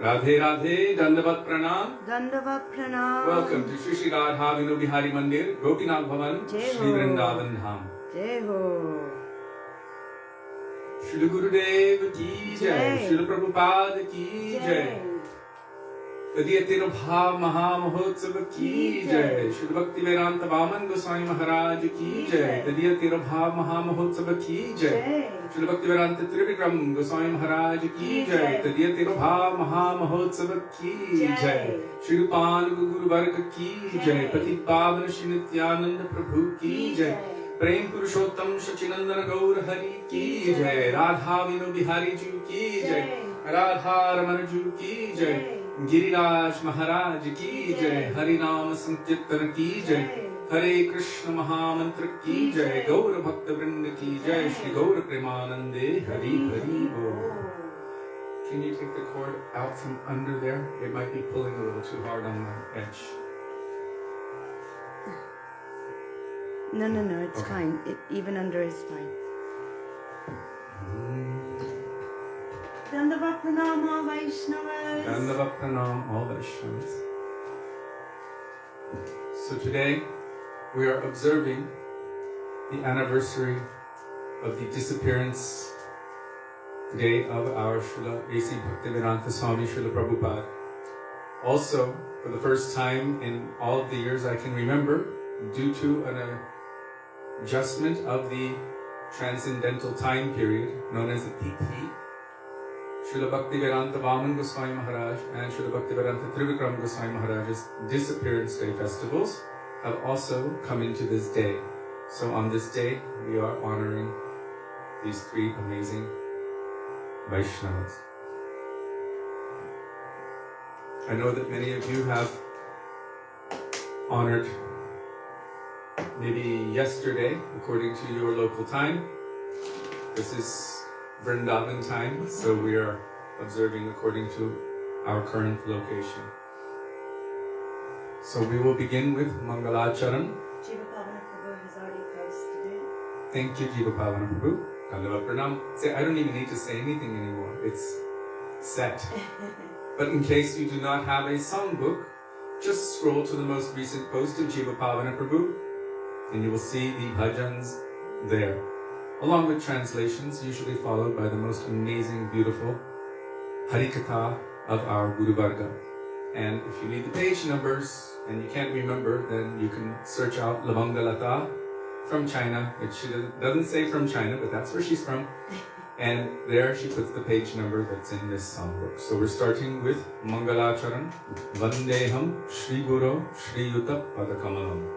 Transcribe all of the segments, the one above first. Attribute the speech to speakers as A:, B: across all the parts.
A: Radhe Radhe, Dandavat Pranam.
B: Dandavat Pranam.
A: Welcome to Shri Shri Radha Vinu Bihari Mandir, Gopinath Bhavan, Shri Vrindavan Dham.
B: Jai Ho.
A: Shri Gurudev Ki Jai, Shri Prabhupada Ki Jai. Tadiyatiro Bhav Maha Mahotsav Ki Jai, Shri Bhaktivedānta Vaman Gosvāmī Mahārāja Ki Jai, Tadiyatiro Bhav Maha Mahotsav Ki Jai, Shri Bhaktivedānta Trivikram Gosvāmī Mahārāja Ki Jai, Tadiyatiro Bhav Maha Mahotsav Ki Jai, Shri Rupan Guru Varga Ki Jai, Pati Pavan Shri Nityananda Prabhu Ki Jai, Prem Purushottam Shachinandana Gaur Hari Ki Jai, Radha Vinu Bihari Ju Ki Jai, Radha Ramana Ju Ki Jai, Giriraj Mahārāja Ki Jai, Harinam Sankirtan Ki Jai, Hare Krishna Mahamantra Ki Jai, Gaura Bhakta Vrinda Ki Jai, Shri Gaura Premanande Hari Hari Bo. Can you take the cord out from under there? It might be pulling a little too hard on the edge.
B: No, it's fine. Even under is fine. Dandavat Pranam all Vaishnavas.
A: Dandavat Pranam all Vaishnavas. So today we are observing the anniversary of the disappearance day of our Srila A.C. Bhaktivedānta Swami Srila Prabhupada. Also, for the first time in all of the years I can remember, due to an adjustment of the transcendental time period known as the Tithi, Srila Bhaktivedānta Vaman Gosvāmī Mahārāja and Srila Bhaktivedānta Trivikram Gosvāmī Mahārāja's disappearance day festivals have also come into this day. So on this day, we are honoring these three amazing Vaishnavas. I know that many of you have honored maybe yesterday, according to your local time. This is Vrindavan time, so we are observing according to our current location. So we will begin with Mangalacharan.
B: Jiva Pavana Prabhu has already posted it.
A: Thank you, Jiva Pavana Prabhu. Kandava Pranam. Say, I don't even need to say anything anymore. It's set. But in case you do not have a songbook, just scroll to the most recent post of Jiva Pavana Prabhu, and you will see the bhajans there, along with translations, usually followed by the most amazing, beautiful Harikatha of our Guru Varga. And if you need the page numbers and you can't remember, then you can search out Lavangalata from China. She doesn't say from China, but that's where she's from. And there she puts the page number that's in this songbook. So we're starting with Mangalacharan, Vandeham Shri Guru Shri Yuta Padakamalam.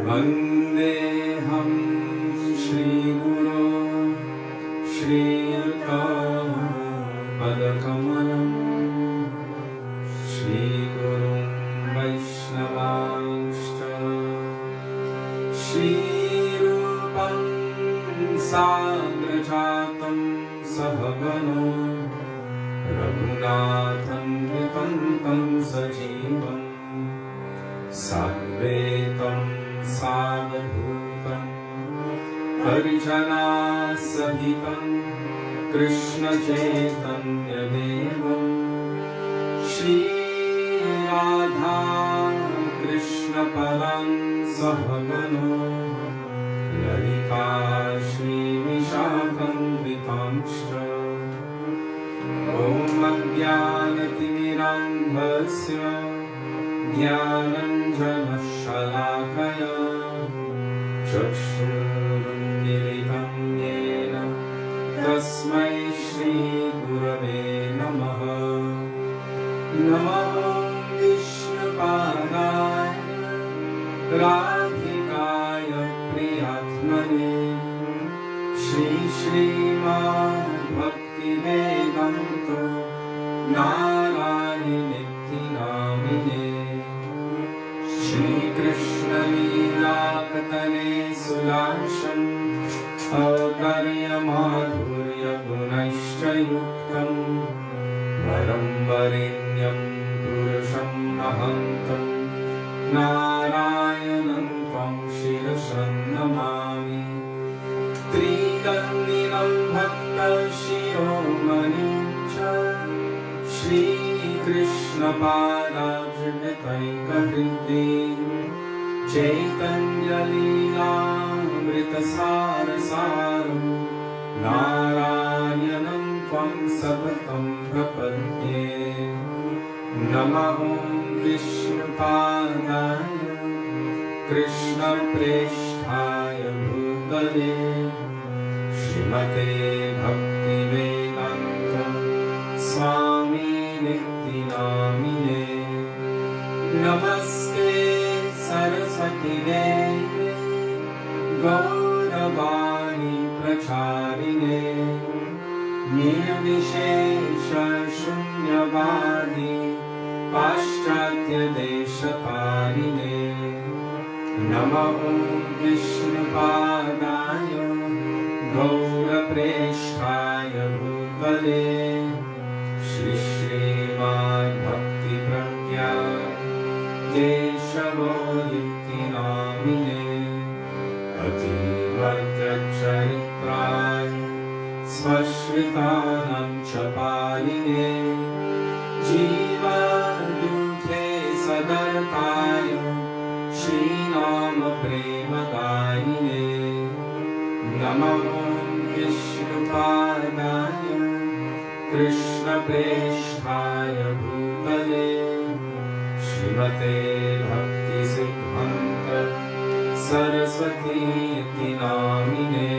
A: Vandeham Shri Guru Shri Yuta Padakamalam Shri Guru Vaishnavaścha Shri Rupam Sagrajatam Sahavano Raghunatham Vipantam Sajivam Sarvetam Savadhutam Parijana Sahitam Krishna Chaitanya Devam Shri Radha Krishna Param Sahavano Lalita Shri Vishakam Vitamshra Om Ajnanatirandhasya Jnananjana Shalakaya Chakshurunmilitam Yena Tasmai Shri Gurave Namaha Namo Vishnupadaya Radhikaya Priyatmane Shri Śrīmad Bhaktivedānta Nārāyaṇa Namine Shri Krishna Lila Katane Sulasham सौन्दर्यमाधुर्यगुणैश्च युक्तं वरं वरेण्यं पुरुषं महन्तं नारायणं त्वं शिरसा नमामि त्रिदन्दिनं भक्तशिरोमणिं च श्रीकृष्णपादाभृतैकहृदीं चैतन्यलीलामृतसारसारं नारायणं त्वं सततं प्रपद्ये नमः विष्णुपादाय कृष्णप्रेष्ठाय भूतले श्रीमते भक्तिवेदान्त स्वामी नित्यानामिने नमस्ते सरस्वती देवे गौरवाणी प्रचारिणे निर्विशेष शून्यवादी पाश्चात्य देशपालिने नमः विष्णुपादाय गौरप्रेष्ठाय भूतले श्रीमद् भक्तिप्रज्ञा केशवोदितिनामिने अतिवर्त्यचरित्राय स्वश्रितानां च पालिने जीवदुःखे सदर्ताय श्रीनाम प्रेमदायिने नमः विष्णुपादाय कृष्णप्रेष्ठाय भूतले श्रीमते भक्तिसिद्धान्त सरस्वतीति नामिने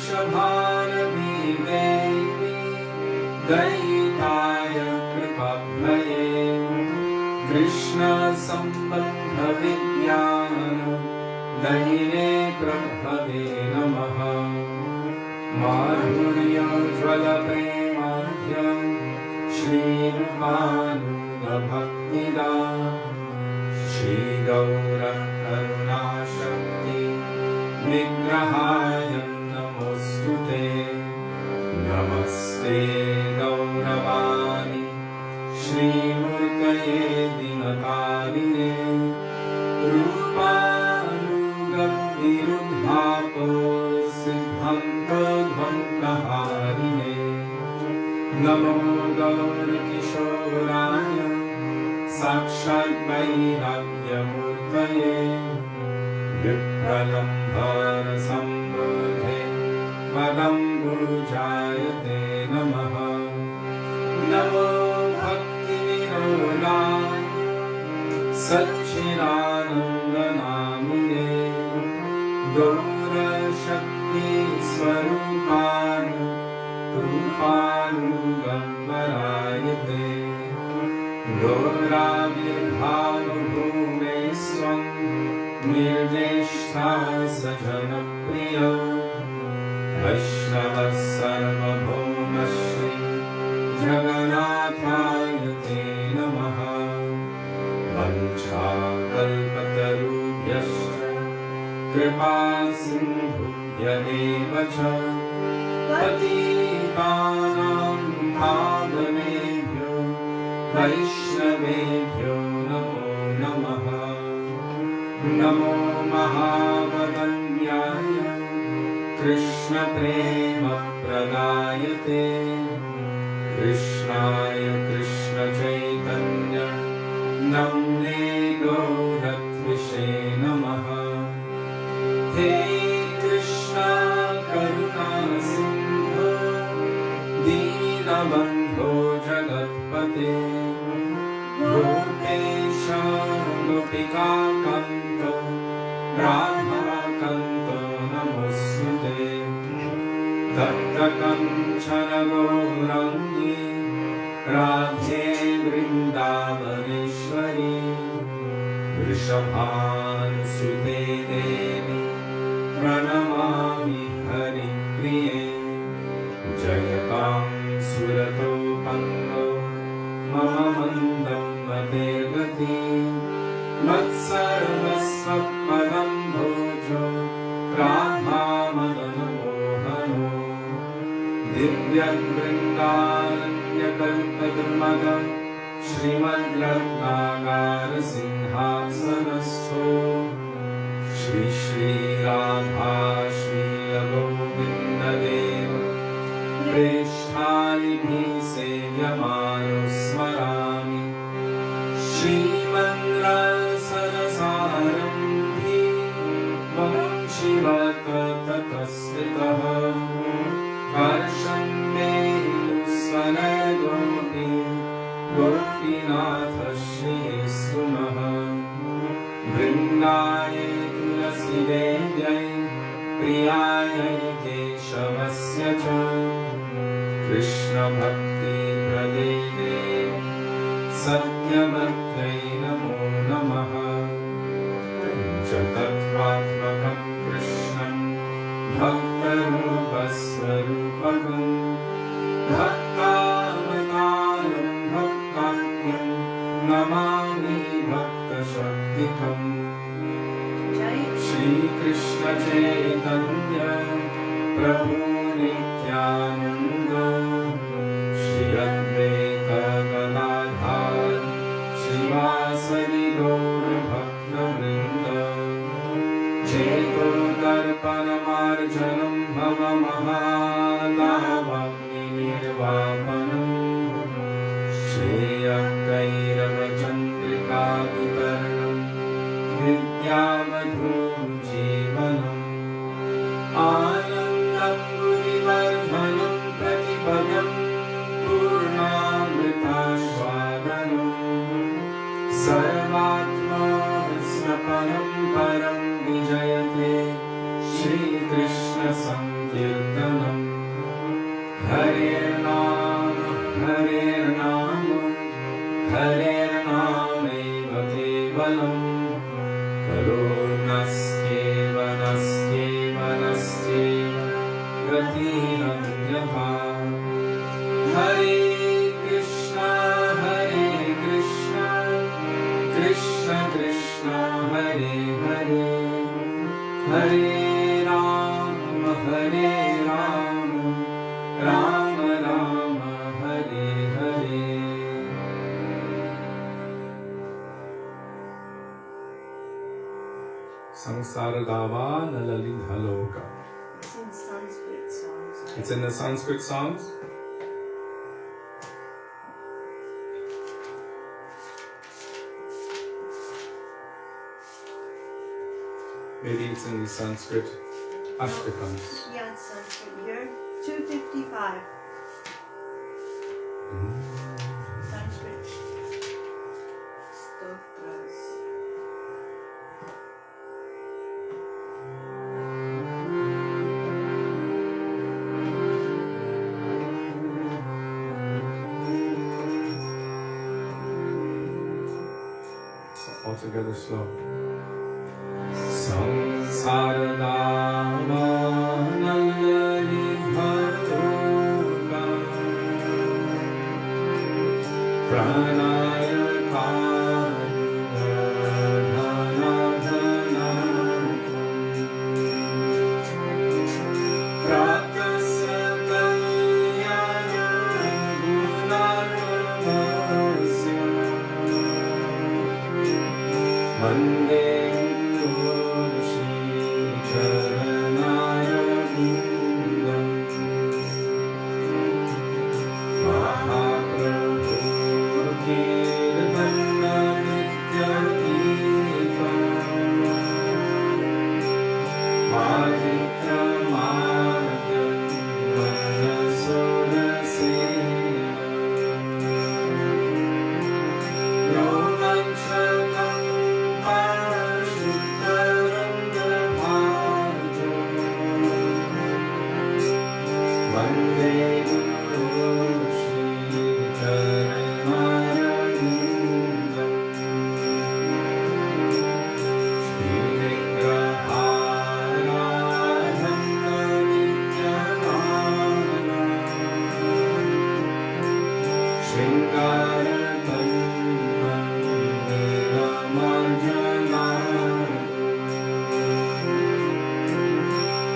A: श्रीवर्षभारती देवी दयिताय कृपाभये कृष्णसम्बन्धविज्ञान दयिने प्रभवे नमः माधुर्यज्वलप्रेमाढ्यं श्रीरूपानुगभक्तिदा श्रीगौरकरुणाशक्ति विग्रहाय नमोऽस्तुते नमस्ते गौरवाणी श्रीमूर्तये दिनकारिणे रूपानुगनिरुद्धातो सिद्धान्तध्वंसहारिणे नमो गौरकिशोराय साक्षात् वैराग्यमूर्तये विप्रलम्भरसम्बोधे पदम्बुजायते नमः नमो भक्तिविनोदाय सच्चिदानन्दनामिने गौरशक्तिस्वरूपाय रूपानुगम्बरायते गौराविर्भावभूमे स्वं निर्देष्टा सजनप्रिय वैष्णवः सर्वभौमश्री जगन्नाथाय ते नमः वञ्चाकल्पतरुभ्यश्च कृपासिन्धुभ्येव च पतितानां पावनेभ्यो वैष्णवेभ्यो नमो नमः नमो महावदन्याय कृष्णप्रेमप्रदायते कृष्णाय कृष्णचैतन्य नम्ने गौरत्विषे नमः हे कृष्णा करुणा सिन्धो दीनबन्धो जगत्पते गोपेश गोपिकान्त राधाकान्त नमोऽस्तुते तप्तकञ्चन गौराङ्गी राधे वृन्दावनेश्वरी वृषभानुसुते देवी प्रणमामि हरिप्रिये जयतां सुरतो पङ्गो मम मन्दं मतेर्गति मत्सर्वस्वपदं भोजो राधा यद्वृन्दारण्यकल्पद्रुमद श्रीमद्रत्नागारसिंहासनस्थो श्री श्री राधा श्रीलगोविन्ददेव प्रेष्ठानिभिः सेव्यमानो स्मरामि श्रीमन्रसरसारम्भि वंशिवत ततस्थितः हर्षं मे स्वनगोपी गोपीनाथ श्रीस्तु नः वृन्दाय तुलसीदेव्यै प्रियायै केशवस्य च कृष्णभक्तिप्रदे देवी सत्यवत्यै नमो नमः पञ्चतत्त्वात्मकं कृष्णं भक्तरूपस्वरूपकं भक्तावतारं भक्ताख्यं नमामि भक्तशक्तिकम् श्रीकृष्ण चैतन्य प्रभु नित्यानन्द श्री अद्वैत गदाधर श्रीवासदि गौर भक्तवृन्द चेतोदर्पणमार्जनं भवमहालाभग्निर्वापनं श्रेयकैरवचन्द्रिकावितरणं विद्यावधूं जीवनम् आनन्दं गुरुवर्धनं प्रतिपदं पूर्णामृतास्वादनं सर्वात्मस्नपनं परं विजयते श्रीकृष्णसङ्कीर्तनम् हरेर्नाम हरेर्नामैव केवलम् करुणस्येव नस्येव गतिरन्यथा हरे कृष्ण कृष्ण कृष्ण हरे हरे हरे राम राम राम हरे हरे संसार गाvan lalidhaloka.
B: It's in Sanskrit songs. Right?
A: It's in the Sanskrit songs. Maybe it's in the Sanskrit Ashtakams.
B: Yeah, it's Sanskrit here. 255. Sanskrit stotras.
A: All together slow. Samsaradāvanalidhaloka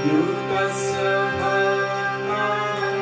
A: Yukasya bhaktaṁ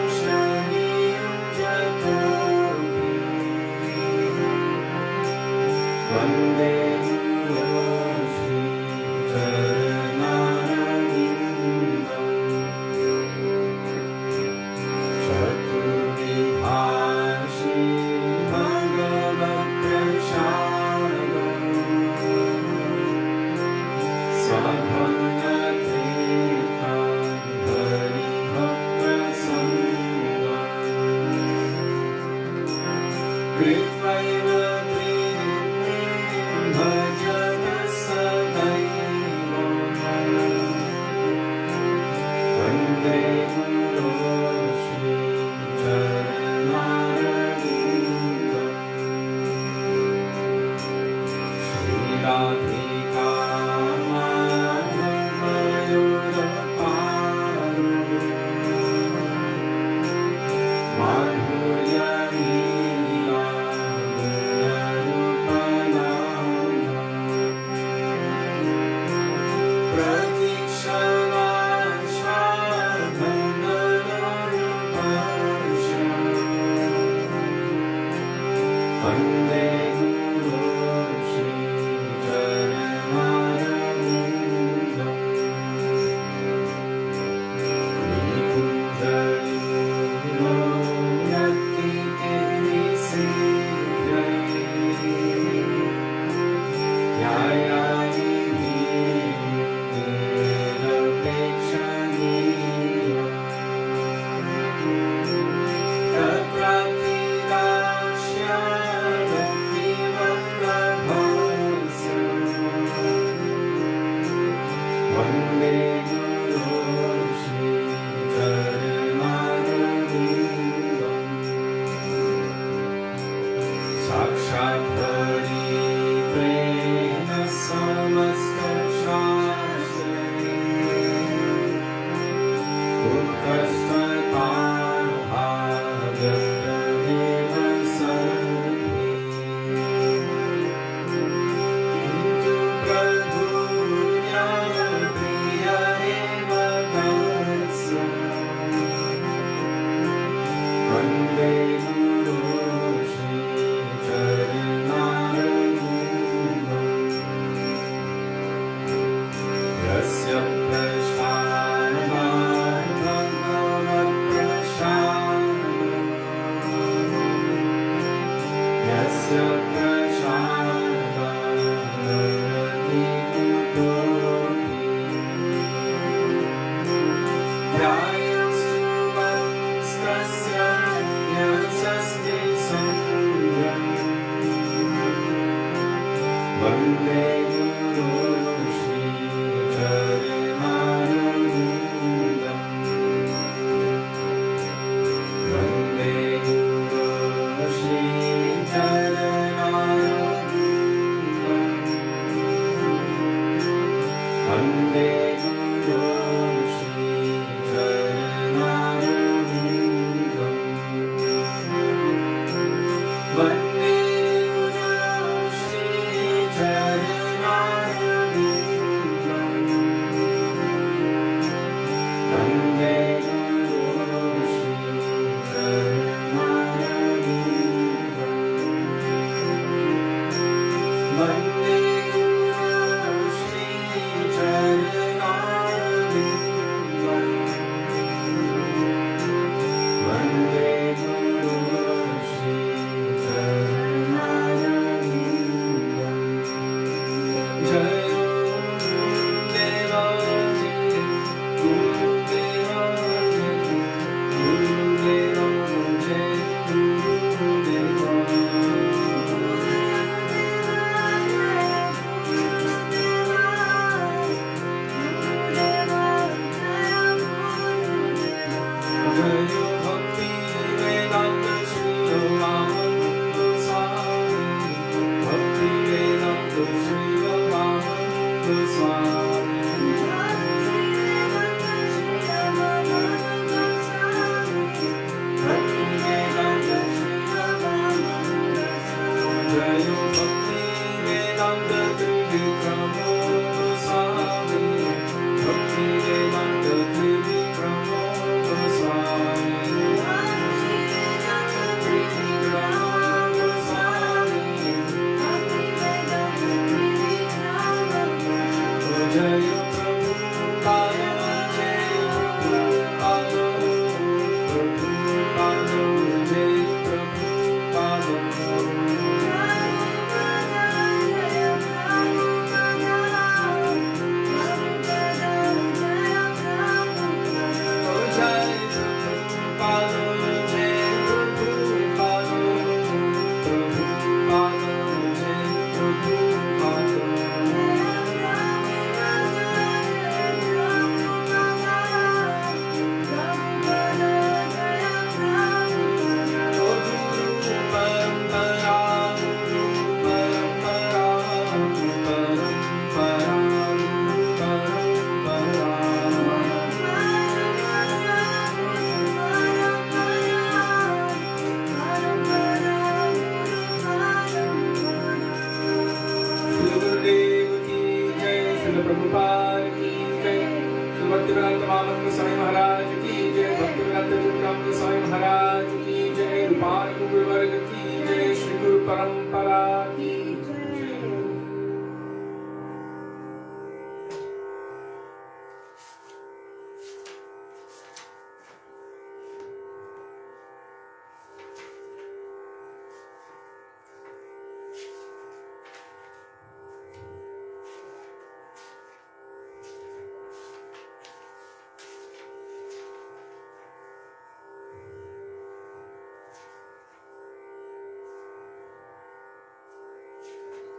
A: महाराज की जय, भक्तिवेदांता गोस्वामी महाराज की जय, रूपान गुरु वर्ग की जय, श्री गुरु परंपरा की जय।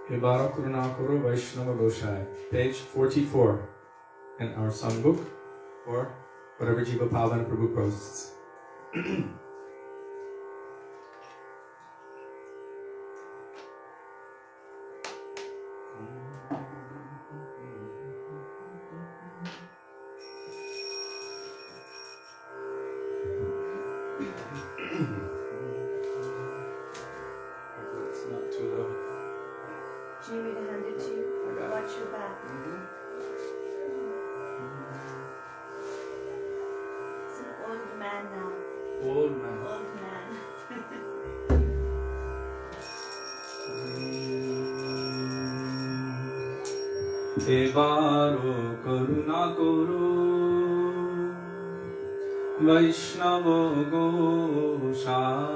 A: Vibhara Kurunakuru Vaishnava Goshai, page 44 in our songbook, or whatever Jiva Pavan Prabhu posts.
B: man now.
A: Old man.
B: Old man.
A: এবারো করুণা করো বৈষ্ণব গোসাই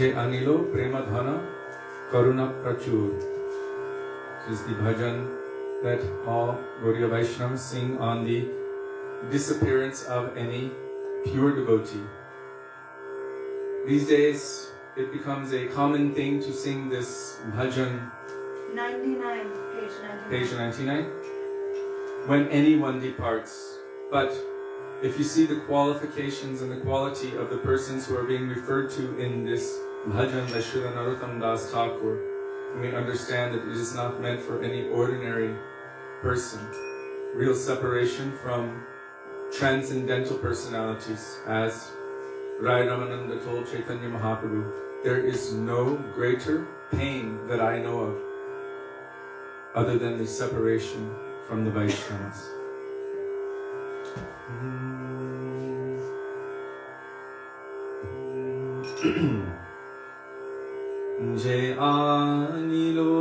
A: Oje Anilo Premadhana Karuna Prachur. This is the bhajan that all Gaudiya Vaishnavas sing on the disappearance of any pure devotee. These days, it becomes a common thing to sing this bhajan,
B: 99, page 99.
A: page 99, when anyone departs. But if you see the qualifications and the quality of the persons who are being referred to in this bhajan by Śrīla Sanātana Thakur, you may understand that it is not meant for any ordinary person. Real separation from transcendental personalities, as Vraj Ramananda told Chaitanya Mahaprabhu, there is no greater pain that I know of other than the separation from the Vaishnavas. Je anilo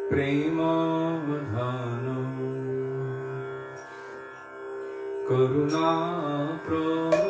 A: prema vadhano karuna prachu.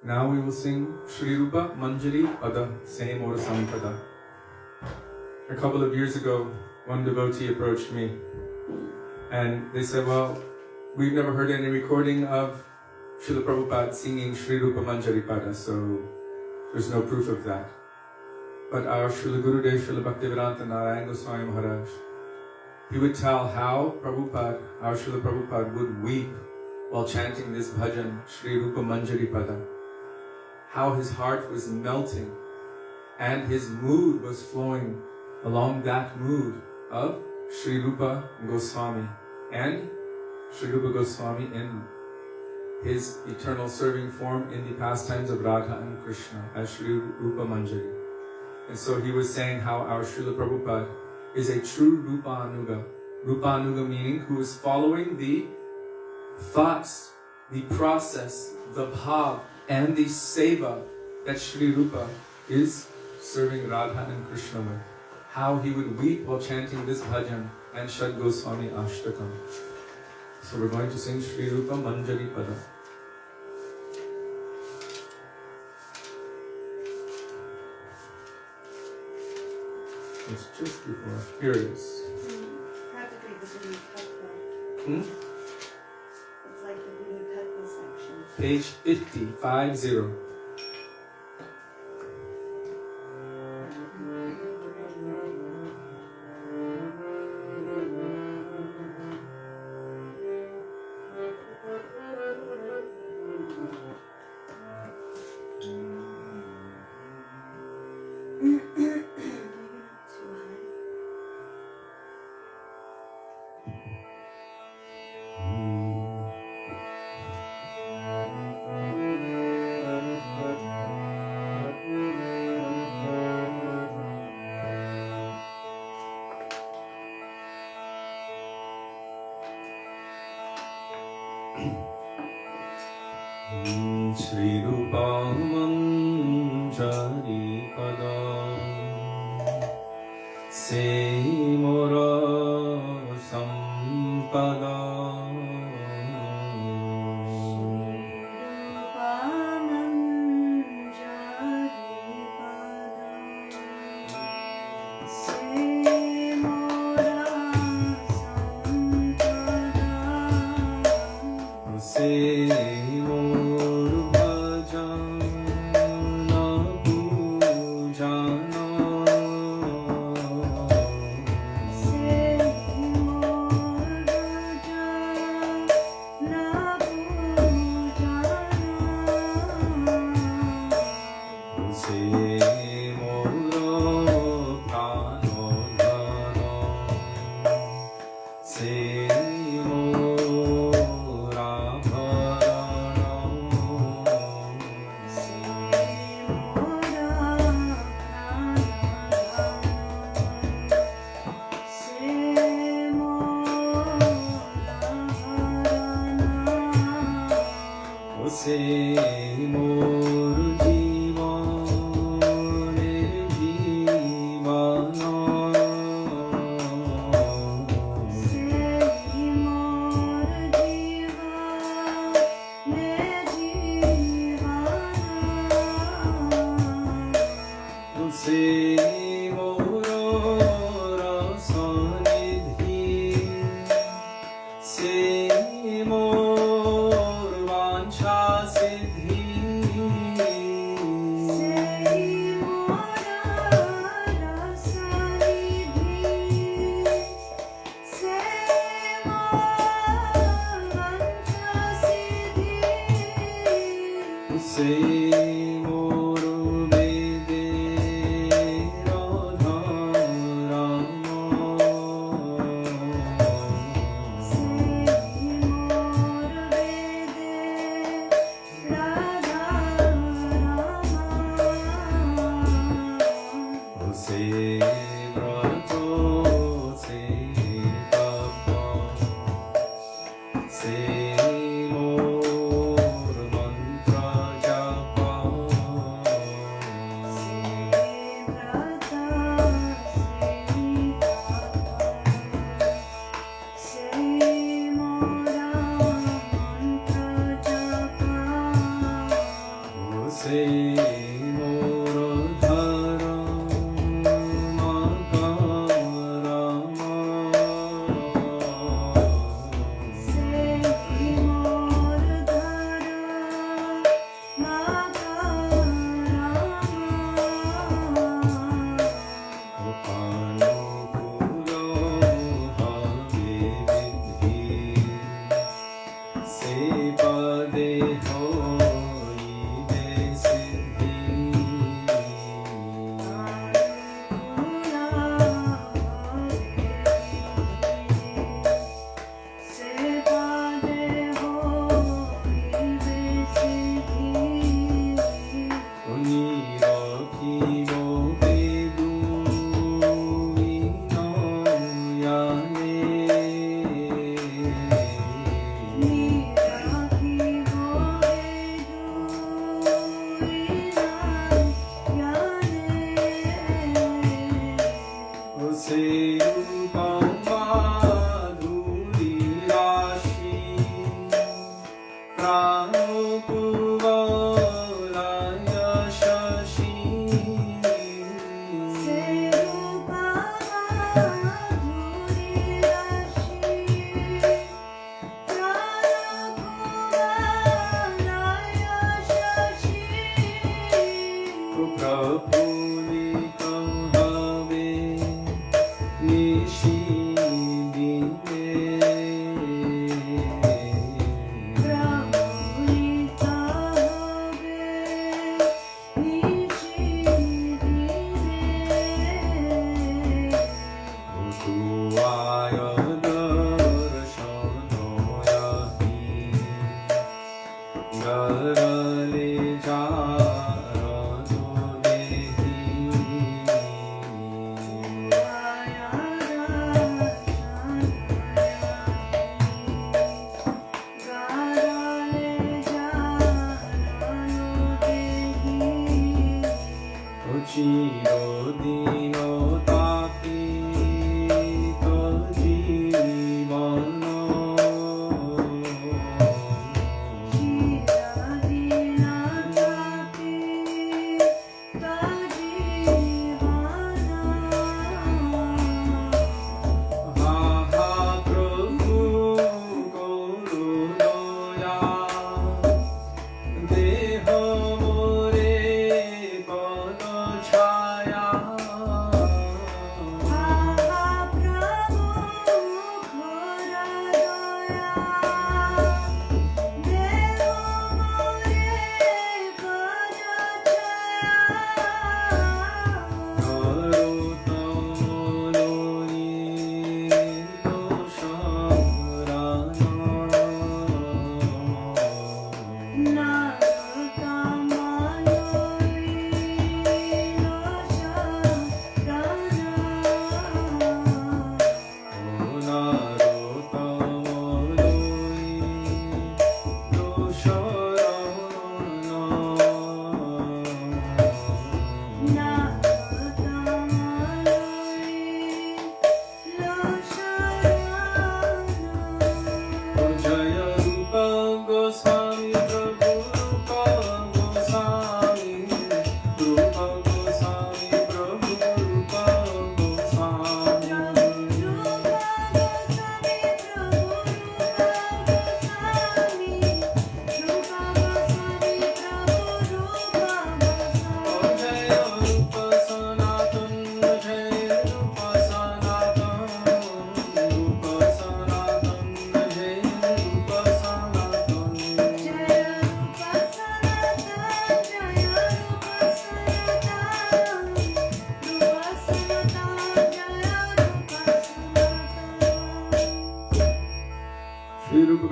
A: Now we will sing Śrī Manjari Pada, same or Sampada. A couple of years ago, one devotee approached me and they said, well, we've never heard any recording of Srila Prabhupada singing Śrī Manjari Pada, so there's no proof of that. But our Srila Gurudev, Srila Bhaktivedānta Nārāyaṇa Gosvāmī Mahārāja, he would tell how Prabhupada, our Srila Prabhupada, would weep while chanting this bhajan, Śrī Manjari Pada. How his heart was melting and his mood was flowing along that mood of Śrī Gosvāmī and Śrī Gosvāmī in his eternal serving form in the pastimes of Radha and Krishna as Śrī Manjari. And so he was saying how our Srila Prabhupada is a true Rupanuga. Rupanuga meaning who is following the thoughts, the process, the bhav, and the seva that Śrī Rupa is serving Radha and Krishna with. How he would weep while chanting this bhajan and Shad Goswami Ashtakam. So we're going to sing Shri Rupa Manjari Pada. It's just before. Here it is.
B: Practically the Guru Tattva. It's like the Guru Tattva section.
A: Page 50, 50. Śrī Rupa Manjari Pada Se Mora Sampada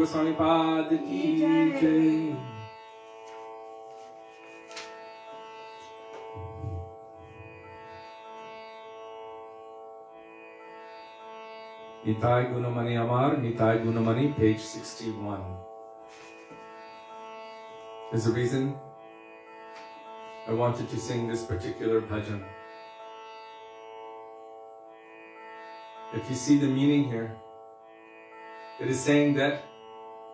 A: Goswami Pad ki jai. Nitai Gunamani Amar, Nitai Gunamani, page 61. There's a reason I wanted to sing this particular bhajan. If you see the meaning here, it is saying that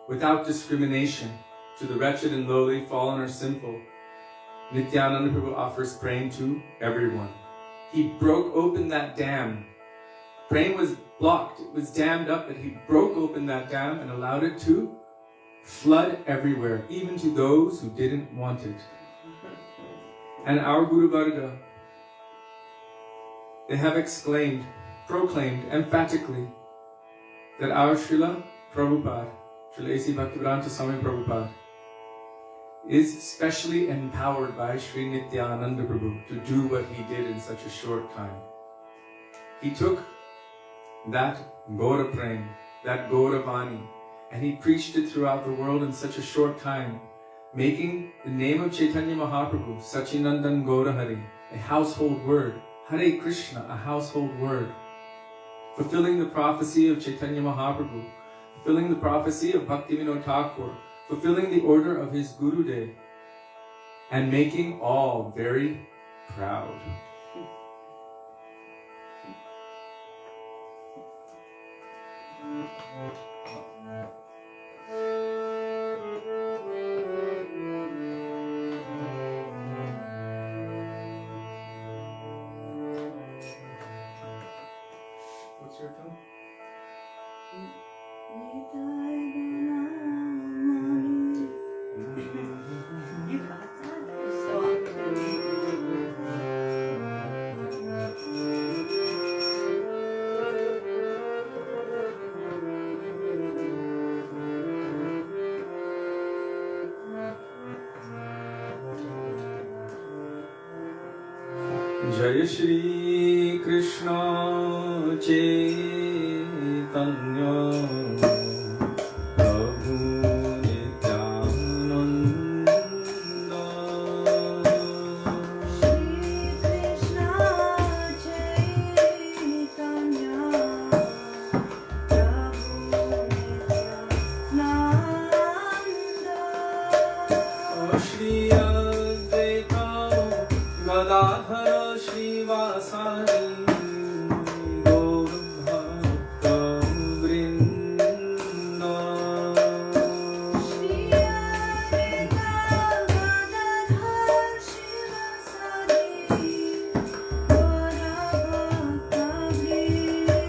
A: without discrimination to the wretched and lowly, fallen or sinful, Nityananda Prabhu offers praying to everyone. He broke open that dam. Praying was blocked, it was dammed up, but he broke open that dam and allowed it to flood everywhere, even to those who didn't want it. And our Guru Varga, they have proclaimed emphatically that our Śrīla Prabhupada, Śrīla A.C. Bhaktivedānta Swami Prabhupada, is specially empowered by Śrī Nityananda Prabhu to do what he did in such a short time. He took that Gaura Prem, that Gaura Vani, and he preached it throughout the world in such a short time, making the name of Chaitanya Mahaprabhu, Sachinandan Gaura Hari, a household word, Hare Krishna, a household word, fulfilling the prophecy of Chaitanya Mahaprabhu, fulfilling the prophecy of Bhaktivedānta Thakur, fulfilling the order of his Guru Day, and making all very proud. What's your tone?
B: You got that? So
A: Jai Shri Krishna Chaitanya Prabhu Nityananda Shri Advaita Gadadhara Shrivasari Gaur Bhakta Vrinda
B: Shri Advaita Gadadhara Shrivasari Gaur Bhakta Vrinda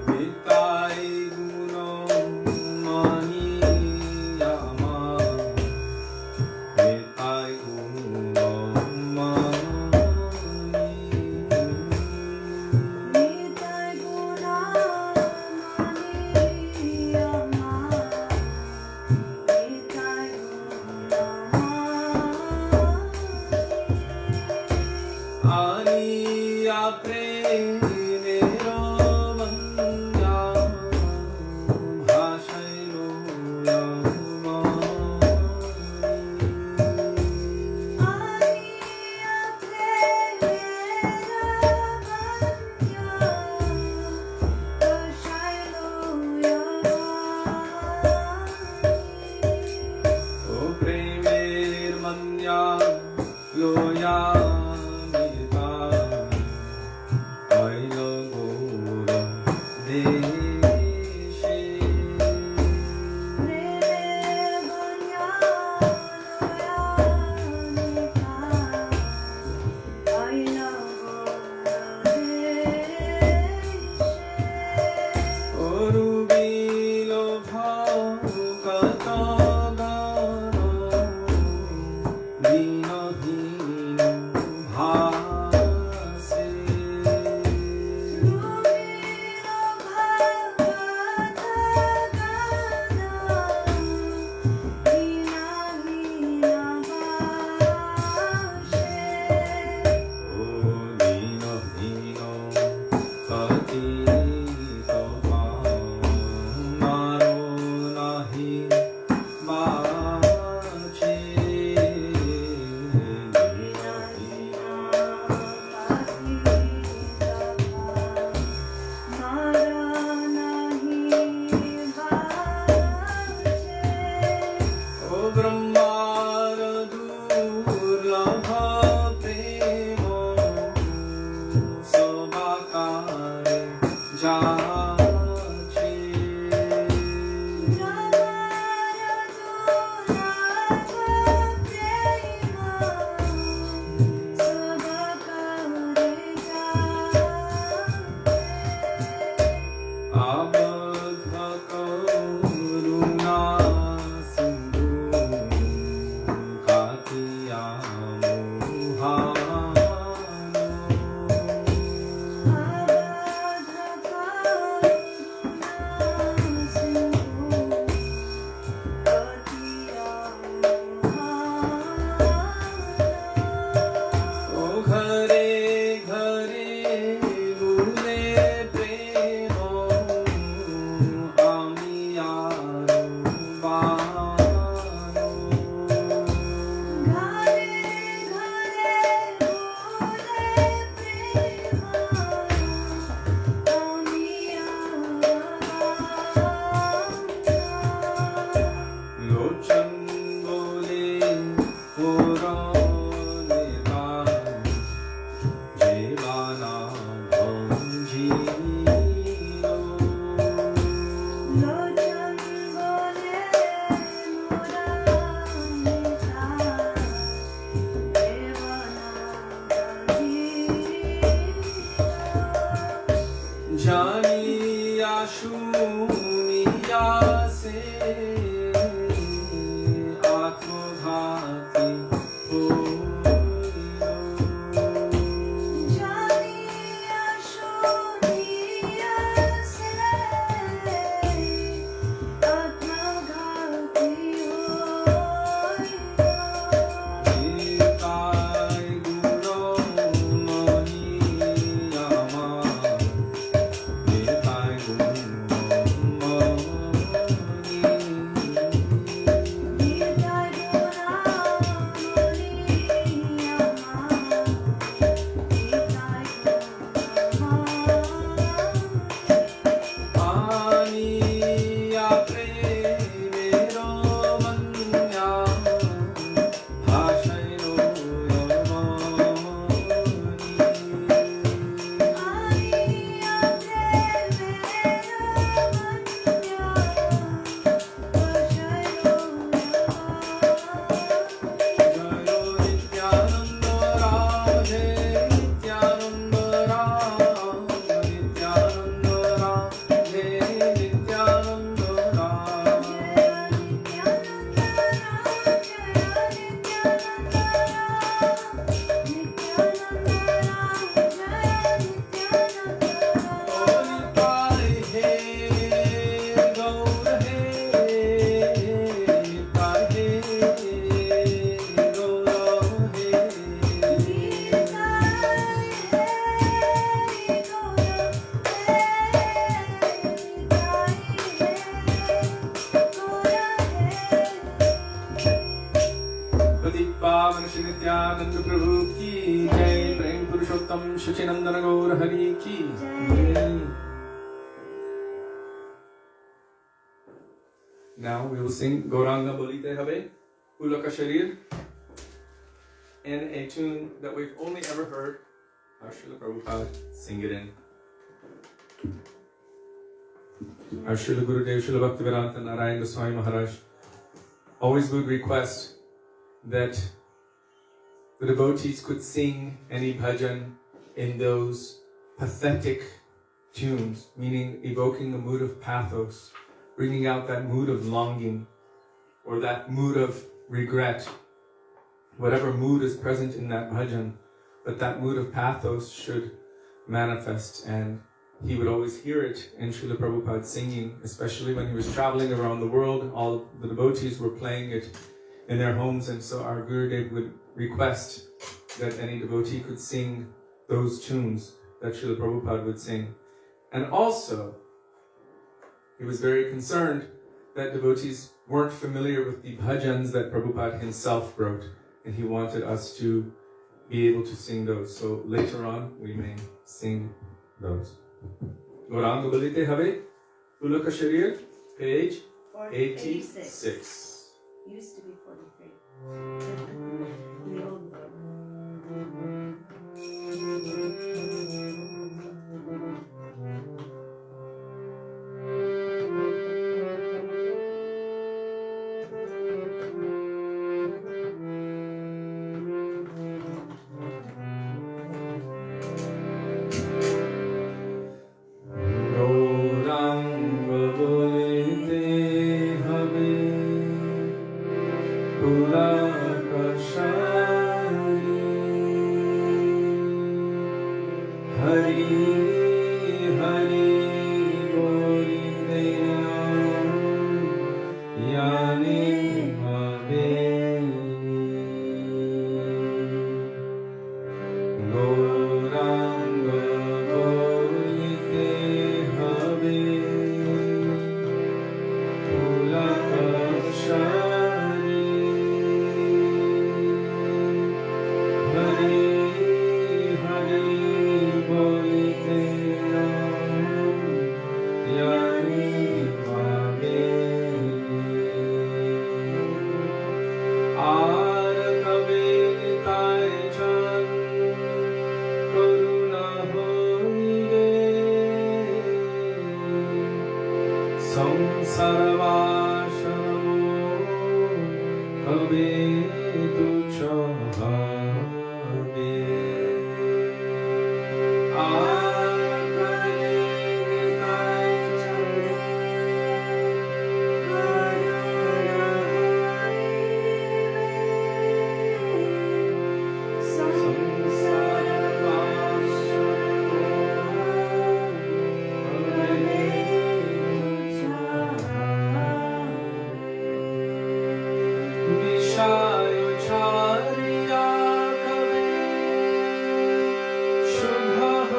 A: Nitai Guna Mani Yama Nitai Guna Mani
B: Nitai Guna Maniyama Nitai Guna
A: Aniya Premero Manya Bhashailo Yamani
B: Aniya Premera Manya Vashailo Yamani
A: O Premer Manya Yoyamita Aila Gora Deshe Orubilo Bhakata Gano Dino Dino Bhase O Dino Dino Patito Maro Nahi Bache Dino Dino O Brahmar Durlabha Premo Sabakare Jache Abadha Karuna Sindhu Katiya Mohano O Ghare Ghare Bule Premo Amiyaro Bano Shri Nityananda Prabhu ki jai. Prem Purushottam Shachinandana Gaur Hari ki jai. Now we will sing Gauranga Bolite Have Pulaka Sharir in a tune that we've only ever heard our Srila Prabhupada sing it in. Our Srila Gurudev, Srila Bhaktivedānta, Nārāyaṇa Gosvāmī Mahārāja always would request that the devotees could sing any bhajan in those pathetic tunes, meaning evoking a mood of pathos, bringing out that mood of longing or that mood of regret, whatever mood is present in that bhajan, but that mood of pathos should manifest. And he would always hear it in Srila Prabhupada singing, especially when he was traveling around the world. All the devotees were playing it in their homes, and so our Gurudev would request that any devotee could sing those tunes that Srila Prabhupada would sing. And also, he was very concerned that devotees weren't familiar with the bhajans that Prabhupada himself wrote, and he wanted us to be able to sing those. So later on, we may sing those. Gauranga Balite Have, Pulaka Sharir, page 86.
B: Used to be 43. The old book.
A: Yoga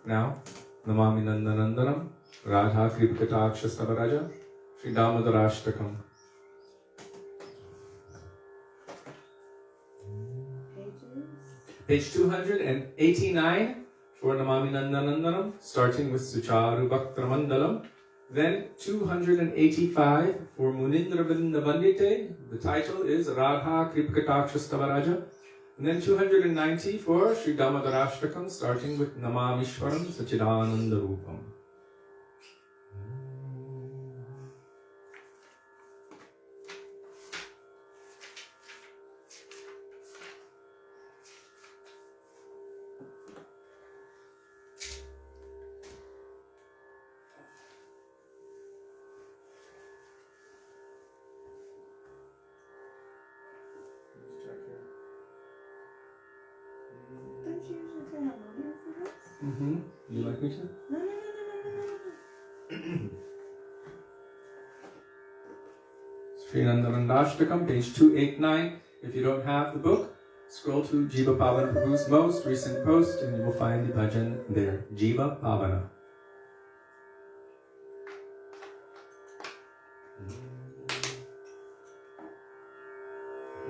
A: Now, Namami Nandanandanam, Radha Kripkatakshastavaraja, Śrī Dāmodarāṣṭakam. Page 289 for Namami Nandanandanam, starting with Sucharu Bhaktra Mandalam. Then 285 for Munindra Vrinda Vandite. The title is Radha Kripkatakshastavaraja. And then 290 for Śrī Dāmodarāṣṭakam, starting with Namamishwaram Sachidananda Rupam. You like me to?
B: No.
A: Śrī Dāmodarāṣṭakam, page 289. If you don't have the book, scroll to Jiva Pavana Prabhu's most recent post and you will find the bhajan there. Jiva Pavana.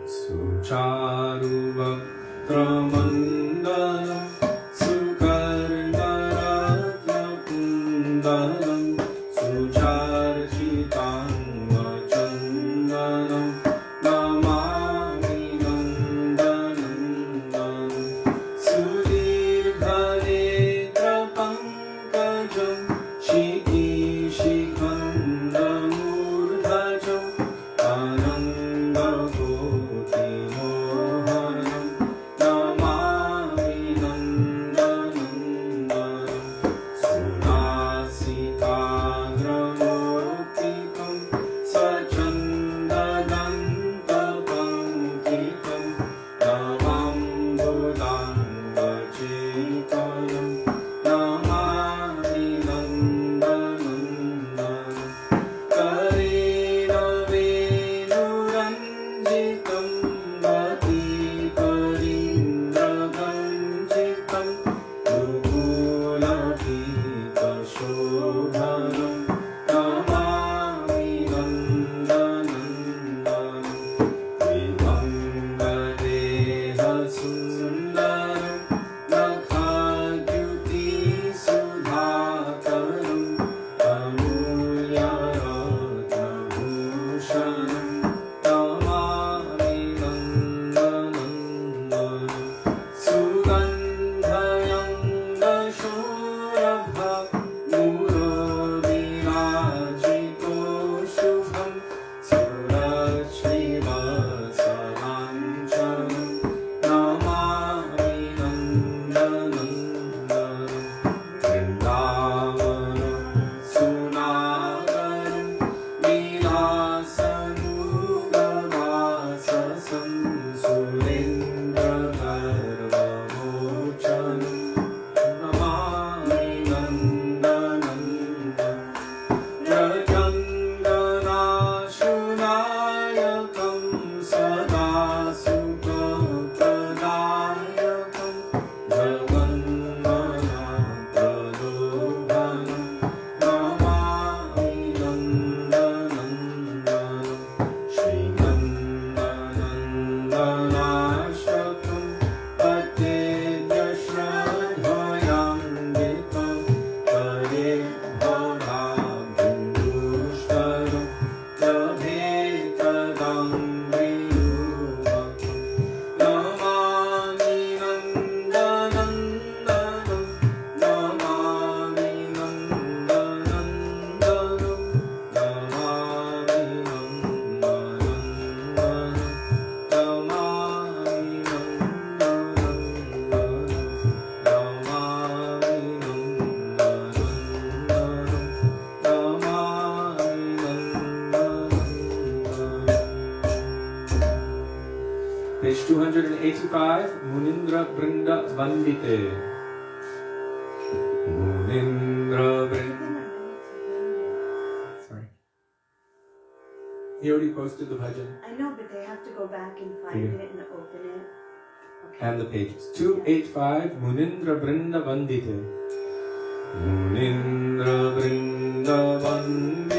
A: Sucharu Bhaktra Mandala 185, Munindra Brinda Vandite. Munindra Brinda. Sorry. He already posted the bhajan.
B: I know, but they have to go back and find it and open it. Okay.
A: And the pages. 285, Munindra Brinda Vandite. Munindra Brinda Vandite.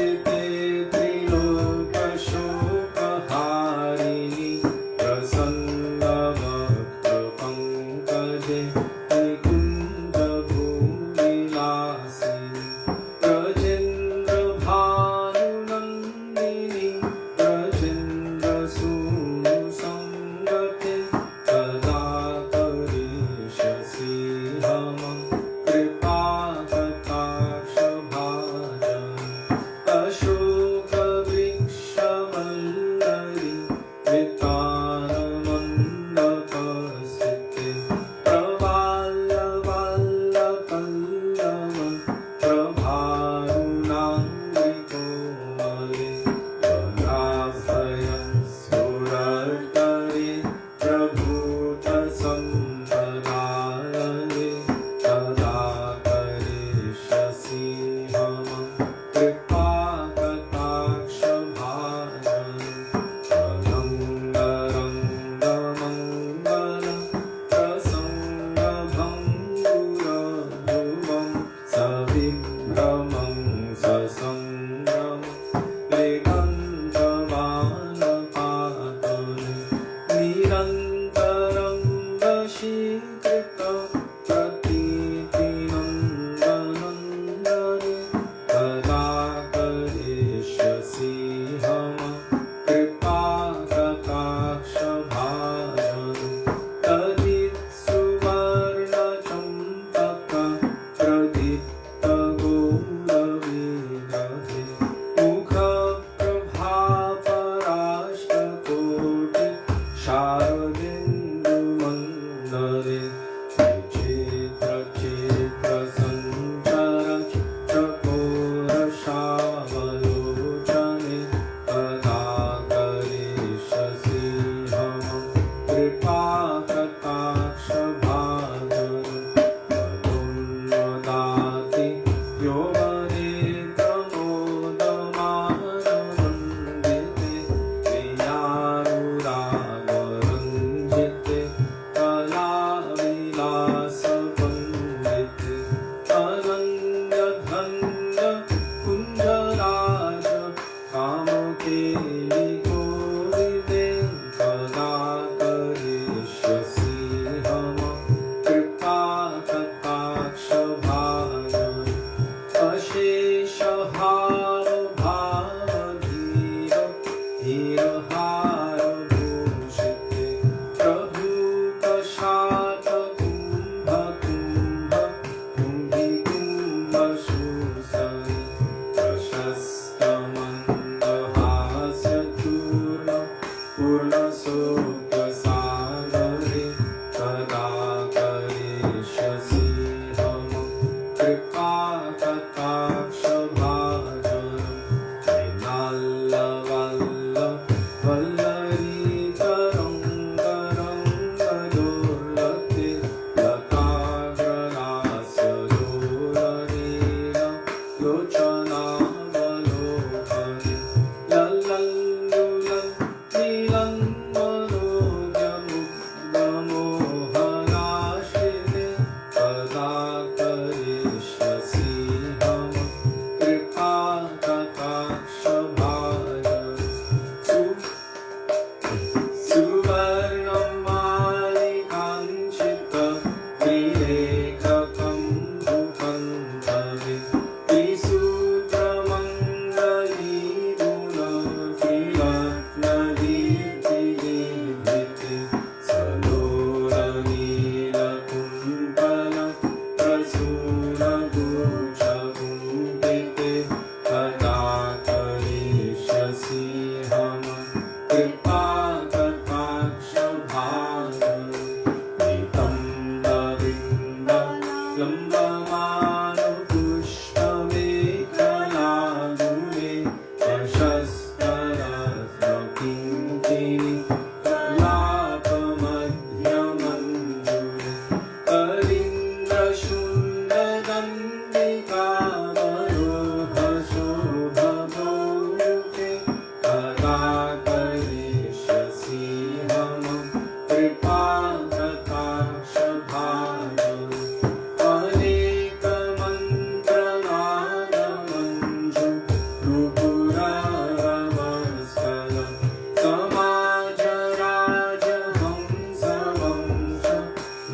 A: Shāradindu Mandare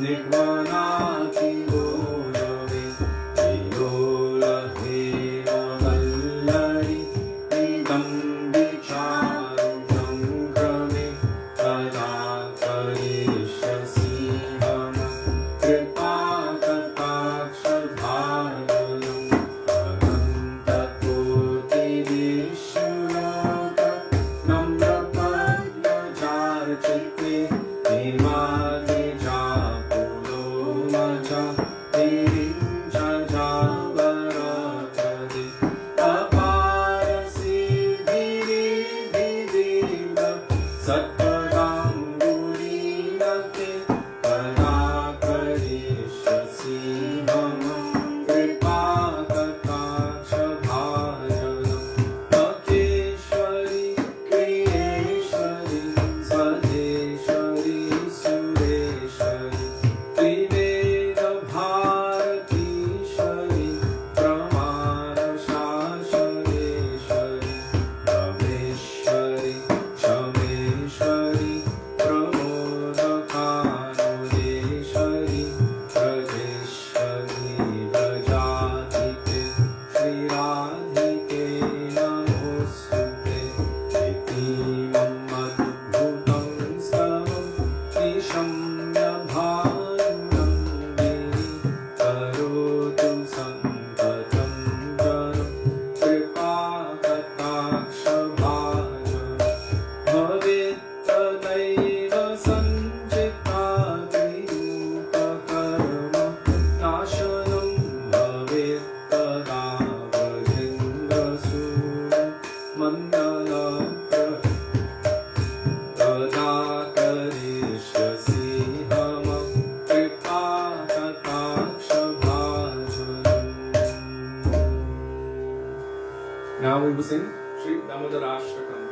A: Nikvanati Golave Viyola Hema Vallari Idam Vicharu Jangrame Kada Karishasi Hama Kripa Kataksha Bhajanam Ananta Koti Vishnuloka Namra Padma Jarchite Himati Japulo Maja Hirinja Javarakade Apara Siddhiri Videva Satpadamburinate Padakarishasi Hama Kripa Kataksha Bhajanam Bhakteshwari Kriyeshwari Swadeshwari Sureshwari Triveda Bharatishwari Pramana Shashaneshwari Rameshwari Shameshwari Pramodakanudeshwari Rajeshwari Vrajatite Śrī Radhike Namostute Iti Mammadbhutam Stavam Nishamya Bhajanam Devi Karotu Santatam Jaram Kripa Kataksha Bhajanam Bhavittadaiva Sanchita Krirupa Karma Nashanam Bhavittada Vajendra Sura Mandala Pradakarishasi Hama Kripa Kataksha Bhajanam. Now we will sing Śrī Dāmodarāṣṭakam.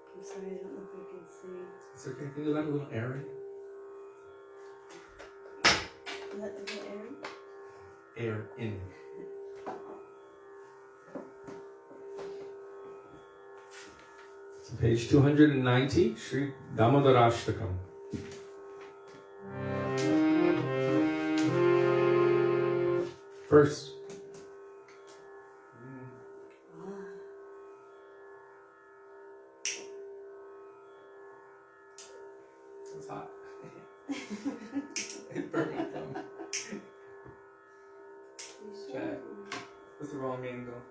B: I'm sorry, I don't know if I can see.
A: It's okay. Can you let a little air in?
B: Let the air.
A: Air in. So page 290, Śrī Dāmodarāṣṭakam. First. It's hot. It burned my thumb. Check. What's the wrong angle?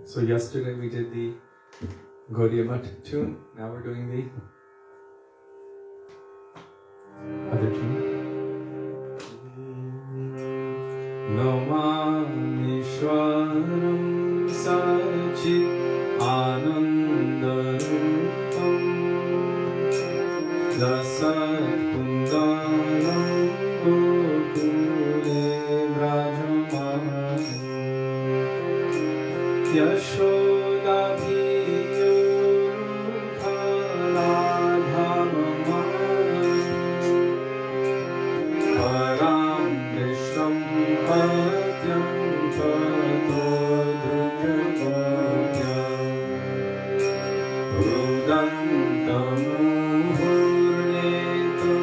A: So yesterday we did the Gaudiya tune, now we're doing the other tune. Namamishwaram Sachit Anandarupam Dasat Kundalam Gokule Brajamam Yashoda Param Vishtam Patyam Pato Drupya Rudantam Hurneto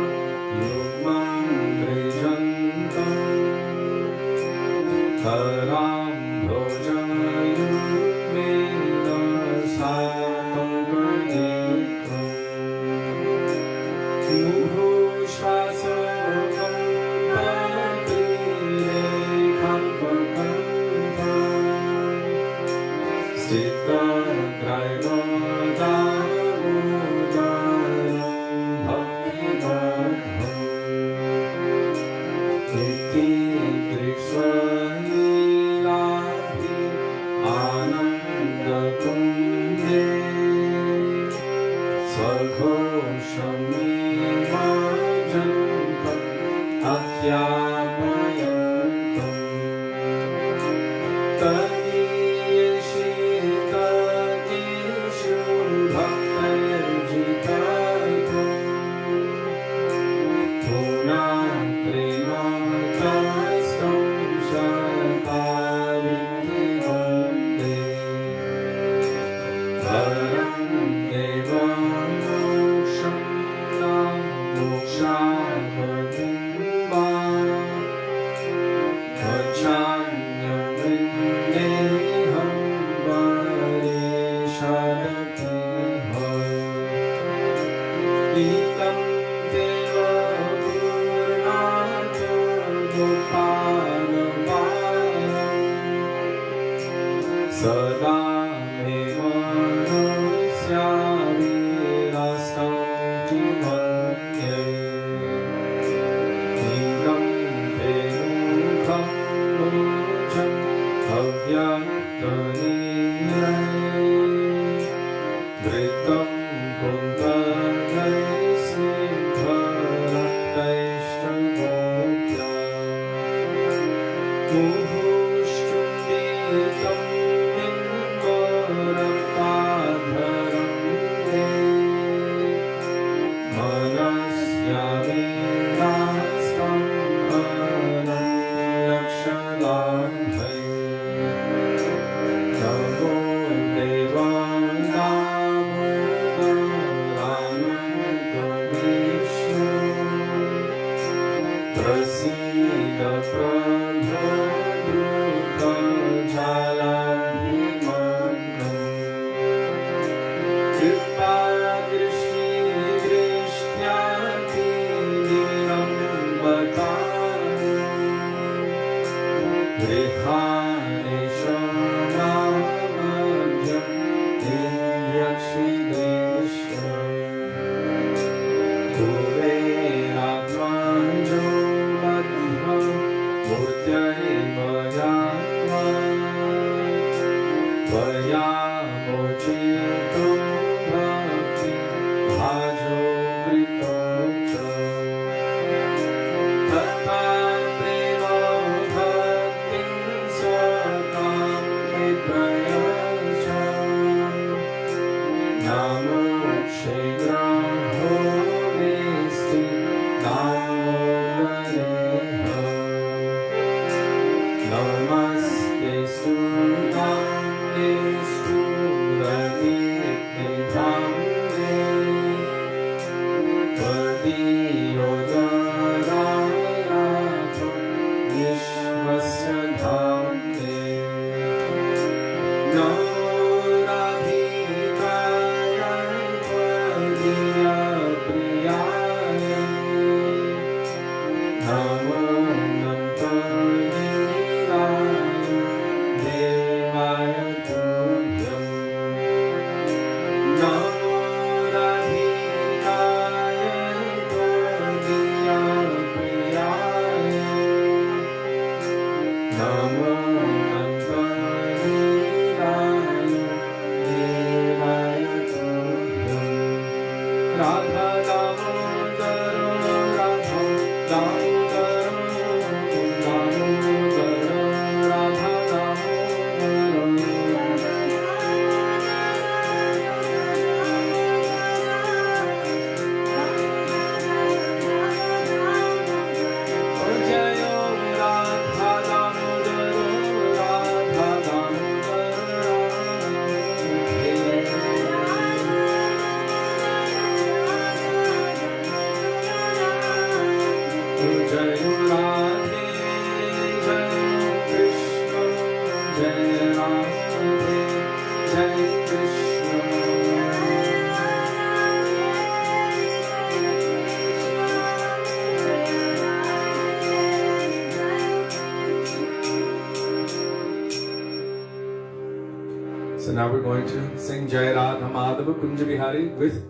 A: So now we're going to sing Jai Radha Madhava Kunja Bihari with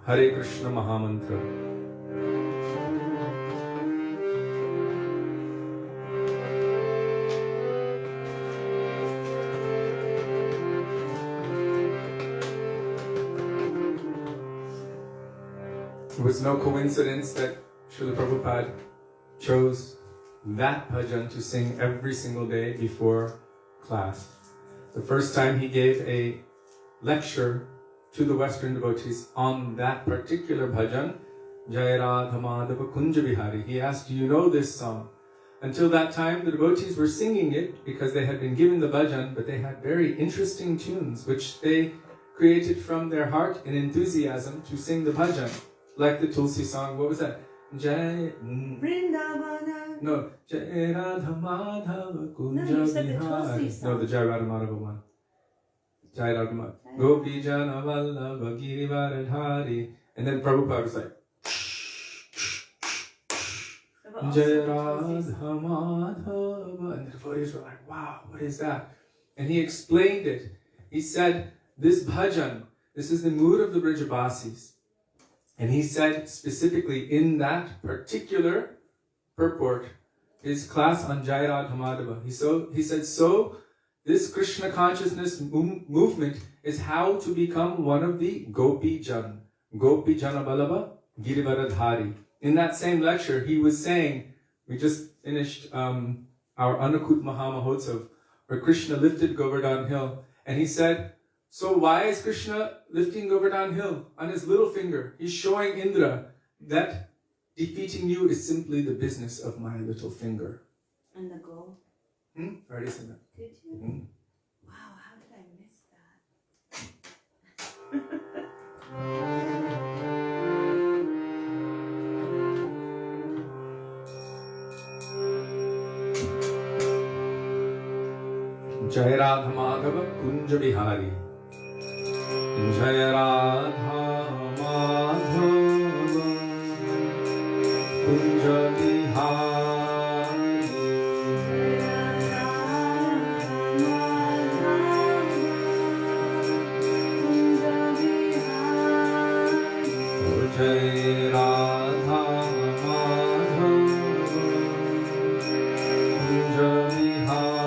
A: Hare Krishna Mahamantra. It was no coincidence that Srila Prabhupada chose that bhajan to sing every single day before class. The first time he gave a lecture to the Western devotees on that particular bhajan, Jai Radha Madhava Kunja Bihari. He asked, do you know this song? Until that time, the devotees were singing it because they had been given the bhajan, but they had very interesting tunes which they created from their heart in enthusiasm to sing the bhajan. Like the Tulsi song, what was that? Jai...
B: Vrindavana.
A: No, Jai Radha Madhava Kunja
B: No, you said the
A: Bihari.
B: Tulsi song.
A: No, the Jai Radha Madhava one. Jai Radha Madhava. Gopi Jana Vallabha Girivaradhari. And then Prabhupada was like, Jai Radha Madhava. And the devotees were like, wow, what is that? And he explained it. He said, this bhajan, this is the mood of the Brajabasis. And he said specifically in that particular purport, his class on Jai Radha Madhava, he said, so this Krishna consciousness movement is how to become one of the Gopi Jan. Gopi Jana Vallabha Girivaradhari. In that same lecture, he was saying, we just finished our Annakut Mahamahotsav, where Krishna lifted Govardhan Hill, and he said, so why is Krishna lifting Govardhan Hill on his little finger? He's showing Indra that defeating you is simply the business of my little finger.
B: And the goal?
A: Already said that.
B: Did you? Wow, how did I miss that?
A: Jai Radha Madhava Kunja Bihari. Jai Radha Madhava Kunja Bihari. Jai Radha Madhava Kunja Bihari.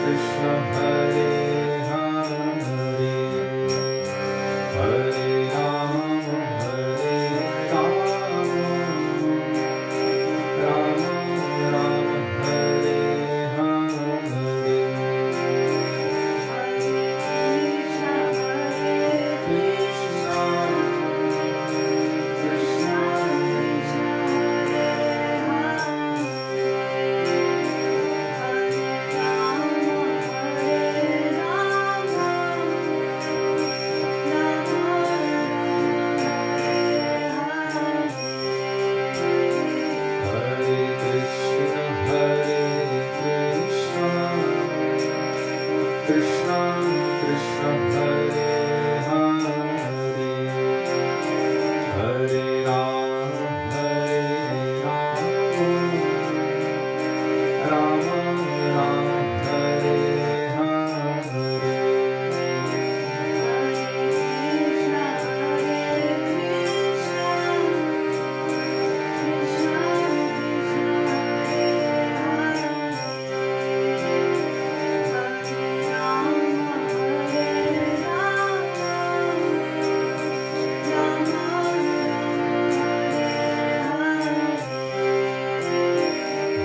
A: Krishna Hare Hare Hare Rama Rama Rama Hare Hare Krishna Krishna Hare Krishna Krishna Krishna Hare Hare Hare Rama Rama Rama Hare Hare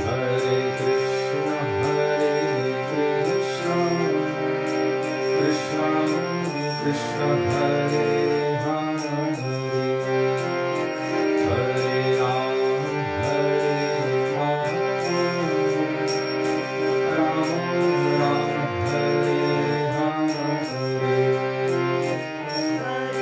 A: Hare Krishna Krishna Krishna Hare Hare Hare Rama Rama Rama Hare Hare
B: Hare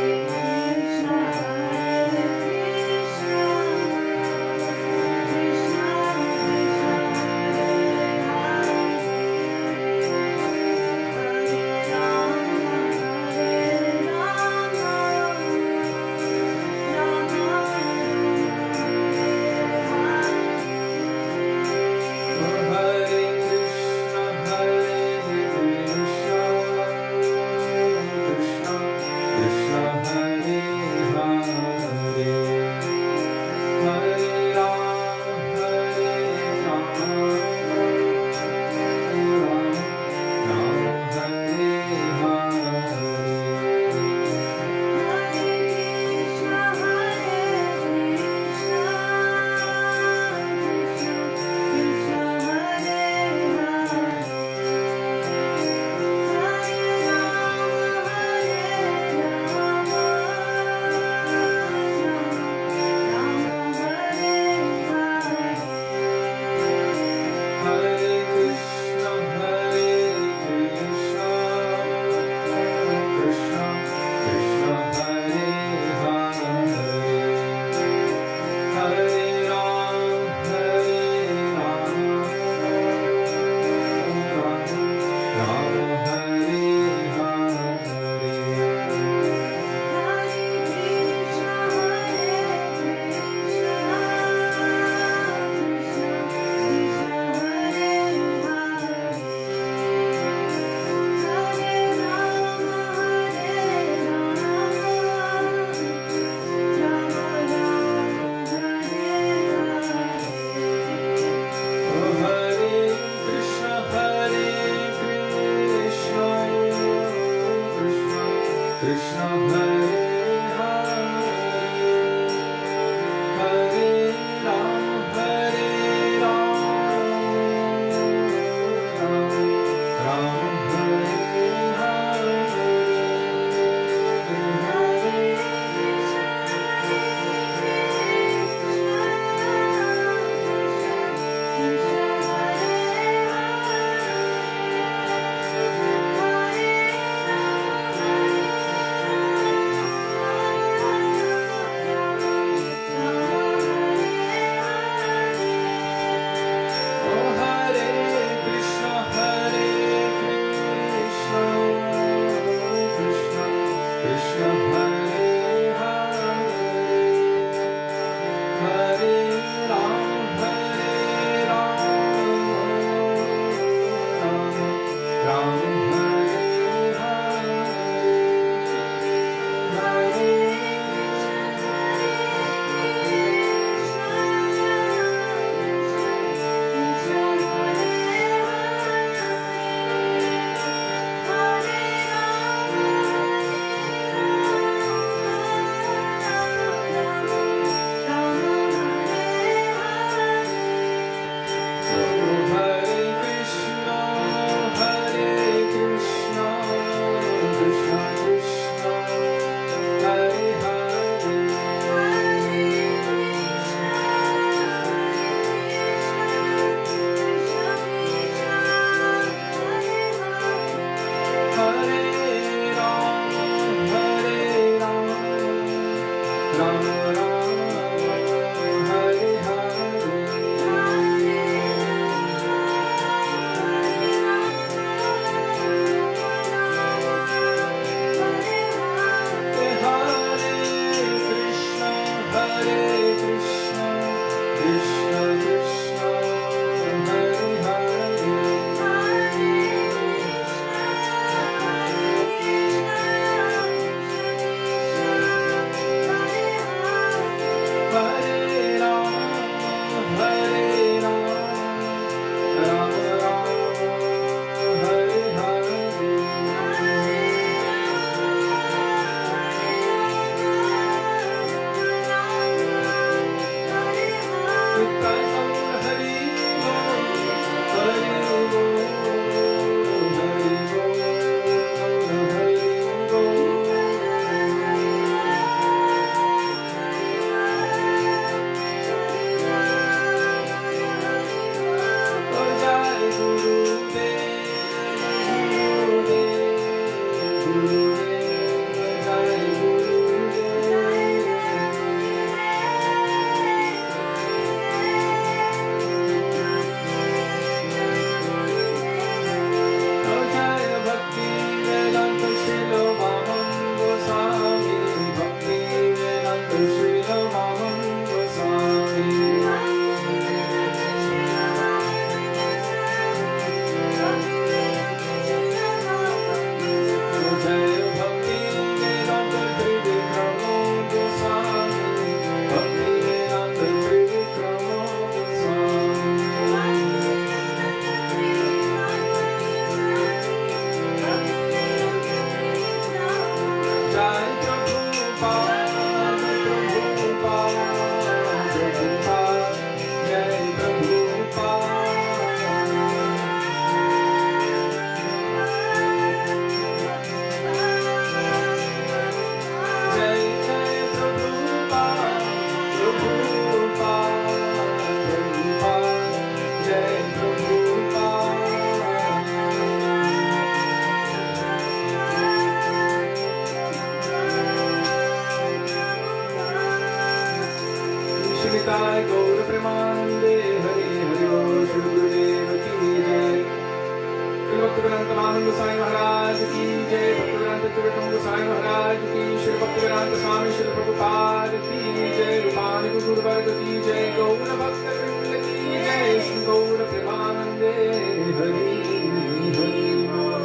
A: Jai, Gaura Premanande, Hare Hare Bol, Shri Gurudev ki Jai. Shri Bhaktivedānta Gosvāmī Mahārāja ki Jai, Bhaktivedānta Gosvāmī Mahārāja ki, Shri Bhaktivedānta Swami Shri Prabhupada ki Jai, Rupani Guru Varga ki Jai, Gaura Bhakta Vrinda ki Jai, Shri Gaura Premanande, Hare Hare Bol.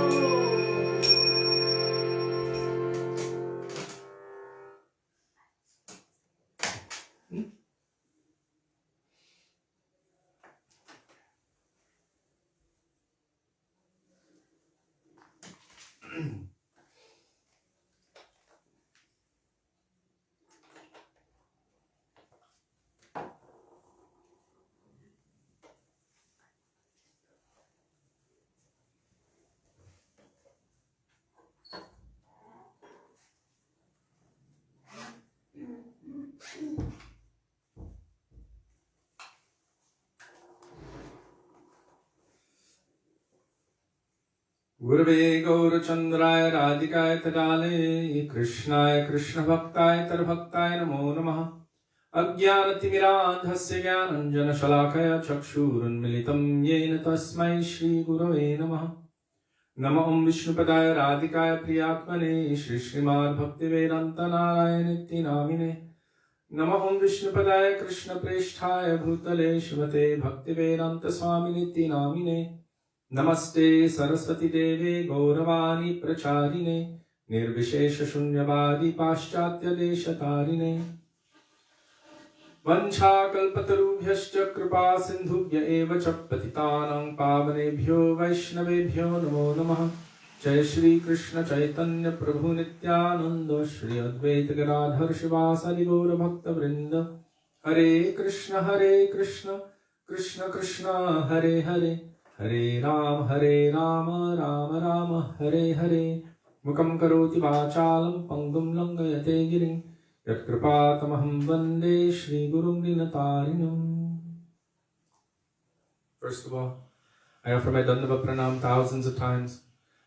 A: Gurave Gaurachandraya Radhikaya Tadale Krishnaya Krishna Bhaktaya Tarbhaktaya Namo Namaha Ajnanatimirandhasya Jnananjana Shalakaya Chakshurunmilitam Yena Tasmai Shri Gurave Namaha Nama Om Vishnupadaya Radhikaya Priyatmane Shri Śrīmad Bhaktivedānta Nārāyaṇa Namine Nama Om Vishnupadaya Krishna Presthaya Bhutale Shrimate Bhaktivedānta Swāminiti Namine Namaste Saraswati Deve Gauravani Pracharine Nirvishesha Shunyavadi Paschatya Deshatarine Vancha Kalpatarubhyascha Kripa Sindhubhya Eva Patitanang Pavanebhyo Vaishnavebhyo Namo Namaha Jai Shri Krishna Chaitanya Prabhu Nityananda Shri Advaita Gadadhar Shivasari Gaura Bhakta Vrinda Hare Krishna Krishna Krishna Hare Hare Hare Rama, Rama Rama, Hare Hare. Mukam karoti vachalam pangum langayate giring. Yat kripatamaham vande Shri Gurum Dinatarinam. First of all, I offer my Dandava Pranam thousands of times,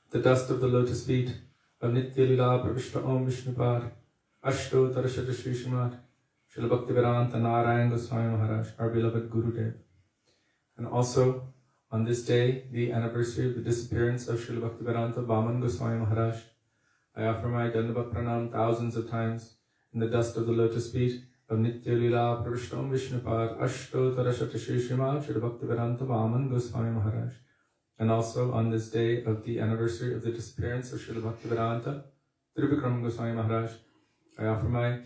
A: the dust of the lotus feet of Nitya Lila Pravishta Om Vishnupad, Ashto Tarashata Śrīmad, Śrīla Bhaktivedānta Nārāyaṇa Gosvāmī Mahārāja, our beloved Gurudev. And also, on this day, the anniversary of the disappearance of Śrīla Bhaktivedānta Vāman Gosvāmī Mahārāja, I offer my Dandava Pranam thousands of times in the dust of the lotus feet of Nitya Lila Pravishtam Vishnupad Ashto Tarashata Śrīmad Śrīla Bhaktivedānta Vāman Gosvāmī Mahārāja. And also on this day of the anniversary of the disappearance of Śrīla Bhaktivedānta Tribhikram Gosvāmī Mahārāja, I offer my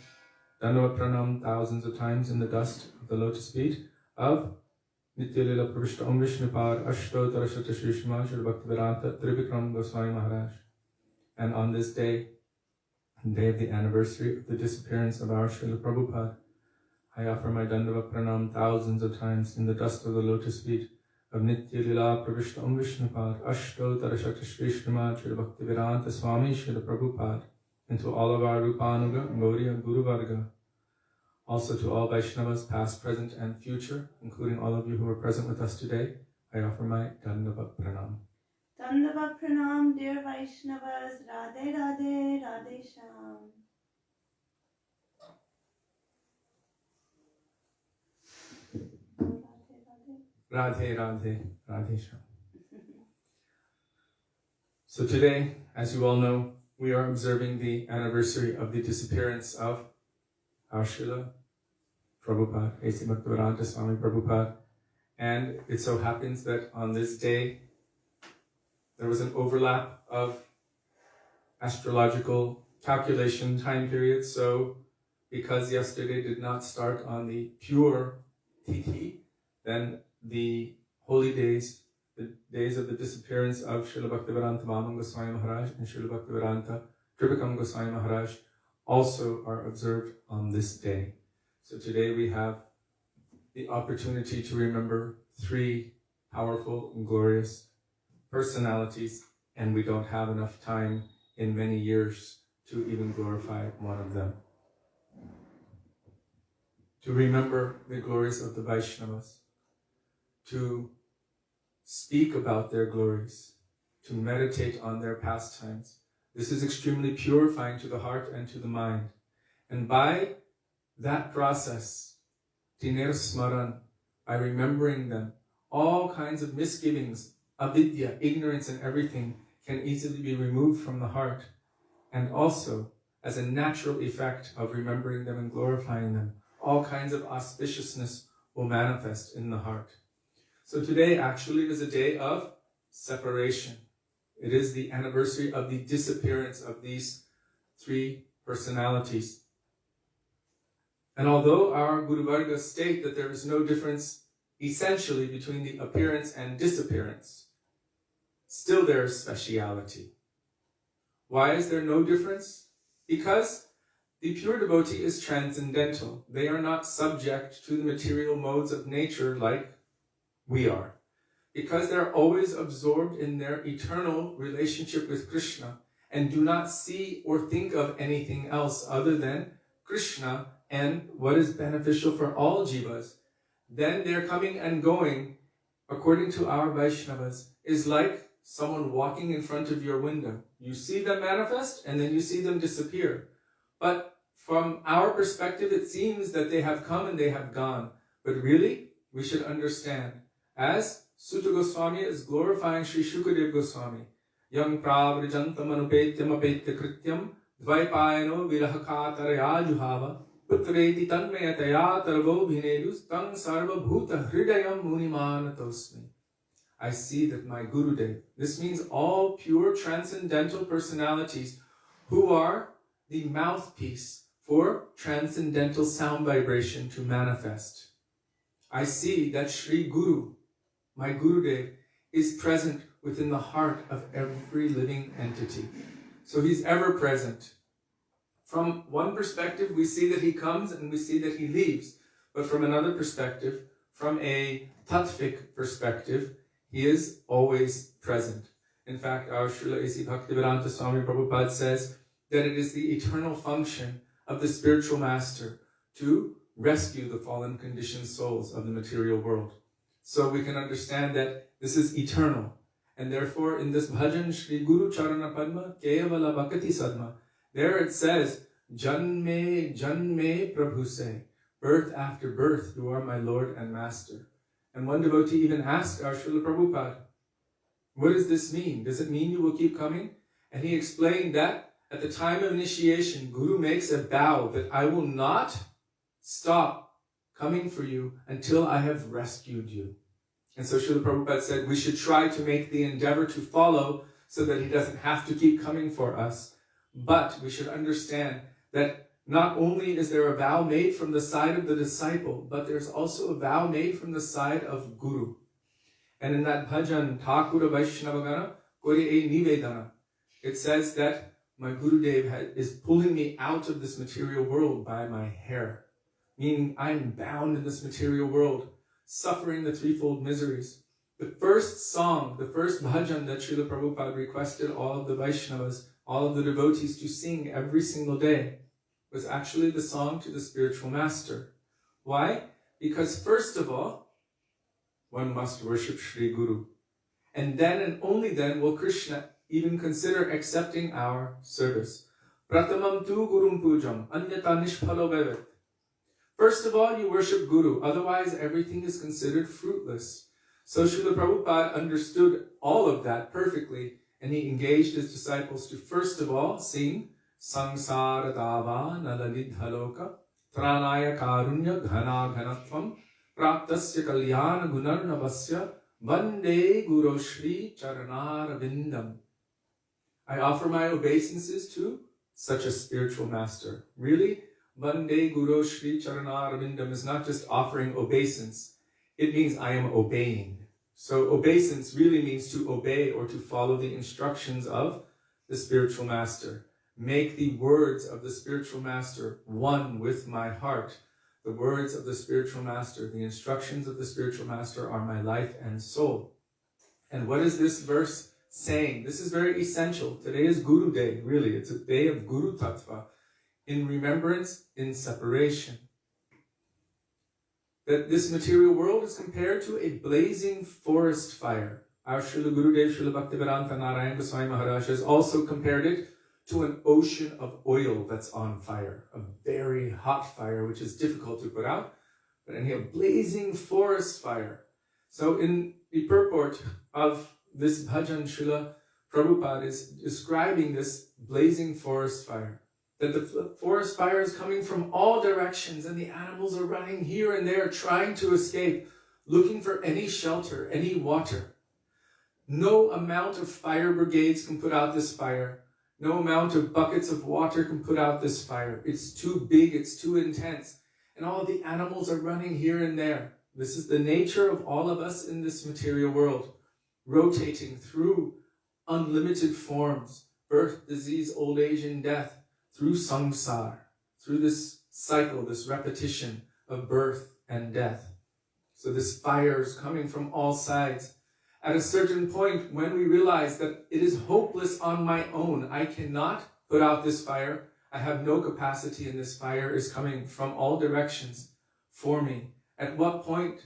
A: Dandava Pranam thousands of times in the dust of the lotus feet of Nitya Lila Pravishta Om Vishnupad Ashto Tarashata Śrīmad Śrīla Bhaktivedānta Tribhikram Gosvāmī Mahārāja. And on this day, the day of the anniversary of the disappearance of our Śrīla Prabhupada, I offer my Dandava Pranam thousands of times in the dust of the lotus feet of Nitya Lila Pravishta Om Vishnupad Ashto Tarashata Śrīmad Śrīla Bhaktivedānta Swami Śrīla Prabhupada, and to all of our Rupanuga, Gauriya, Guru Varga. Also to all Vaishnavas, past, present, and future, including all of you who are present with us today, I offer my Dandava Pranam.
B: Dandava Pranam, dear Vaishnavas, Radhe Radhe, Radhe Shyam.
A: Radhe Radhe, Radhe Shyam. So today, as you all know, we are observing the anniversary of the disappearance of our Śrīla Prabhupada, A.C. Bhaktivedānta Swami Prabhupada. And it so happens that on this day, there was an overlap of astrological calculation time periods. So because yesterday did not start on the pure Tithi, then the holy days, the days of the disappearance of Śrīla Bhaktivedānta Vāman Gosvāmī Mahārāja and Śrīla Bhaktivedānta Tribhikam Gosvāmī Mahārāja also are observed on this day. So today we have the opportunity to remember three powerful and glorious personalities, and we don't have enough time in many years to even glorify one of them. To remember the glories of the Vaishnavas, to speak about their glories, to meditate on their pastimes. This is extremely purifying to the heart and to the mind. And by that process, tiner smaran, by remembering them, all kinds of misgivings, avidya, ignorance and everything can easily be removed from the heart. And also, as a natural effect of remembering them and glorifying them, all kinds of auspiciousness will manifest in the heart. So today actually is a day of separation. It is the anniversary of the disappearance of these three personalities. And although our Guru Vargas state that there is no difference essentially between the appearance and disappearance, still there is speciality. Why is there no difference? Because the pure devotee is transcendental. They are not subject to the material modes of nature like we are. Because they're always absorbed in their eternal relationship with Krishna and do not see or think of anything else other than Krishna and what is beneficial for all jivas, then their coming and going, according to our Vaishnavas, is like someone walking in front of your window. You see them manifest and then you see them disappear. But from our perspective, it seems that they have come and they have gone. But really, we should understand, as Sutta Goswami is glorifying Sri Shukadeva Goswami, Yang pravrijantam anupetyam apetya krityam dvaipayano virahakataraya juhava putreti tanmayataya tarvo bhinedus tang sarva bhuta hridayam munimanatosmi. I see that my Gurudev, this means all pure transcendental personalities who are the mouthpiece for transcendental sound vibration to manifest. I see that Sri Guru, my Gurudev, is present within the heart of every living entity. So he's ever present. From one perspective, we see that he comes and we see that he leaves. But from another perspective, from a tattvic perspective, he is always present. In fact, our Srila A.C. Bhaktivedānta Swami Prabhupada says that it is the eternal function of the spiritual master to rescue the fallen conditioned souls of the material world. So we can understand that this is eternal. And therefore, in this bhajan, Shri Guru Charana Padma, Kevala Bhakati Sadma, there it says, Janme, Janme Prabhu se, birth after birth, you are my Lord and Master. And one devotee even asked our Srila Prabhupada, what does this mean? Does it mean you will keep coming? And he explained that at the time of initiation, Guru makes a vow that I will not stop coming for you until I have rescued you. And so Srila Prabhupada said we should try to make the endeavor to follow so that he doesn't have to keep coming for us. But we should understand that not only is there a vow made from the side of the disciple, but there's also a vow made from the side of Guru. And in that bhajan, Thakura Vaishnavagana, Kore e Nivedana, it says that my Gurudev is pulling me out of this material world by my hair. Meaning I'm bound in this material world, suffering the threefold miseries. The first song, the first bhajan that Srila Prabhupada requested all of the Vaishnavas, all of the devotees to sing every single day, was actually the song to the spiritual master. Why? Because first of all, one must worship Sri Guru. And then and only then will Krishna even consider accepting our service. Pratamam tu gurum pujam, anyata nishphalo bhavet. First of all, you worship Guru, otherwise everything is considered fruitless. So Srila Prabhupada understood all of that perfectly, and he engaged his disciples to first of all sing Sangsara Dava Nalalidhaloka Tranaya Karunya Ghana Ghanatvam Praptasya Kalyana Gunarnavasya Vande Guru Shri Charanarvindam. I offer my obeisances to such a spiritual master. Really? Vande Guru Shri Charanarvindam is not just offering obeisance. It means I am obeying. So obeisance really means to obey or to follow the instructions of the spiritual master. Make the words of the spiritual master one with my heart. The words of the spiritual master, the instructions of the spiritual master are my life and soul. And what is this verse saying? This is very essential. Today is Guru Day, really. It's a day of Guru Tattva, in remembrance, in separation. That this material world is compared to a blazing forest fire. Our Srila Gurudev, Srila Bhaktivedānta, Nārāyaṇa Gosvāmī Mahārāja has also compared it to an ocean of oil that's on fire, a very hot fire which is difficult to put out. but any a blazing forest fire. So in the purport of this bhajan, Srila Prabhupada is describing this blazing forest fire. That the forest fire is coming from all directions and the animals are running here and there trying to escape, looking for any shelter, any water. No amount of fire brigades can put out this fire. No amount of buckets of water can put out this fire. It's too big, it's too intense. And all the animals are running here and there. This is the nature of all of us in this material world, rotating through unlimited forms, birth, disease, old age, and death, through samsara, through this cycle, this repetition of birth and death. So this fire is coming from all sides. At a certain point, when we realize that it is hopeless on my own, I cannot put out this fire, I have no capacity and this fire is coming from all directions for me. At what point?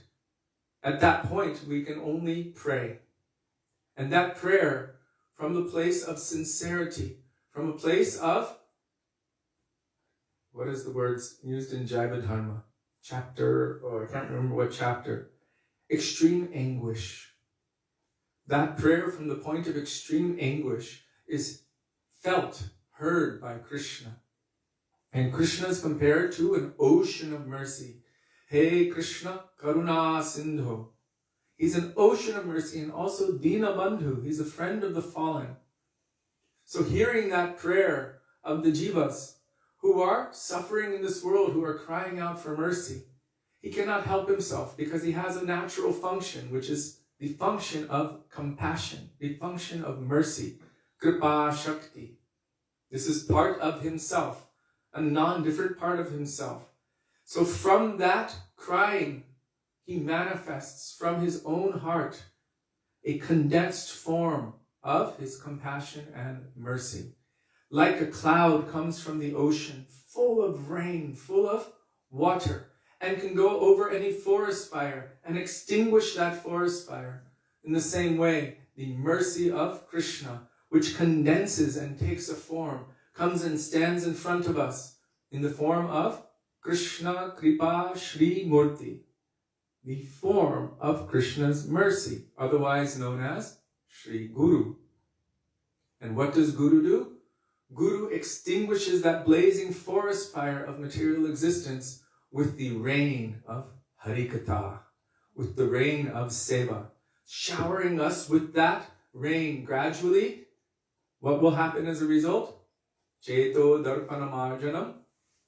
A: At that point, we can only pray. And that prayer from the place of sincerity, from a place of, what is the words used in Jaiva Dharma? Chapter, or I can't remember what chapter. Extreme anguish. That prayer from the point of extreme anguish is felt, heard by Krishna. And Krishna is compared to an ocean of mercy. Hey Krishna, Karuna Sindhu. He's an ocean of mercy and also Dina Bandhu. He's a friend of the fallen. So hearing that prayer of the jivas who are suffering in this world, who are crying out for mercy, he cannot help himself because he has a natural function, which is the function of compassion, the function of mercy, kripa shakti. This is part of himself, a non-different part of himself. So from that crying, he manifests from his own heart a condensed form of his compassion and mercy. Like a cloud comes from the ocean, full of rain, full of water, and can go over any forest fire and extinguish that forest fire. In the same way, the mercy of Krishna, which condenses and takes a form, comes and stands in front of us in the form of Krishna Kripa Shri Murti, the form of Krishna's mercy, otherwise known as Shri Guru. And what does Guru do? Guru extinguishes that blazing forest fire of material existence with the rain of Harikatha, with the rain of Seva, showering us with that rain gradually. What will happen as a result? Cheto Darpanamarjanam.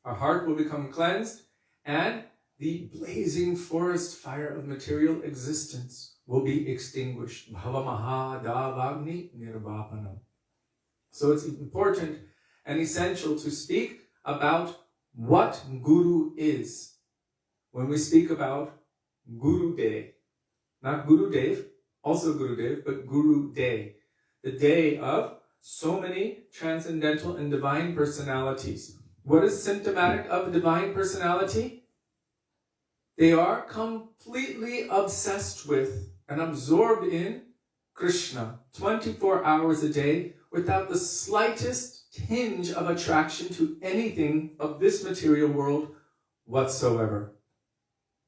A: Our heart will become cleansed, and the blazing forest fire of material existence will be extinguished. Bhavamaha Davagni Nirvapanam. So it's important and essential to speak about what Guru is when we speak about Guru Day. Not Guru Dev, also Guru Dev, but Guru Day. The day of so many transcendental and divine personalities. What is symptomatic of a divine personality? They are completely obsessed with and absorbed in Krishna 24 hours a day without the slightest tinge of attraction to anything of this material world whatsoever.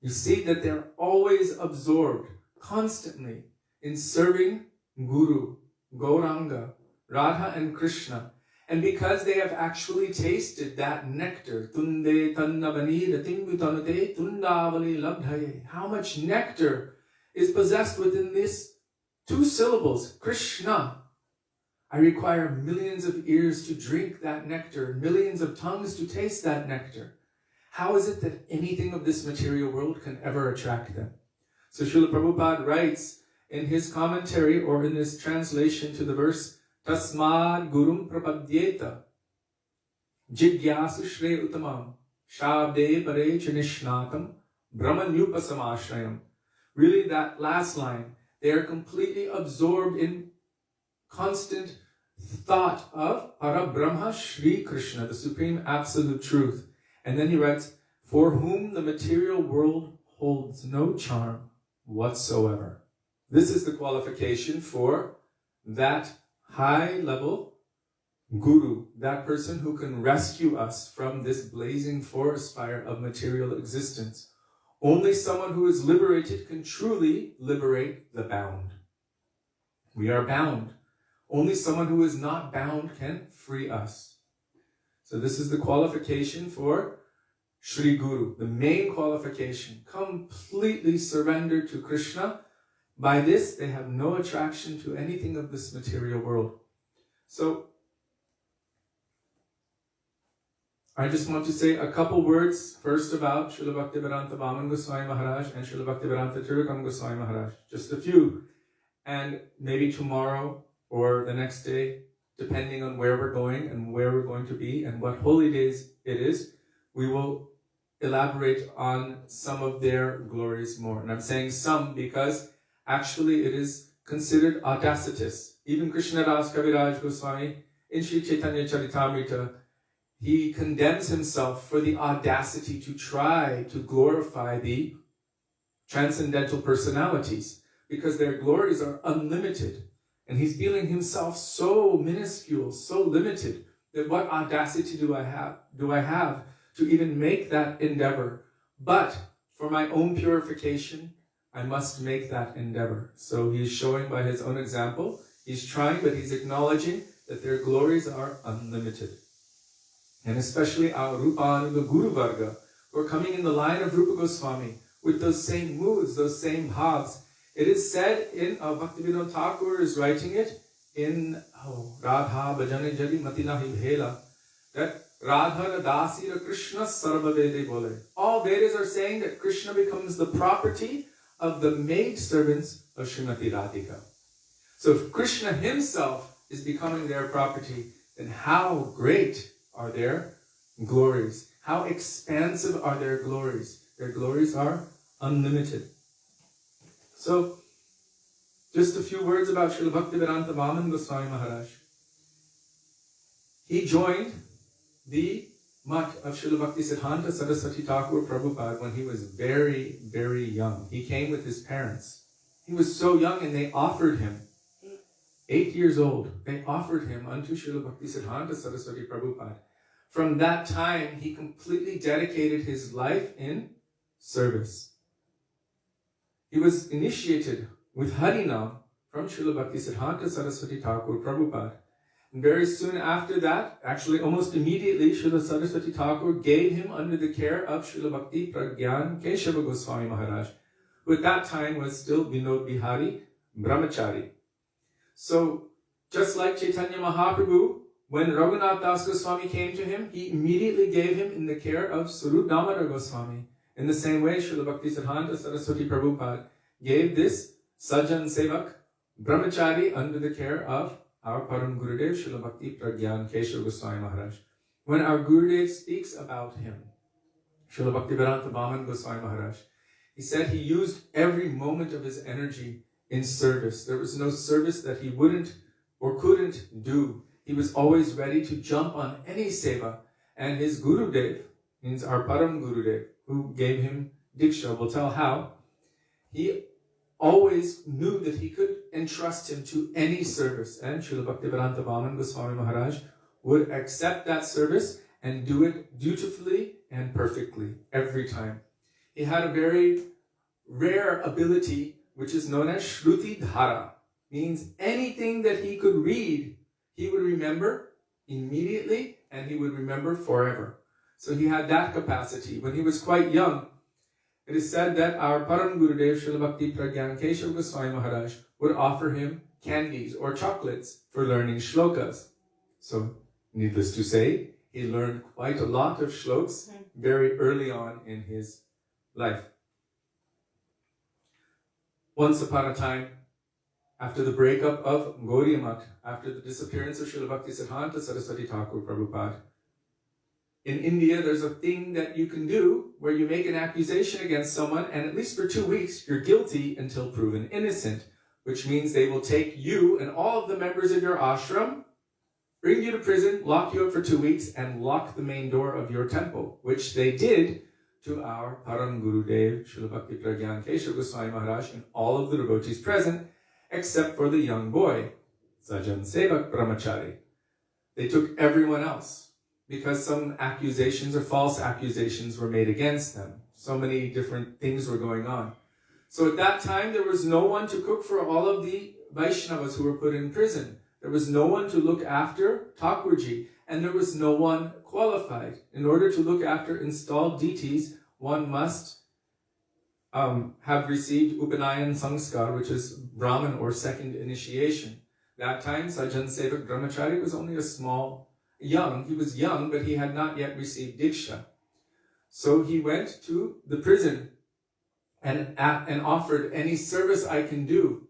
A: You see that they're always absorbed, constantly, in serving Guru, Gauranga, Radha and Krishna. And because they have actually tasted that nectar, tunde tannavani ratingutanate tundavali labdhaye, how much nectar is possessed within these two syllables, Krishna. I require millions of ears to drink that nectar, millions of tongues to taste that nectar. How is it that anything of this material world can ever attract them? So Srila Prabhupada writes in his commentary or in his translation to the verse, Tasmad Gurum Prapadyeta Jigyasu Shre Uttamam Shabde Pare Chanishnatam Brahmanyupasamashrayam. Really, that last line, they are completely absorbed in constant thought of Parabrahma Shri Krishna, the Supreme Absolute Truth. And then he writes, for whom the material world holds no charm whatsoever. This is the qualification for that high-level Guru, that person who can rescue us from this blazing forest fire of material existence. Only someone who is liberated can truly liberate the bound. We are bound. Only someone who is not bound can free us. So this is the qualification for Shri Guru, the main qualification. Completely surrender to Krishna. By this, they have no attraction to anything of this material world. So, I just want to say a couple words first about Śrīla Bhaktivedānta Gosvāmī Mahārāja and Śrīla Bhaktivedānta Gosvāmī Mahārāja. Just a few. And maybe tomorrow or the next day, depending on where we're going and where we're going to be and what holy days it is, we will elaborate on some of their glories more. And I'm saying some because actually it is considered audacitous. Even Krishnadas Kaviraj Goswami in Sri Chaitanya Charitamrita, he condemns himself for the audacity to try to glorify the transcendental personalities because their glories are unlimited. And he's feeling himself so minuscule, so limited, that what audacity do I have to even make that endeavor? But for my own purification, I must make that endeavor. So he's showing by his own example, he's trying, but he's acknowledging that their glories are unlimited. And especially our Rupanuga Guru Varga, who are coming in the line of Rupa Goswami with those same moods, those same bhavs. It is said in Bhaktivedānta Thakur is writing it in Radha Bhajane Jadi Matinahi Bhela that Radha Dasira Krishna Sarva Vede Bole. All Vedas are saying that Krishna becomes the property of the maid servants of Srimati Radhika. So if Krishna himself is becoming their property, then how great are their glories? How expansive are their glories? Their glories are unlimited. So, just a few words about Śrīla Bhaktivedānta Gosvāmī Mahārāja. He joined the mutt of Śrīla Bhaktisiddhanta Saraswati Thakur Prabhupada when he was very, very young. He came with his parents. He was so young and they offered him, 8 years old, they offered him unto Śrīla Bhaktisiddhanta Saraswati Prabhupada. From that time, he completely dedicated his life in service. He was initiated with Harinam from Śrīla Bhaktisiddhanta Saraswati Thakur Prabhupada. And very soon after that, actually almost immediately, Śrīla Saraswati Thakur gave him under the care of Śrīla Bhakti Pragyan Keshava Goswami Maharaj, who at that time was still Vinod Bihari Brahmachari. So, just like Chaitanya Mahaprabhu, when Raghunath Das Goswami came to him, he immediately gave him in the care of Śrī Dāmodara Goswami. In the same way, Śrīla Bhaktisiddhanta Saraswati Prabhupada gave this Sajjan Sevak Brahmachari under the care of our Param Gurudev, Śrīla Bhakti Pragyan Keshava Goswami Maharaj. When our Gurudev speaks about him, Śrīla Bhaktivedānta Goswami Maharaj, he said he used every moment of his energy in service. There was no service that he wouldn't or couldn't do. He was always ready to jump on any seva. And his Gurudev, means our Param Gurudev, who gave him Diksha, will tell how, he always knew that he could entrust him to any service. And Śrīla Bhaktivedānta Goswami Maharaj would accept that service and do it dutifully and perfectly every time. He had a very rare ability, which is known as Shruti Dhara. Means anything that he could read, he would remember immediately and he would remember forever. So he had that capacity. When he was quite young, it is said that our Param Gurudev, Śrīla Bhakti Pragyan Keshava Goswami Maharaj, would offer him candies or chocolates for learning shlokas. So, needless to say, he learned quite a lot of shlokas very early on in his life. Once upon a time, after the breakup of Gaudiya Math, after the disappearance of Śrīla Bhaktisiddhanta Saraswati Thakur Prabhupada, in India, there's a thing that you can do where you make an accusation against someone and at least for 2 weeks, you're guilty until proven innocent, which means they will take you and all of the members of your ashram, bring you to prison, lock you up for 2 weeks, and lock the main door of your temple, which they did to our Param Gurudev, Śrīla Bhakti Pragyan Keshava Goswami Maharaj, and all of the devotees present, except for the young boy, Sajjan Sevak Brahmachari. They took everyone else, because some accusations or false accusations were made against them. so many different things were going on. So at that time, there was no one to cook for all of the Vaishnavas who were put in prison. There was no one to look after Thakurji, and there was no one qualified. In order to look after installed deities, one must have received Upanayan Sanskar, which is Brahman or second initiation. That time, Sajjan Sevak Brahmachari was only he was young, but he had not yet received Diksha. So he went to the prison and offered any service I can do.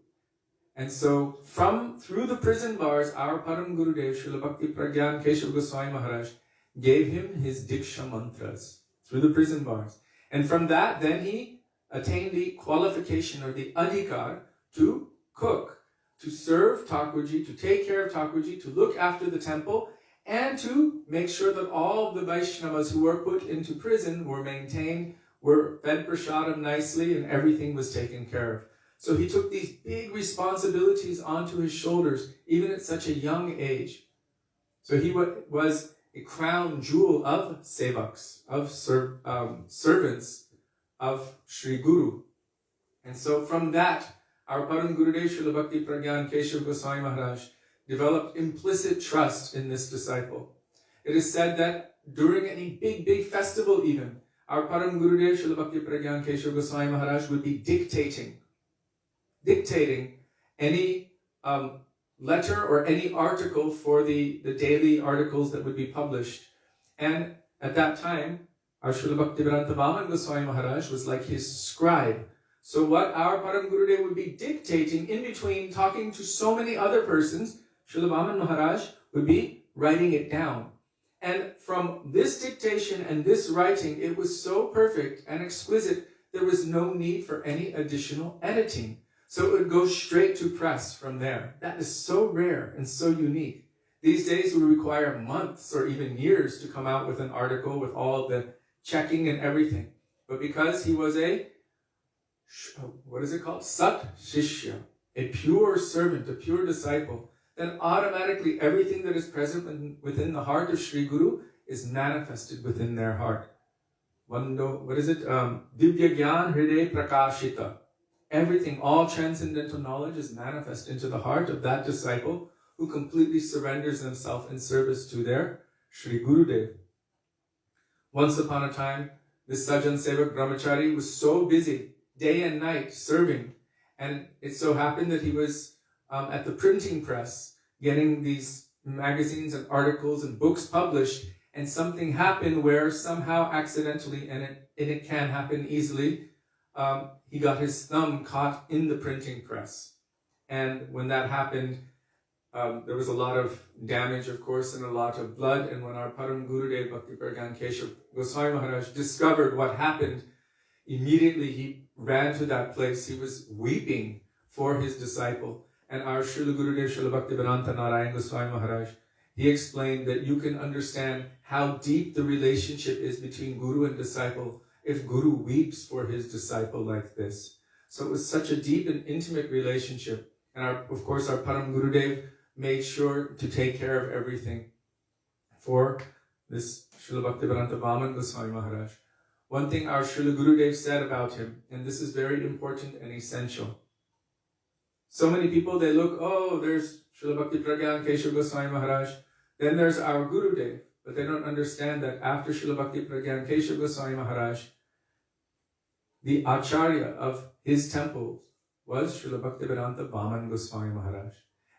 A: And so through the prison bars, our Param Gurudev, Srila Bhakti Pragyan Keshav Goswami Maharaj, gave him his Diksha mantras through the prison bars. And from that, then he attained the qualification or the adhikar to cook, to serve Thakurji, to take care of Thakurji, to look after the temple, and to make sure that all of the Vaishnavas who were put into prison were maintained, were fed prasadam nicely, and everything was taken care of. So he took these big responsibilities onto his shoulders, even at such a young age. So he was a crown jewel of sevaks, of servants of Sri Guru. And so from that, our Param Gurudev Srila Bhakti Pragyan Keshav Goswami Maharaj developed implicit trust in this disciple. It is said that during any big festival even, our Param Gurudev Srila Bhakti Pragyan Keshav Goswami Maharaj would be dictating any letter or any article for the daily articles that would be published. And at that time, our Srila Bhaktivedānta Goswami Maharaj was like his scribe. So what our Param Gurudev would be dictating in between talking to so many other persons, Srila Bhaman Maharaj would be writing it down. And from this dictation and this writing, it was so perfect and exquisite, there was no need for any additional editing. So it would go straight to press from there. That is so rare and so unique. These days we require months or even years to come out with an article with all the checking and everything. But because he was a, Sat Shishya, a pure servant, a pure disciple, then automatically everything that is present within the heart of Sri Guru is manifested within their heart. Divya Gyan Hriday Prakashita. Everything, all transcendental knowledge is manifest into the heart of that disciple who completely surrenders himself in service to their Sri Gurudev. Once upon a time, this Sajjan Sevak Brahmachari was so busy, day and night, serving. And it so happened that he was at the printing press, getting these magazines and articles and books published, and something happened where somehow accidentally, and it can happen easily, he got his thumb caught in the printing press. And when that happened, there was a lot of damage, of course, and a lot of blood. And when our Param Gurudev Bhakti Pragyan Keshav Goswami Maharaj discovered what happened, immediately he ran to that place. He was weeping for his disciple. And our Srila Gurudev Srila Bhaktivedānta Nārāyaṇa Goswami Maharaj, he explained that you can understand how deep the relationship is between Guru and disciple if Guru weeps for his disciple like this. So it was such a deep and intimate relationship. And of course, our Param Gurudev made sure to take care of everything for this Srila Bhaktivedānta Vāman Goswami Maharaj. One thing our Srila Gurudev said about him, and this is very important and essential. So many people, they look, oh, there's Srila Bhakti Pragyan Keshav Goswami Maharaj, then there's our Gurudev, but they don't understand that after Srila Bhakti Pragyan Keshav Goswami Maharaj, the Acharya of his temple was Srila Bhaktivedānta Vāman Goswami Maharaj.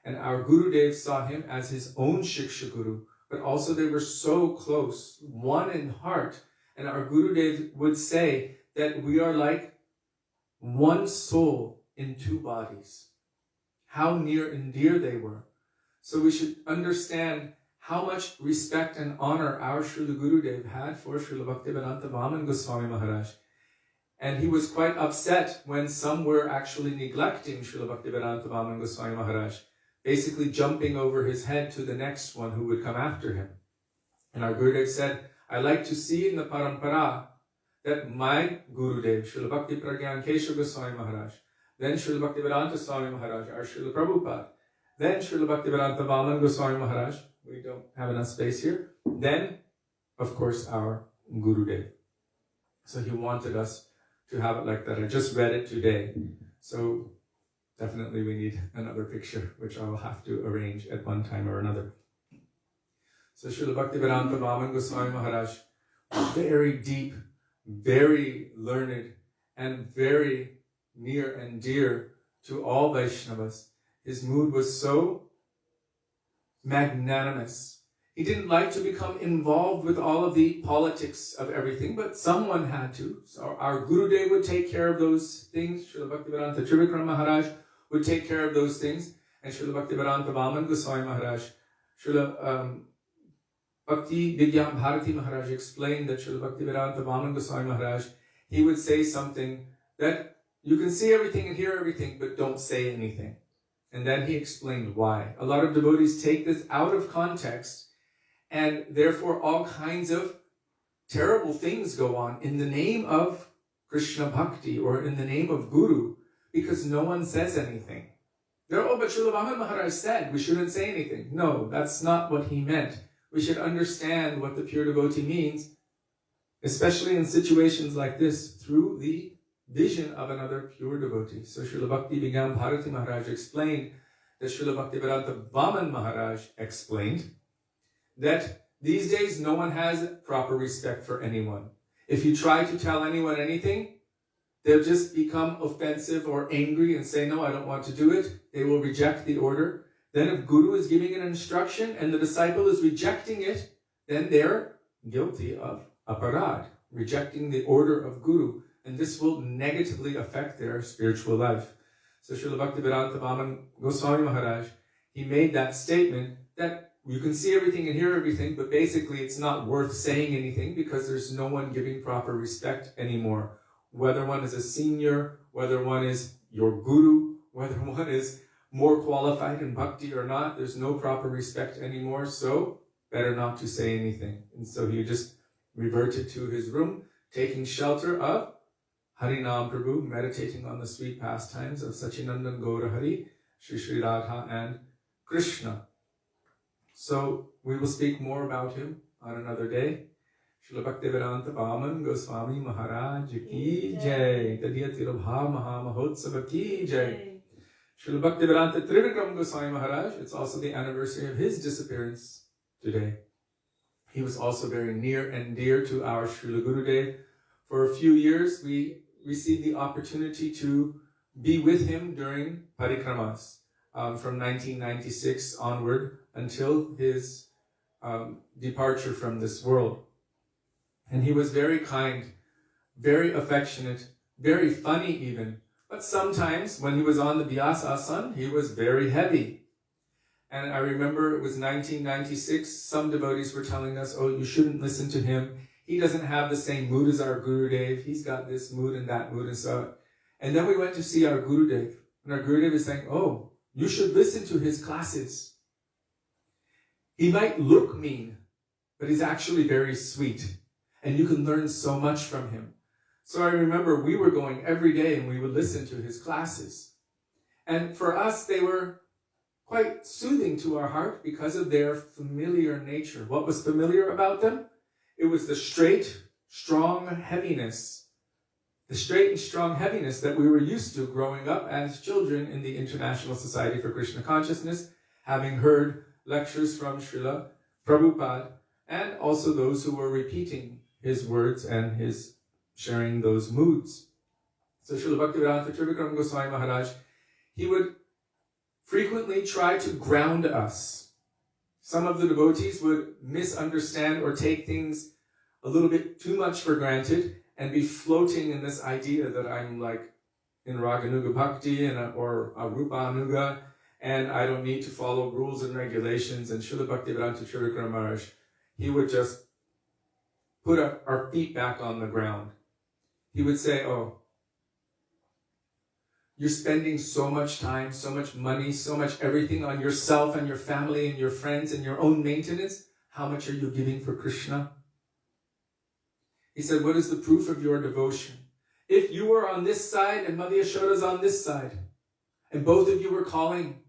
A: And our Gurudev saw him as his own Shiksha Guru, but also they were so close, one in heart. And our Gurudev would say that we are like one soul in two bodies. How near and dear they were. So we should understand how much respect and honor our Srila Gurudev had for Srila Bhaktivedānta Vāman Goswami Maharaj. And he was quite upset when some were actually neglecting Srila Bhaktivedānta Vāman Goswami Maharaj, basically jumping over his head to the next one who would come after him. And our Gurudev said, I like to see in the parampara that my Gurudev, Srila Bhakti Pragyan Keshav Goswami Maharaj, then Srila Bhaktivedānta Swami Maharaj, our Srila Prabhupada, then Srila Bhaktivedānta Vāman Goswami Maharaj, we don't have enough space here, then, of course, our Gurudev. So he wanted us to have it like that. I just read it today. So definitely we need another picture, which I will have to arrange at one time or another. So Śrīla Bhaktivedānta Gosvāmī Mahārāja, very deep, very learned, and very near and dear to all Vaishnavas. His mood was so magnanimous. He didn't like to become involved with all of the politics of everything, but someone had to. So our Gurudev would take care of those things. Śrīla Bhaktivedānta Trivikram Maharaj would take care of those things. And Śrīla Bhaktivedānta Gosvāmī Maharaj, Śrīla Bhaktivedānta Bharati Maharaj explained that Śrīla Bhaktivedānta Gosvāmī Maharaj, he would say something that you can see everything and hear everything, but don't say anything. And then he explained why. A lot of devotees take this out of context, and therefore all kinds of terrible things go on in the name of Krishna Bhakti or in the name of Guru, because no one says anything. They're, oh, but Śrīla Maharaj said we shouldn't say anything. No, that's not what he meant. We should understand what the pure devotee means, especially in situations like this, through the vision of another pure devotee. So Śrīla Bhaktivedānta Bharati Maharaj explained that Śrīla Bhaktivedānta Vaman Maharaj explained that these days no one has proper respect for anyone. If you try to tell anyone anything, they'll just become offensive or angry and say, no, I don't want to do it. They will reject the order. Then if Guru is giving an instruction and the disciple is rejecting it, then they're guilty of aparad, rejecting the order of Guru. And this will negatively affect their spiritual life. So Śrīla Bhaktivedānta Gosvāmī Maharaj, he made that statement that you can see everything and hear everything, but basically it's not worth saying anything because there's no one giving proper respect anymore. Whether one is a senior, whether one is your guru, whether one is more qualified in bhakti or not, there's no proper respect anymore, so better not to say anything. And so he just reverted to his room, taking shelter of Harinam Prabhu, meditating on the sweet pastimes of Sachinandan Gaura Hari, Shri Radha and Krishna. So we will speak more about him on another day. Śrīla Bhaktivedānta Gosvāmī Mahārāja ki jai, Tadyatirabha Maha Mahotsava ki jai. Śrīla Bhaktivedānta Trivikram Gosvāmī Maharaj, it's also the anniversary of his disappearance today. He was also very near and dear to our Srila Gurudev. For a few years, we received the opportunity to be with him during parikramas from 1996 onward until his departure from this world. And he was very kind, very affectionate, very funny even. But sometimes when he was on the Vyāsāsan, he was very heavy. And I remember it was 1996, some devotees were telling us, oh, you shouldn't listen to him. He doesn't have the same mood as our Gurudev. He's got this mood and that mood and so. And then we went to see our Gurudev. And our Gurudev is saying, oh, you should listen to his classes. He might look mean, but he's actually very sweet. And you can learn so much from him. So I remember we were going every day and we would listen to his classes. And for us, they were quite soothing to our heart because of their familiar nature. What was familiar about them? It was the straight, strong heaviness. The straight and strong heaviness that we were used to growing up as children in the International Society for Krishna Consciousness, having heard lectures from Srila Prabhupada, and also those who were repeating his words and his sharing those moods. So Srila Bhaktivedānta Trivikram Gosvāmī Maharaj, he would frequently try to ground us. Some of the devotees would misunderstand or take things a little bit too much for granted and be floating in this idea that I'm like in Raganuga Bhakti or Rupanuga, and I don't need to follow rules and regulations. And Srila Bhaktivedānta Trivikram Maharaj, he would just put our feet back on the ground. He would say, oh, you're spending so much time, so much money, so much everything on yourself and your family and your friends and your own maintenance. How much are you giving for Krishna? He said, what is the proof of your devotion? If you were on this side and Mother Yashoda's on this side, and both of you were calling,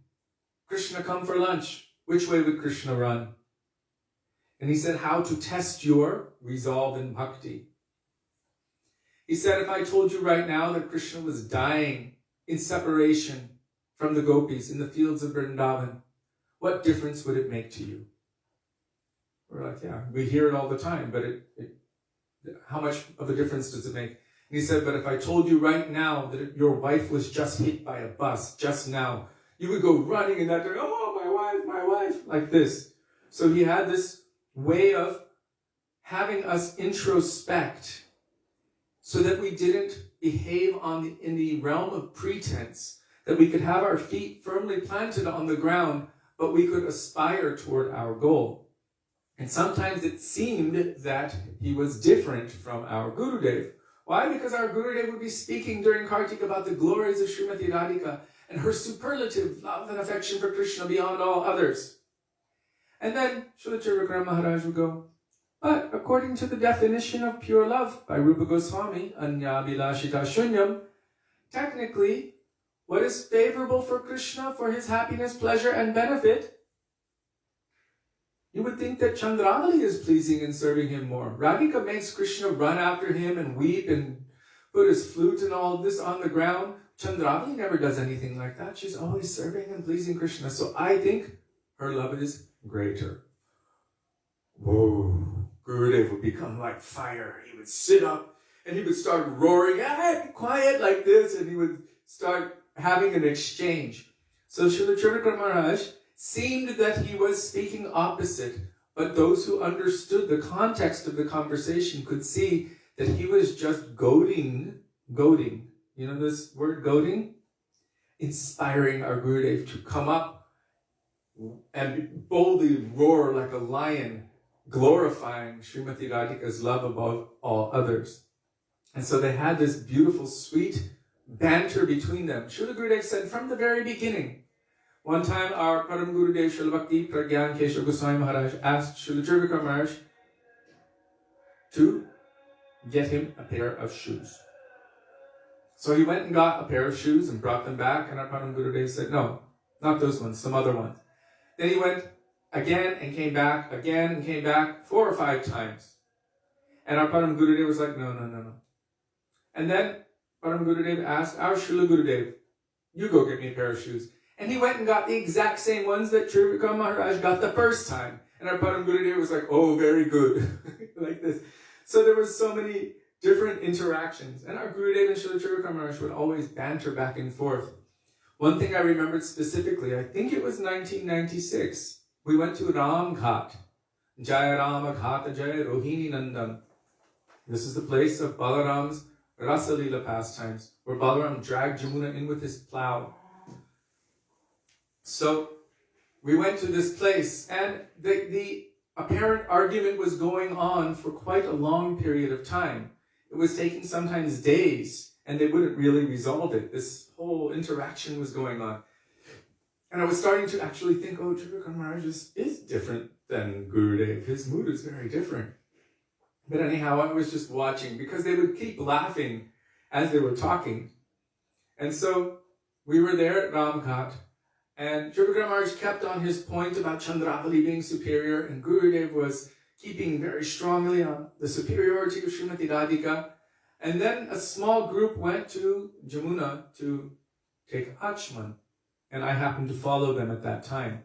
A: Krishna, come for lunch, which way would Krishna run? And he said, how to test your resolve in bhakti. He said, if I told you right now that Krishna was dying in separation from the gopis in the fields of Vrindavan, what difference would it make to you? We're like, yeah, we hear it all the time, but how much of a difference does it make? And he said, but if I told you right now that your wife was just hit by a bus just now, you would go running in that direction, oh, my wife, like this. So he had this way of having us introspect so that we didn't behave in the realm of pretense, that we could have our feet firmly planted on the ground, but we could aspire toward our goal. And sometimes it seemed that he was different from our Gurudev. Why? Because our Gurudev would be speaking during Kartik about the glories of Srimati Radhika and her superlative love and affection for Krishna beyond all others. And then Srila Chirvikram Maharaj would go, but according to the definition of pure love by Rupa Goswami, Anyabhilashita Shunyam, technically, what is favorable for Krishna for his happiness, pleasure, and benefit, you would think that Chandravali is pleasing in serving him more. Radhika makes Krishna run after him and weep and put his flute and all of this on the ground. Chandravali never does anything like that. She's always serving and pleasing Krishna. So I think her love is greater. Whoa. Gurudev would become like fire. He would sit up and he would start roaring, be quiet, like this, and he would start having an exchange. So Srila Chirvikram Maharaj seemed that he was speaking opposite, but those who understood the context of the conversation could see that he was just goading. You know this word, goading? Inspiring our Gurudev to come up and boldly roar like a lion, glorifying Srimati Radhika's love above all others. And so they had this beautiful, sweet banter between them. Srila Gurudev said from the very beginning, one time our Param Gurudev Srila Bhakti Pragyan Keshava Goswami Maharaj asked Srila Chirvikram Maharaj to get him a pair of shoes. So he went and got a pair of shoes and brought them back, and our Param Gurudev said, no, not those ones, some other ones. Then he went again and came back, 4 or 5 times. And our Param Gurudev was like, no. And then Param Gurudev asked our Srila Gurudev, you go get me a pair of shoes. And he went and got the exact same ones that Chirvikram Maharaj got the first time. And our Param Gurudev was like, oh, very good. Like this. So there was so many different interactions. And our Gurudev and Srila Chirvikram Maharaj would always banter back and forth. One thing I remembered specifically, I think it was 1996. We went to Ram Ghat. Jaya Rama Ghat Jaya Rohini Nandan. This is the place of Balaram's Rasa Leela pastimes, where Balaram dragged Jamuna in with his plow. So we went to this place, and the apparent argument was going on for quite a long period of time. It was taking sometimes days, and they wouldn't really resolve it. This whole interaction was going on. And I was starting to actually think, oh, Chirvikram Maharaj is different than Gurudev. His mood is very different. But anyhow, I was just watching, because they would keep laughing as they were talking. And so we were there at Ramghat, and Chirvikram Maharaj kept on his point about Chandravali being superior, and Gurudev was keeping very strongly on the superiority of Srimati Radhika. And then a small group went to Jamuna to take Achman, and I happened to follow them at that time.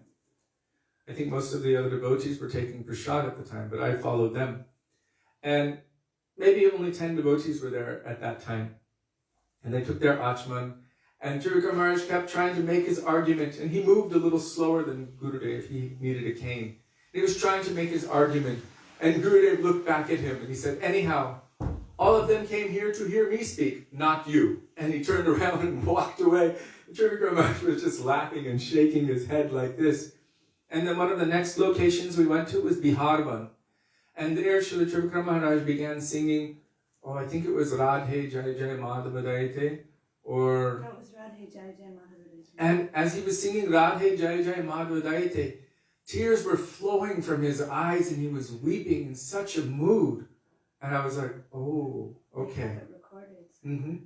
A: I think most of the other devotees were taking prasad at the time, but I followed them. And maybe only 10 devotees were there at that time. And they took their Achman, and Chirvikram Maharaj kept trying to make his argument, and he moved a little slower than Gurudev. He needed a cane. He was trying to make his argument, and Gurudev looked back at him, and he said, anyhow, all of them came here to hear me speak, not you. And he turned around and walked away. Chirvikram Maharaj was just laughing and shaking his head like this. And then one of the next locations we went to was Biharban. And there Srila Chirvikram Maharaj began singing, I think it was Radhe Jai Jai Madhavadaite, or...
B: No, it was Radhe Jai Jai Madhavadaite.
A: And as he was singing Radhe Jai Jai Madhavadaite, tears were flowing from his eyes, and he was weeping in such a mood. And I was like, oh, okay. Mm-hmm.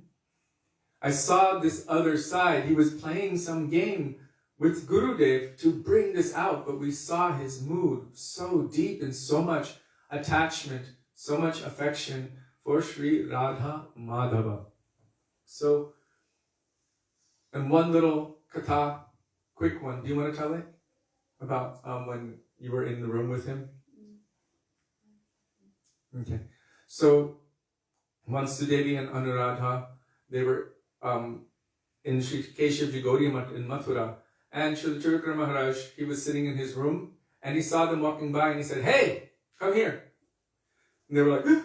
A: I saw this other side. He was playing some game with Gurudev to bring this out, but we saw his mood so deep and so much attachment, so much affection for Śrī Radha Madhava. So, and one little katha, quick one. Do you want to tell it? About when you were in the room with him? Okay. So, once Sudevi and Anuradha, they were in Sri Keshav Gaudiya Math in Mathura, and Srila Tirukara Maharaj, he was sitting in his room, and he saw them walking by, and he said, "Hey, come here." And they were like, "Huh?"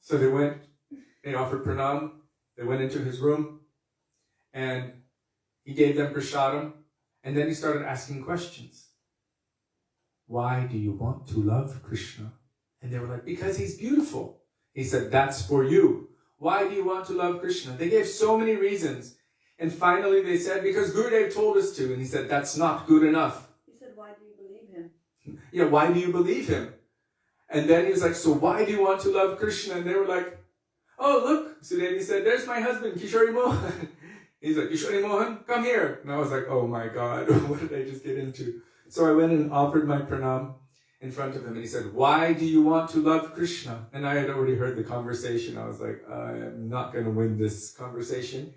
A: So they went, they offered pranam, they went into his room, and he gave them prasadam, and then he started asking questions. Why do you want to love Krishna? And they were like, because he's beautiful. He said, that's for you. Why do you want to love Krishna? They gave so many reasons. And finally they said, because Gurudev told us to. And he said, that's not good enough.
B: He said, why do you believe him?
A: Yeah, why do you believe him? And then he was like, so why do you want to love Krishna? And they were like, oh, look, Sudevi said, there's my husband, Kishori Mohan. He's like, Kishori Mohan, come here. And I was like, oh my God, what did I just get into? So I went and offered my pranam in front of him. And he said, why do you want to love Krishna? And I had already heard the conversation. I was like, I'm not going to win this conversation.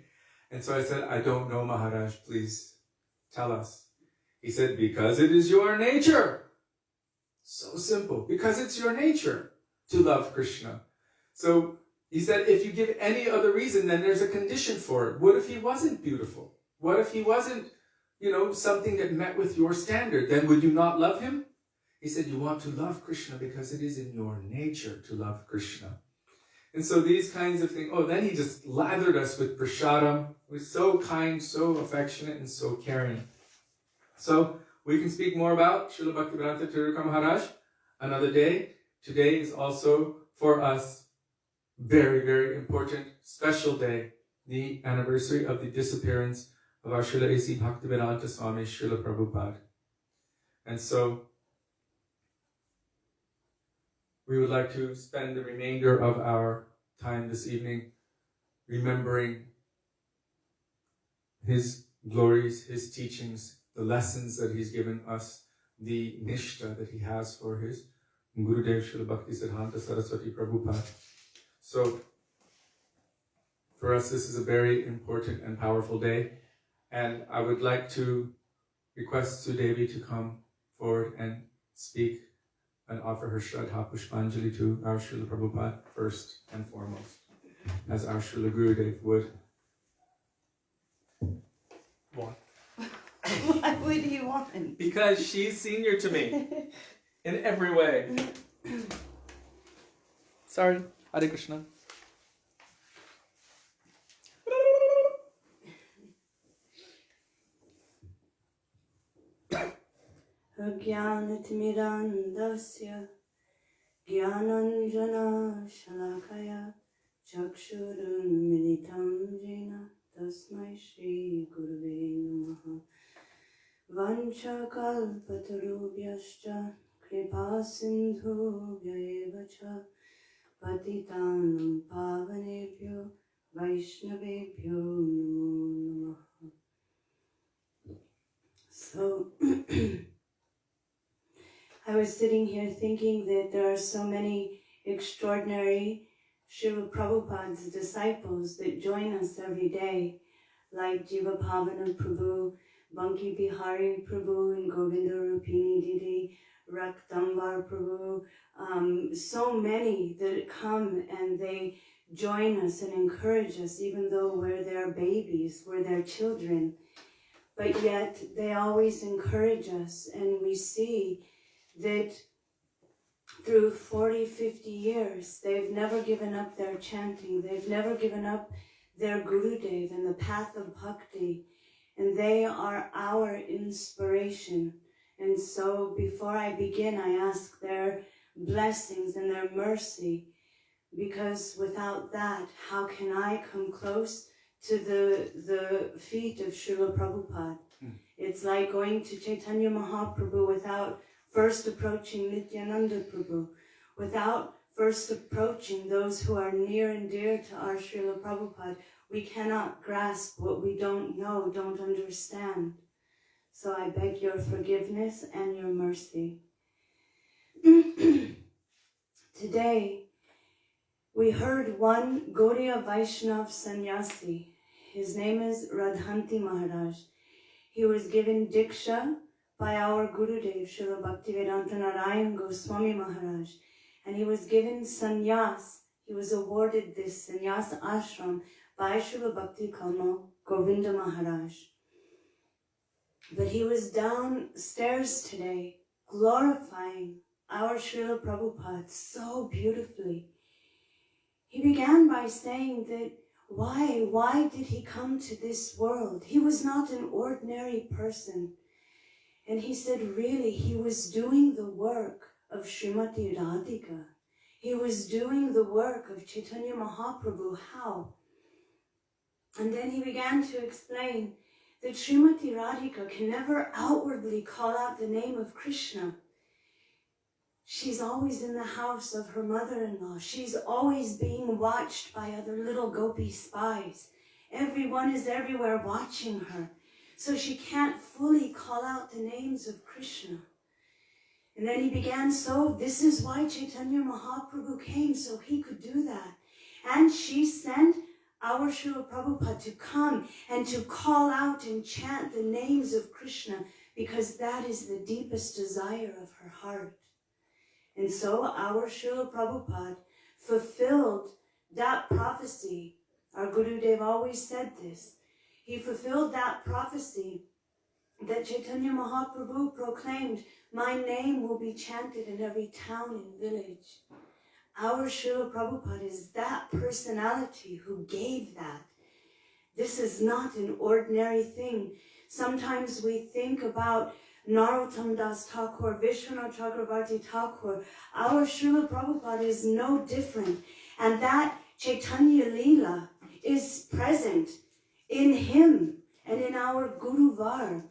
A: And so I said, I don't know, Mahārāja, please tell us. He said, because it is your nature. So simple. Because it's your nature to love Krishna. So he said, if you give any other reason, then there's a condition for it. What if he wasn't beautiful? What if he wasn't, something that met with your standard? Then would you not love him? He said, you want to love Krishna because it is in your nature to love Krishna. And so these kinds of things. Oh, then he just lathered us with prasadam. He was so kind, so affectionate, and so caring. So we can speak more about Srila Bhaktivedānta Tirukara Maharaj another day. Today is also for us very, very important, special day, the anniversary of the disappearance of our Srila A.C. Bhaktivedānta Swami Srila Prabhupada. And so we would like to spend the remainder of our time this evening remembering his glories, his teachings, the lessons that he's given us, the nishta that he has for his Gurudev Srila Bhaktisiddhanta Saraswati Prabhupada. So, for us, this is a very important and powerful day. And I would like to request Sudevi to come forward and speak and offer her Shraddha Pushpanjali to our Srila Prabhupada first and foremost, as our Srila Gurudev would. Why?
B: Why would he want?
A: Because she's senior to me in every way. Sorry. Hare Krishna.
B: Ajnanatirmirandasya Jnananjana Shalakaya Chakshurunmilitam Jena Tasmai Shri Gurave Namaha Vanchakalpatarubhyascha Kripa Sindhubhya eva cha Patitanam Pavanebhyo Vaishnavebhyo Namo Namaha. So I was sitting here thinking that there are so many extraordinary Srila Prabhupada's disciples that join us every day, like Jiva Pavana Prabhu, Banki Bihari Prabhu, and Govinda Rupini Didi, Raktambar Prabhu, so many that come and they join us and encourage us, even though we're their babies, we're their children. But yet they always encourage us, and we see that through 40, 50 years, they've never given up their chanting, they've never given up their Gurudev and the path of bhakti, and they are our inspiration. And so before I begin, I ask their blessings and their mercy, because without that, how can I come close to the feet of Srila Prabhupada? It's like going to Chaitanya Mahaprabhu without first approaching Nityananda Prabhu, without first approaching those who are near and dear to our Srila Prabhupada. We cannot grasp what we don't know, don't understand. So I beg your forgiveness and your mercy. Today, we heard one Gaudiya Vaishnav sannyasi. His name is Radhanti Mahārāja. He was given Diksha by our Gurudev, Srila Bhaktivedānta Nārāyaṇa Gosvāmī Mahārāja. And he was given sannyas. He was awarded this sannyas ashram by Srila Bhakti Kalma Govinda Mahārāja. But he was downstairs today glorifying our Srila Prabhupada so beautifully. He began by saying that why did he come to this world? He was not an ordinary person. And he said, really, he was doing the work of Srimati Radhika. He was doing the work of Chaitanya Mahaprabhu. How? And then he began to explain that Srimati Radhika can never outwardly call out the name of Krishna. She's always in the house of her mother-in-law. She's always being watched by other little gopi spies. Everyone is everywhere watching her. So she can't fully call out the names of Krishna. And then he began, so this is why Chaitanya Mahaprabhu came, so he could do that. And she sent our Srila Prabhupada to come and to call out and chant the names of Krishna, because that is the deepest desire of her heart. And so our Srila Prabhupada fulfilled that prophecy. Our Gurudev always said this. He fulfilled that prophecy that Chaitanya Mahaprabhu proclaimed, my name will be chanted in every town and village. Our Srila Prabhupada is that personality who gave that. This is not an ordinary thing. Sometimes we think about Narottam Das Thakur, Vishwanath Chakravarti Thakur. Our Srila Prabhupada is no different. And that Chaitanya Leela is present in him and in our Guru Varg.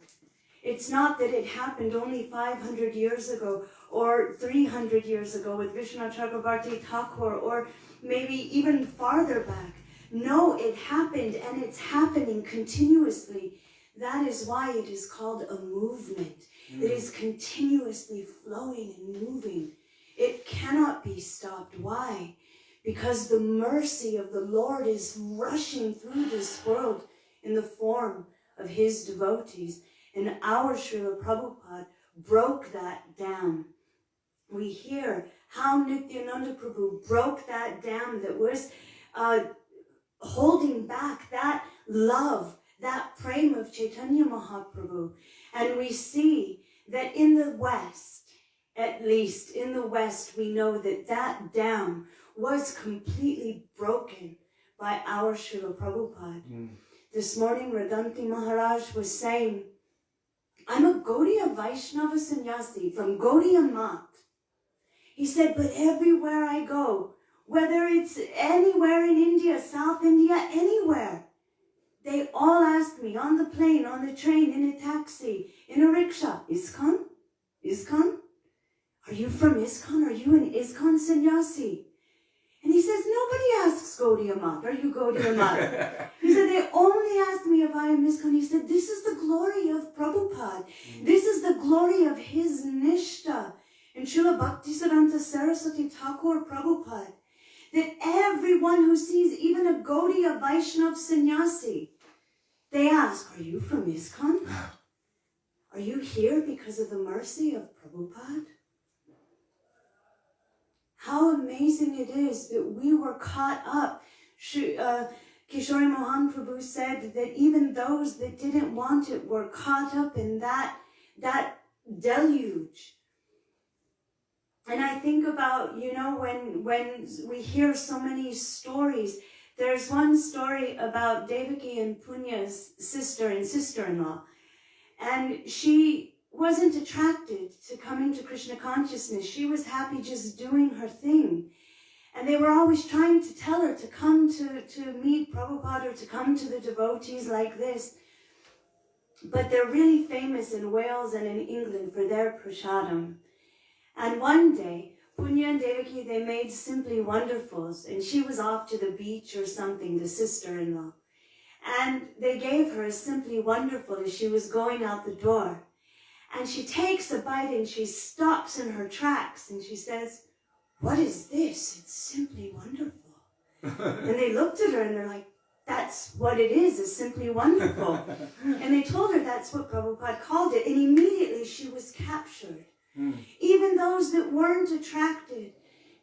B: It's not that it happened only 500 years ago or 300 years ago with Vishwanath Chakravarti Thakur, or maybe even farther back. No, it happened and it's happening continuously. That is why it is called a movement. It is continuously flowing and moving. It cannot be stopped. Why? Because the mercy of the Lord is rushing through this world in the form of his devotees. And our Srila Prabhupada broke that dam. We hear how Nityananda Prabhu broke that dam that was holding back that love, that prema of Chaitanya Mahaprabhu. And we see that in the West, at least in the West, we know that that dam was completely broken by our Srila Prabhupada. This morning, Radhanti Maharaj was saying, I'm a Gaudiya Vaishnava sannyasi from Gaudiya Math. He said, but everywhere I go, whether it's anywhere in India, South India, anywhere, they all ask me on the plane, on the train, in a taxi, in a rickshaw, ISKCON? ISKCON? Are you from ISKCON? Are you an ISKCON sannyasi? And he says, nobody asks Gaudiya Math, are you Gaudiya Math? He said, they only ask me if I am ISKCON. He said, this is the glory of Prabhupada. This is the glory of his nishta. And Srila Bhaktisiddhanta Saraswati Thakur Prabhupada, that everyone who sees even a Gaudiya Vaishnav sannyasi, they ask, are you from ISKCON? Are you here because of the mercy of Prabhupada? How amazing it is that we were caught up. Kishori Mohan Prabhu said that even those that didn't want it were caught up in that deluge. And I think about, you know, when we hear so many stories. There's one story about Devaki and Punya's sister and sister-in-law. And she wasn't attracted to coming to Krishna consciousness. She was happy just doing her thing. And they were always trying to tell her to come to meet Prabhupada or to come to the devotees like this. But they're really famous in Wales and in England for their prasadam. And one day, Punya and Devaki, they made simply wonderfuls, and she was off to the beach or something, the sister-in-law. And they gave her a simply wonderful as she was going out the door. And she takes a bite and she stops in her tracks and she says, what is this? It's simply wonderful. And they looked at her and they're like, that's what it is simply wonderful. And they told her that's what Prabhupada called it. And immediately she was captured. Even those that weren't attracted,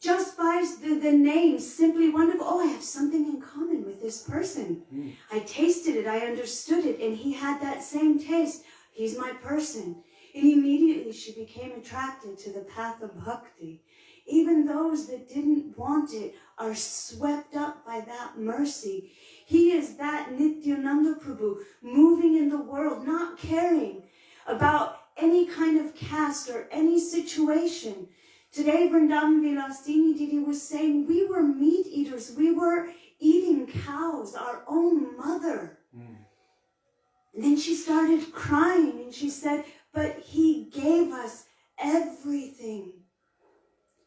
B: just by the name, simply wonderful. Oh, I have something in common with this person. I tasted it, I understood it, and he had that same taste. He's my person. And immediately she became attracted to the path of bhakti. Even those that didn't want it are swept up by that mercy. He is that Nityananda Prabhu moving in the world, not caring about any kind of caste or any situation. Today, Vrindavan Vilasini Didi was saying, we were meat eaters. We were eating cows, our own mother. And then she started crying and she said, but he gave us everything.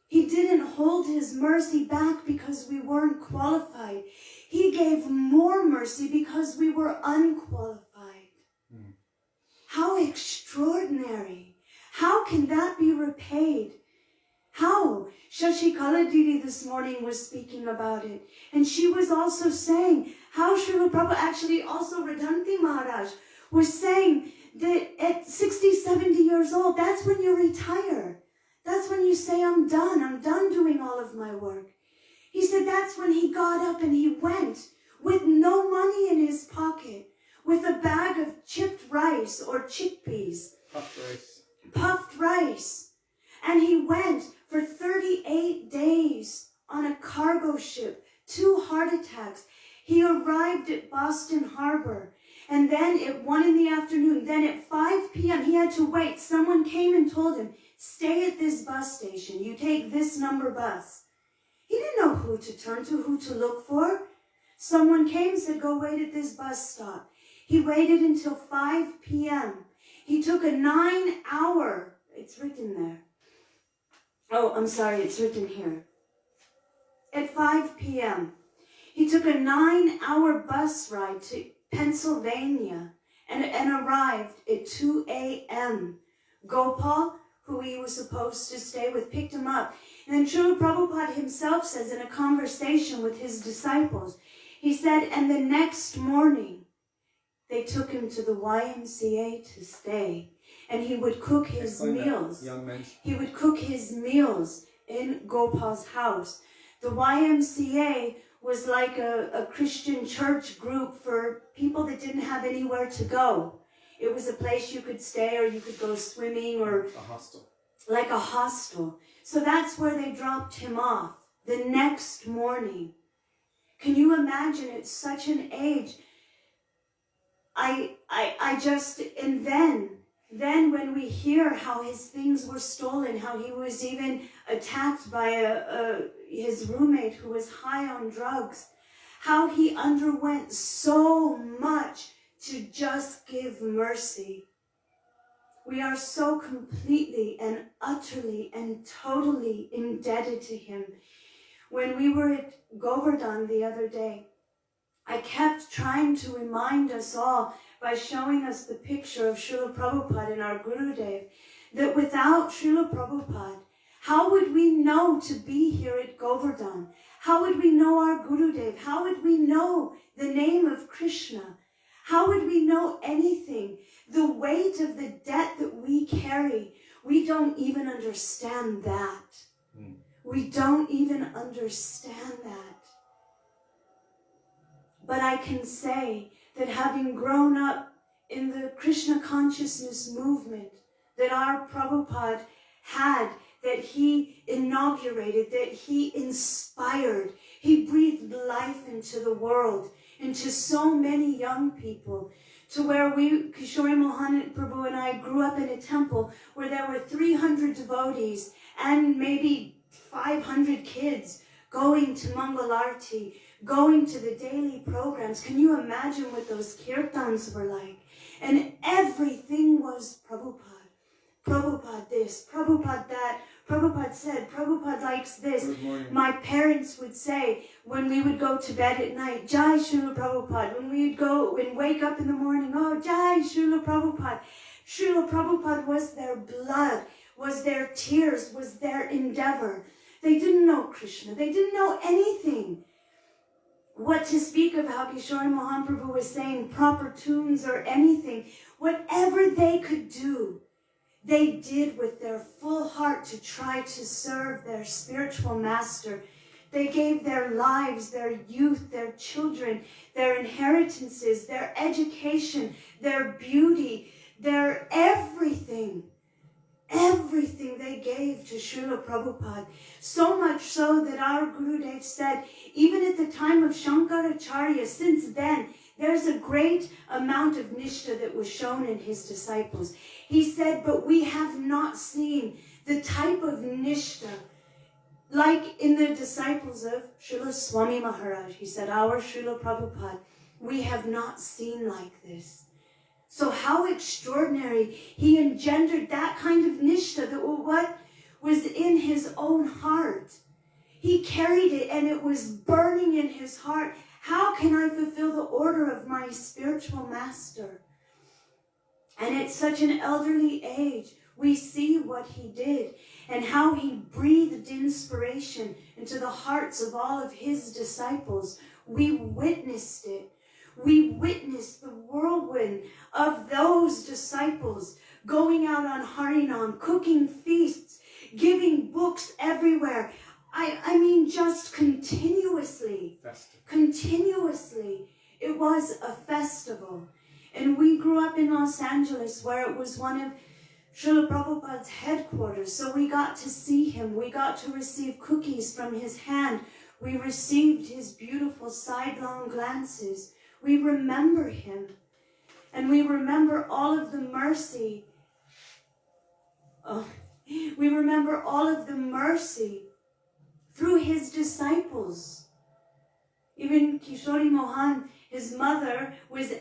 B: He didn't hold his mercy back because we weren't qualified. He gave more mercy because we were unqualified. How extraordinary. How can that be repaid? How? Shashikala Didi this morning was speaking about it. And she was also saying how Srila Prabhupada, actually also Radhanti Maharaj, was saying that at 60, 70 years old, that's when you retire. That's when you say, I'm done doing all of my work. He said that's when he got up and he went with no money in his pocket, with a bag of chipped rice or chickpeas. Puffed rice. And he went for 38 days on a cargo ship, 2 heart attacks. He arrived at Boston Harbor. And then at 1 in the afternoon, then at 5 p.m., he had to wait. Someone came and told him, stay at this bus station. You take this number bus. He didn't know who to turn to, who to look for. Someone came and said, go wait at this bus stop. He waited until 5 p.m. He took a 9-hour, it's written there. Oh, I'm sorry, it's written here. At 5 p.m., he took a 9-hour bus ride to Pennsylvania and arrived at 2 a.m. Gopal, who he was supposed to stay with, picked him up. And then Srila Prabhupada himself says in a conversation with his disciples, he said, and the next morning, they took him to the YMCA to stay. And he would cook his meals. He would cook his meals in Gopal's house. The YMCA was like a Christian church group for people that didn't have anywhere to go. It was a place you could stay, or you could go swimming, or
A: a hostel. Like
B: a hostel. So that's where they dropped him off the next morning. Can you imagine at such an age? And then when we hear how his things were stolen, how he was even attacked by his roommate who was high on drugs, how he underwent so much to just give mercy. We are so completely and utterly and totally indebted to him. When we were at Govardhan the other day, I kept trying to remind us all by showing us the picture of Srila Prabhupada and our Gurudev, that without Srila Prabhupada, how would we know to be here at Govardhan? How would we know our Gurudev? How would we know the name of Krishna? How would we know anything? The weight of the debt that we carry, we don't even understand that. We don't even understand that. But I can say that having grown up in the Krishna consciousness movement that our Prabhupada had, that he inaugurated, that he inspired, he breathed life into the world, into so many young people, to where Kishori Mohan Prabhu and I grew up in a temple where there were 300 devotees and maybe 500 kids going to Mangalarti, going to the daily programs. Can you imagine what those kirtans were like? And everything was Prabhupada. Prabhupada this, Prabhupada that, Prabhupada said, Prabhupada likes this. My parents would say, when we would go to bed at night, Jai Srila Prabhupada. When we would go and wake up in the morning, oh, Jai Srila Prabhupada. Srila Prabhupada was their blood, was their tears, was their endeavor. They didn't know Krishna. They didn't know anything. what to speak of how Kishori Mohan Prabhu was saying, proper tunes or anything, whatever they could do, they did with their full heart to try to serve their spiritual master. They gave their lives, their youth, their children, their inheritances, their education, their beauty, their everything. Everything they gave to Srila Prabhupada. So much so that our Gurudev said, even at the time of Shankaracharya, since then, there's a great amount of nishtha that was shown in his disciples. He said, but we have not seen the type of nishtha like in the disciples of Srila Swami Mahārāja. He said, our Srila Prabhupada, we have not seen like this. So how extraordinary. He engendered that kind of nishtha, that what was in his own heart. He carried it and it was burning in his heart. How can I fulfill the order of my spiritual master? And at such an elderly age, we see what he did and how he breathed inspiration into the hearts of all of his disciples. We witnessed it. We witnessed the whirlwind of those disciples going out on Harinam, cooking feasts, giving books everywhere. I mean, just continuously. Continuously. It was a festival. And we grew up in Los Angeles, where it was one of Srila Prabhupada's headquarters. So we got to see him. We got to receive cookies from his hand. We received his beautiful sidelong glances. We remember him, and we remember all of the mercy. We remember all of the mercy through his disciples. Even Kishori Mohan, his mother, was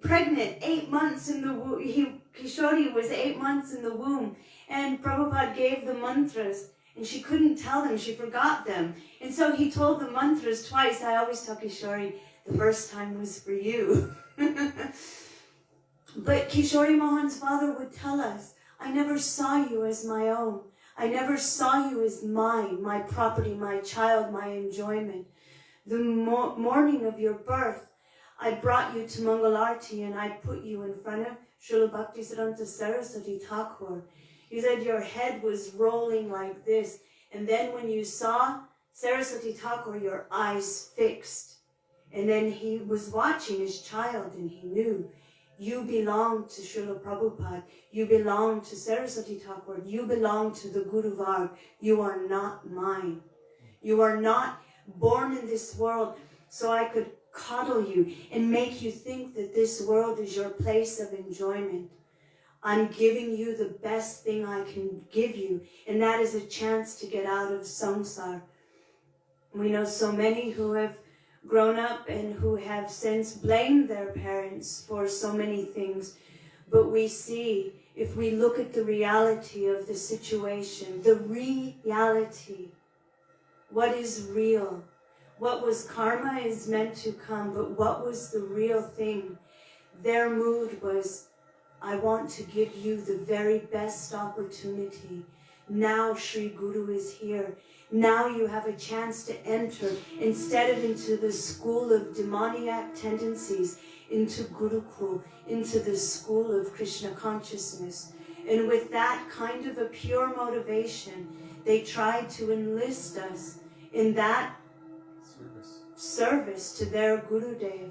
B: pregnant 8 months in the womb. Kishori was 8 months in the womb, and Prabhupada gave the mantras, and she couldn't tell them, she forgot them. And so he told the mantras twice. I always tell Kishori, the first time was for you. But Kishori Mohan's father would tell us, I never saw you as my own. I never saw you as mine, my property, my child, my enjoyment. The morning of your birth, I brought you to Mangalarti and I put you in front of Srila Bhaktisiddhanta Saraswati Thakur. You said your head was rolling like this. And then when you saw Saraswati Thakur, your eyes fixed. And then he was watching his child and he knew, you belong to Srila Prabhupada, you belong to Saraswati Thakur, you belong to the Guru Varg, you are not mine. You are not born in this world so I could coddle you and make you think that this world is your place of enjoyment. I'm giving you the best thing I can give you, and that is a chance to get out of samsara. We know so many who have grown up and who have since blamed their parents for so many things. But we see, if we look at the reality of the situation, the reality, what is real? What was karma is meant to come, but what was the real thing? Their mood was, I want to give you the very best opportunity. Now Sri Guru is here. Now you have a chance to enter, instead of into the school of demoniac tendencies, into Gurukul, into the school of Krishna consciousness. And with that kind of a pure motivation, they tried to enlist us in that service to their Gurudev.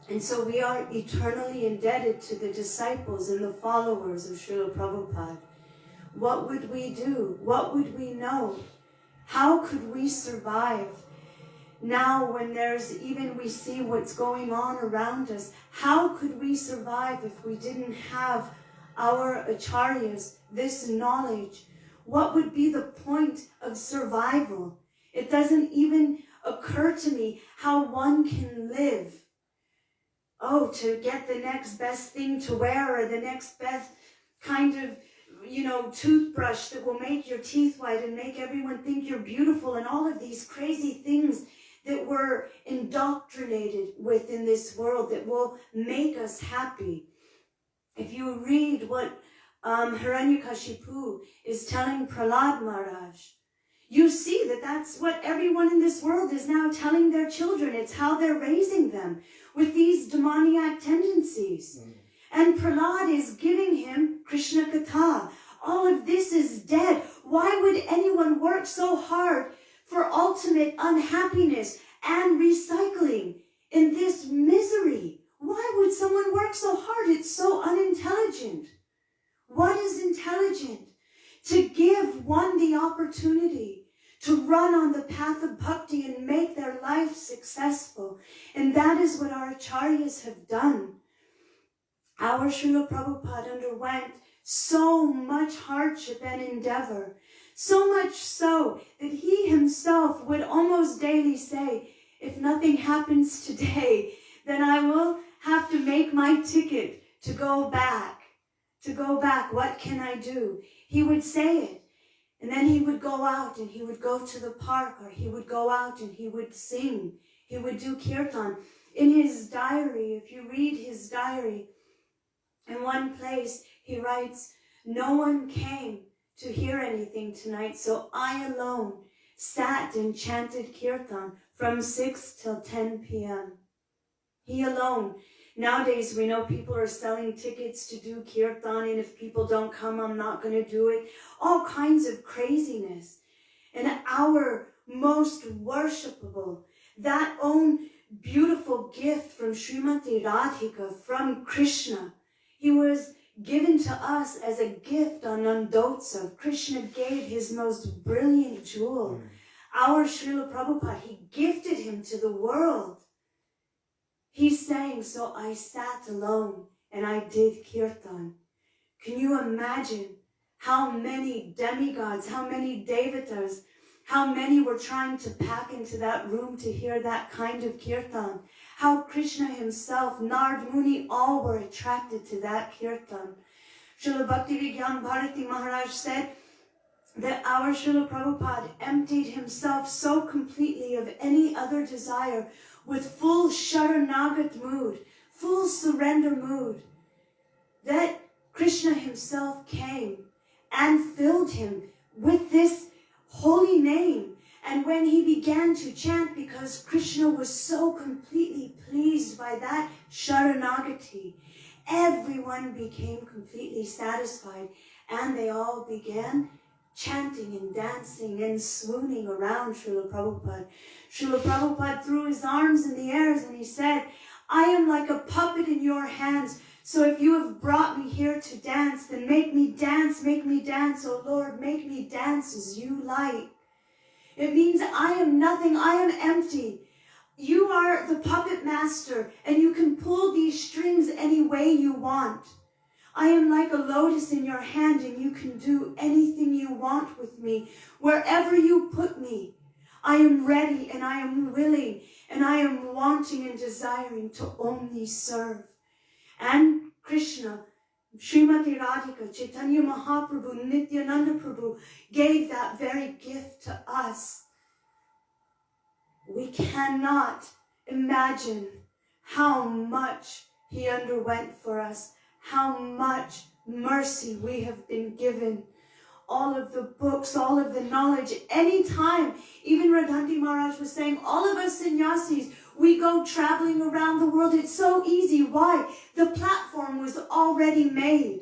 B: And so we are eternally indebted to the disciples and the followers of Srila Prabhupada. What would we do? What would we know? How could we survive? Now when we see what's going on around us, how could we survive if we didn't have our acharyas, this knowledge? What would be the point of survival? It doesn't even occur to me how one can live. Oh, to get the next best thing to wear, or the next best kind of, toothbrush that will make your teeth white and make everyone think you're beautiful, and all of these crazy things that we're indoctrinated with in this world that will make us happy. If you read what Hiranyakashipu is telling Prahlad Maharaj, you see that that's what everyone in this world is now telling their children. It's how they're raising them, with these demoniac tendencies. And Prahlad is giving him Krishna Katha. All of this is dead. Why would anyone work so hard for ultimate unhappiness and recycling in this misery? Why would someone work so hard? It's so unintelligent. What is intelligent? To give one the opportunity to run on the path of bhakti and make their life successful. And that is what our acharyas have done. Our Srila Prabhupada underwent so much hardship and endeavor, so much so that he himself would almost daily say, if nothing happens today, then I will have to make my ticket to go back. To go back, what can I do? He would say it. And then he would go out and he would go to the park, or he would go out and he would sing. He would do kirtan. In his diary, if you read his diary, in one place he writes, no one came to hear anything tonight, so I alone sat and chanted kirtan from 6 till 10 p.m. He alone. Nowadays, we know people are selling tickets to do kirtan, and if people don't come, I'm not going to do it. All kinds of craziness. And our most worshipable, that own beautiful gift from Srimati Radhika, from Krishna, he was given to us as a gift on Nandotsav. Krishna gave his most brilliant jewel. Our Srila Prabhupada, he gifted him to the world. He's saying, so I sat alone and I did kirtan. Can you imagine how many demigods, how many devotees, how many were trying to pack into that room to hear that kind of kirtan? How Krishna himself, Nard Muni, all were attracted to that kirtan. Srila Bhaktivedānta Bharati Mahārāja said that our Srila Prabhupada emptied himself so completely of any other desire, with full Sharanagat mood, full surrender mood, that Krishna himself came and filled him with this holy name. And when he began to chant, because Krishna was so completely pleased by that Sharanagati, everyone became completely satisfied, and they all began chanting and dancing and swooning around Srila Prabhupada. Srila Prabhupada threw his arms in the air and he said, I am like a puppet in your hands. So if you have brought me here to dance, then make me dance, O Lord, make me dance as you like. It means I am nothing, I am empty. You are the puppet master, and you can pull these strings any way you want. I am like a lotus in your hand, and you can do anything you want with me. Wherever you put me, I am ready, and I am willing, and I am wanting and desiring to only serve. And Krishna, Srimati Radhika, Chaitanya Mahaprabhu, Nityananda Prabhu gave that very gift to us. We cannot imagine how much he underwent for us, how much mercy we have been given. All of the books, all of the knowledge, anytime, even Radhanti Maharaj was saying, all of us sannyasis, we go traveling around the world. It's so easy. Why? The platform was already made.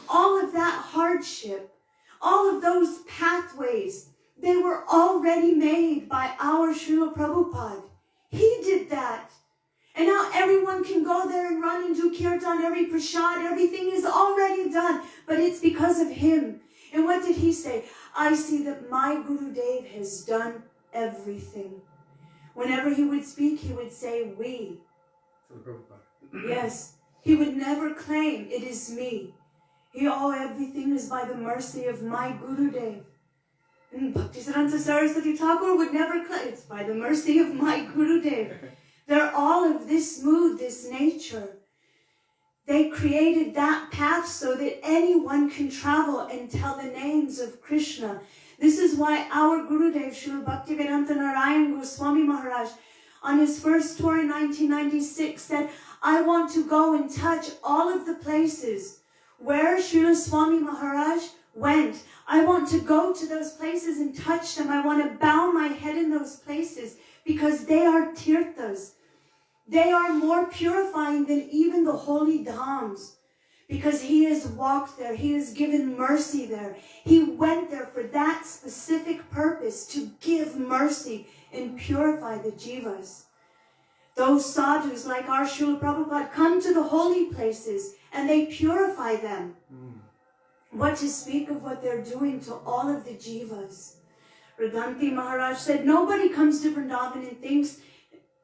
B: All of that hardship, all of those pathways, they were already made by our Srila Prabhupada. He did that. And now everyone can go there and run and do kirtan, every prasad, everything is already done. But it's because of him. And what did he say? I see that my Gurudev has done everything. Whenever he would speak, he would say, we. Yes, he would never claim it is me. Everything is by the mercy of my Gurudev. And Bhaktisiddhanta Saraswati Thakur would never claim it's by the mercy of my Gurudev. They're all of this mood, this nature. They created that path so that anyone can travel and tell the names of Krishna. This is why our Gurudev, Srila Bhaktivedānta Nārāyaṇa Gosvāmī Mahārāja, on his first tour in 1996 said, I want to go and touch all of the places where Srila Swami Maharaj went. I want to go to those places and touch them. I want to bow my head in those places because they are tirthas. They are more purifying than even the holy dhams because he has walked there. He has given mercy there. He went there for that specific purpose, to give mercy and purify the jivas. Those sadhus like our Srila Prabhupada come to the holy places and they purify them. What to speak of what they're doing to all of the jivas. Radanti Mahārāja said, nobody comes to Vrindavan and thinks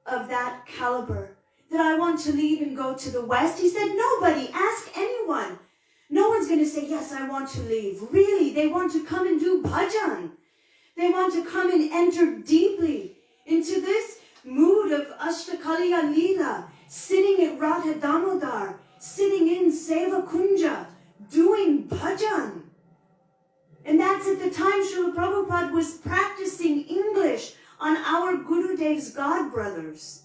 B: of that caliber, that I want to leave and go to the west. He said, nobody, ask anyone. No one's going to say, yes, I want to leave. Really, they want to come and do bhajan. They want to come and enter deeply into this mood of Ashtakaliya Leela, sitting at Radha Damodar, sitting in Seva Kunja, doing bhajan. And that's at the time Srila Prabhupada was practicing English on our Gurudev's godbrothers.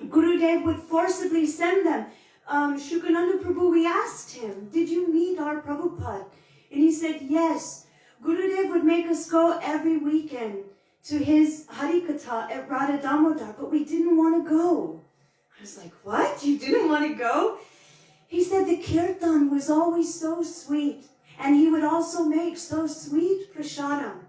B: Gurudev would forcibly send them. Shukananda Prabhu, we asked him, did you meet our Prabhupada? And he said, yes. Gurudev would make us go every weekend to his Harikatha at Radha Damodar, but we didn't want to go. I was like, what? You didn't want to go? He said the kirtan was always so sweet, and he would also make so sweet prasadam.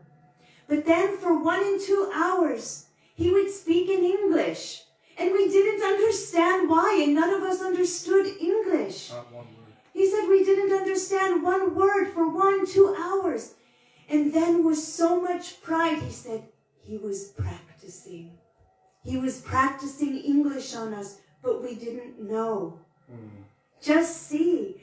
B: But then for 1 and 2 hours, he would speak in English, and we didn't understand why, and none of us understood English.
A: Not one word.
B: He said we didn't understand one word for 1, 2 hours. And then with so much pride, he said he was practicing. He was practicing English on us, but we didn't know. Just see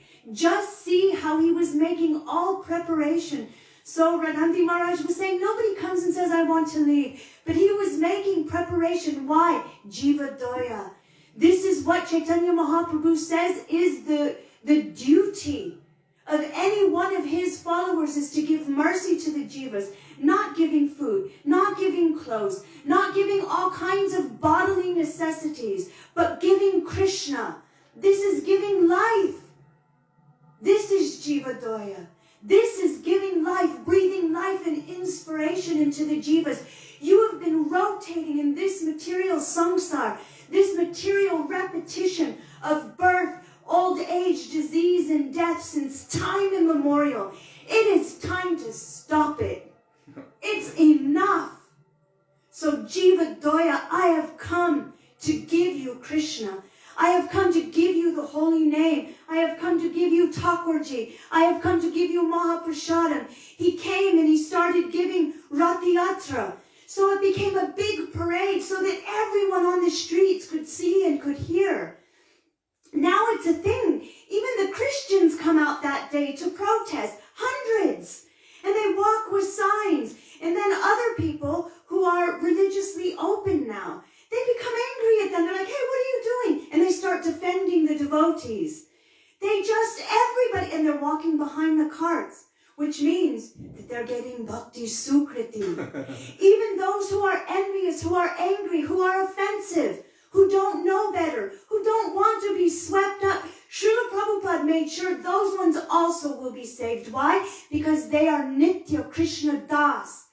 B: how he was making all preparation. So Radhanti Maharaj was saying, nobody comes and says, I want to leave. But he was making preparation. Why? Jiva Doya. This is what Chaitanya Mahaprabhu says is the duty of any one of his followers, is to give mercy to the jivas, not giving food, not giving clothes, not giving all kinds of bodily necessities, but giving Krishna. This is giving life. This is Jiva Doya. This is giving life, breathing life and inspiration into the jivas. You have been rotating in this material samsara, this material repetition of birth, old age, disease, and death since time immemorial. It is time to stop it. It's enough. So Jiva Doya, I have come to give you Krishna. I have come to give you the holy name. I have come to give you Thakurji. I have come to give you Mahaprasadam. He came and he started giving Rathayatra. So it became a big parade so that everyone on the streets could see and could hear. Now it's a thing. Even the Christians come out that day to protest, hundreds. And they walk with signs. And then other people who are religiously open now, they become angry at them. They're like, hey, what are you doing? And they start defending the devotees. Everybody, and they're walking behind the carts, which means that they're getting bhakti sukriti. Even those who are envious, who are angry, who are offensive, who don't know better, who don't want to be swept up, Srila Prabhupada made sure those ones also will be saved. Why? Because they are Nitya Krishna Das.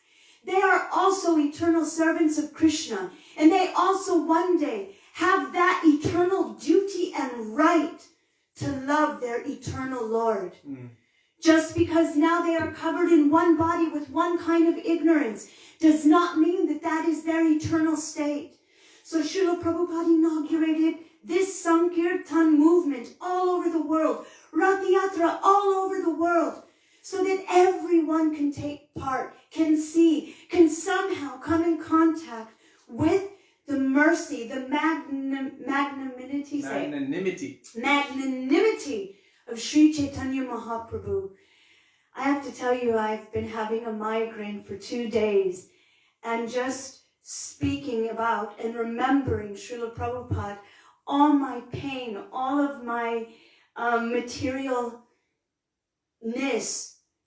B: They are also eternal servants of Krishna. And they also one day have that eternal duty and right to love their eternal Lord. Just because now they are covered in one body with one kind of ignorance does not mean that that is their eternal state. So Srila Prabhupada inaugurated this Sankirtan movement all over the world, Rathayatra all over the world, so that everyone can take part, can see, can somehow come in contact with the mercy, the magnanimity of Sri Chaitanya Mahaprabhu. I have to tell you, I've been having a migraine for 2 days, and just speaking about and remembering Srila Prabhupada, all my pain, all of my materialness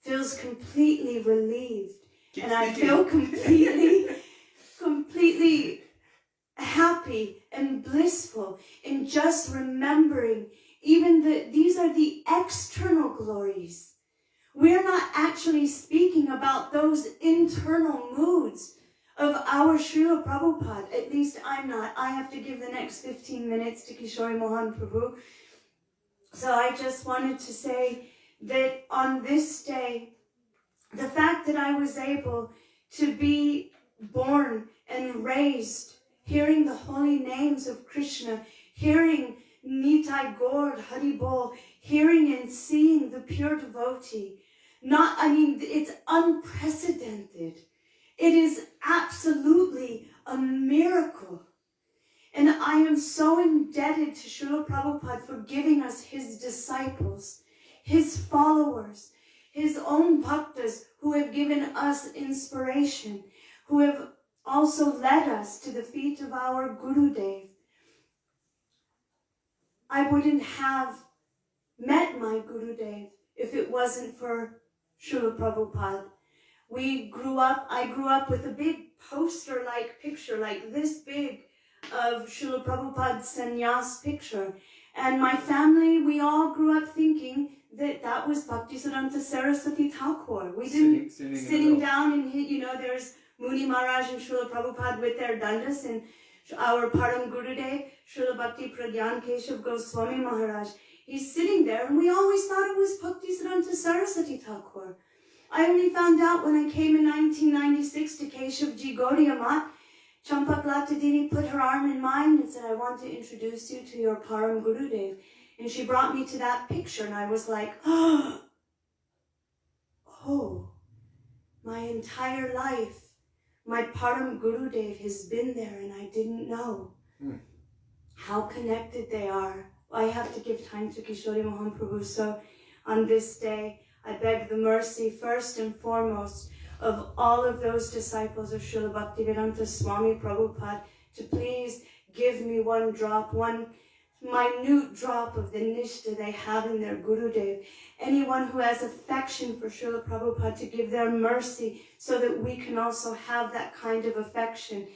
B: feels completely relieved. And I feel completely happy and blissful in just remembering even these are the external glories. we're not actually speaking about those internal moods of our Srila Prabhupada. At least I'm not. I have to give the next 15 minutes to Kishori Mohan Prabhu. So I just wanted to say that on this day, the fact that I was able to be born and raised, hearing the holy names of Krishna, hearing Nitai Gaur, Haribol, hearing and seeing the pure devotee, it's unprecedented. It is absolutely a miracle. And I am so indebted to Srila Prabhupada for giving us his disciples, his followers, his own bhaktas who have given us inspiration, who have also led us to the feet of our Gurudev. I wouldn't have met my Gurudev if it wasn't for Srila Prabhupada. I grew up with a big poster-like picture, like this big, of Srila Prabhupada's sannyas picture. And my family, we all grew up thinking that was Bhaktisiddhanta Saraswati Thakur. We didn't sitting down and there's Muni Mahārāja and Srila Prabhupada with their dandas, and our Param Gurudev, Srila Bhakti Pragyan Keshav Gosvāmī Mahārāja. He's sitting there, and we always thought it was Bhaktisiddhanta Saraswati Thakur. I only found out when I came in 1996 to Keshavji Gaudiya Mat. Champaklata Didi put her arm in mine and said, I want to introduce you to your Param Gurudev. And she brought me to that picture, and I was like, oh, my entire life, my Param Gurudev has been there, and I didn't know how connected they are. I have to give time to Kishori Mohan Prabhu. So on this day, I beg the mercy first and foremost of all of those disciples of Srila Bhaktivedānta Swami Prabhupada to please give me one minute drop of the nishta they have in their Gurudev. Anyone who has affection for Srila Prabhupada to give their mercy so that we can also have that kind of affection.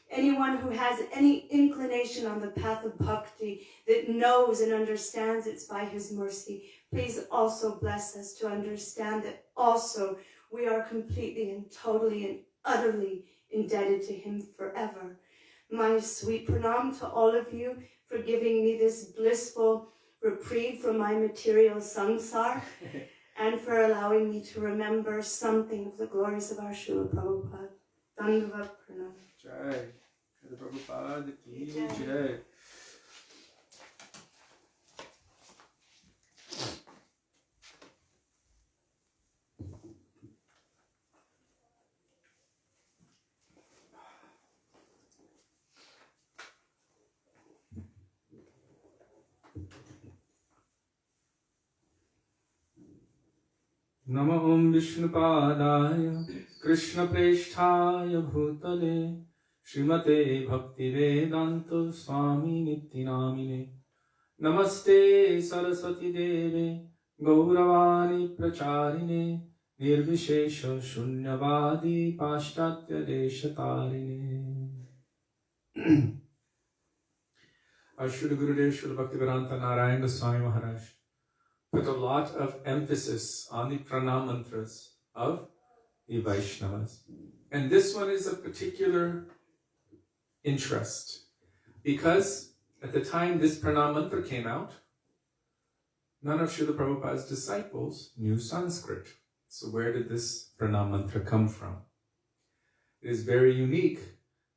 B: Anyone who has any inclination on the path of bhakti that knows and understands it's by his mercy, please also bless us to understand that also we are completely and totally and utterly indebted to him forever. My sweet pranam to all of you for giving me this blissful reprieve from my material samsara and for allowing me to remember something of the glories of our Srila Prabhupada. Dandavat pranam.
A: Jai. Srila Prabhupada ki jai. Namo Om Vishnupadaya Krishna Preshthaya Bhutale Srimate Bhaktivedānta Swami Nityanamine Namaste Saraswati Deve Gauravani Pracharine Nirvishesha Shunyavadi Paschatya Deshatarine. Our Srila Gurudev Srila Bhaktivedānta Nārāyaṇa Gosvāmī Mahārāja put a lot of emphasis on the pranam mantras of the Vaishnavas. And this one is of particular interest because at the time this pranam mantra came out, none of Srila Prabhupada's disciples knew Sanskrit. So where did this pranam mantra come from? It is very unique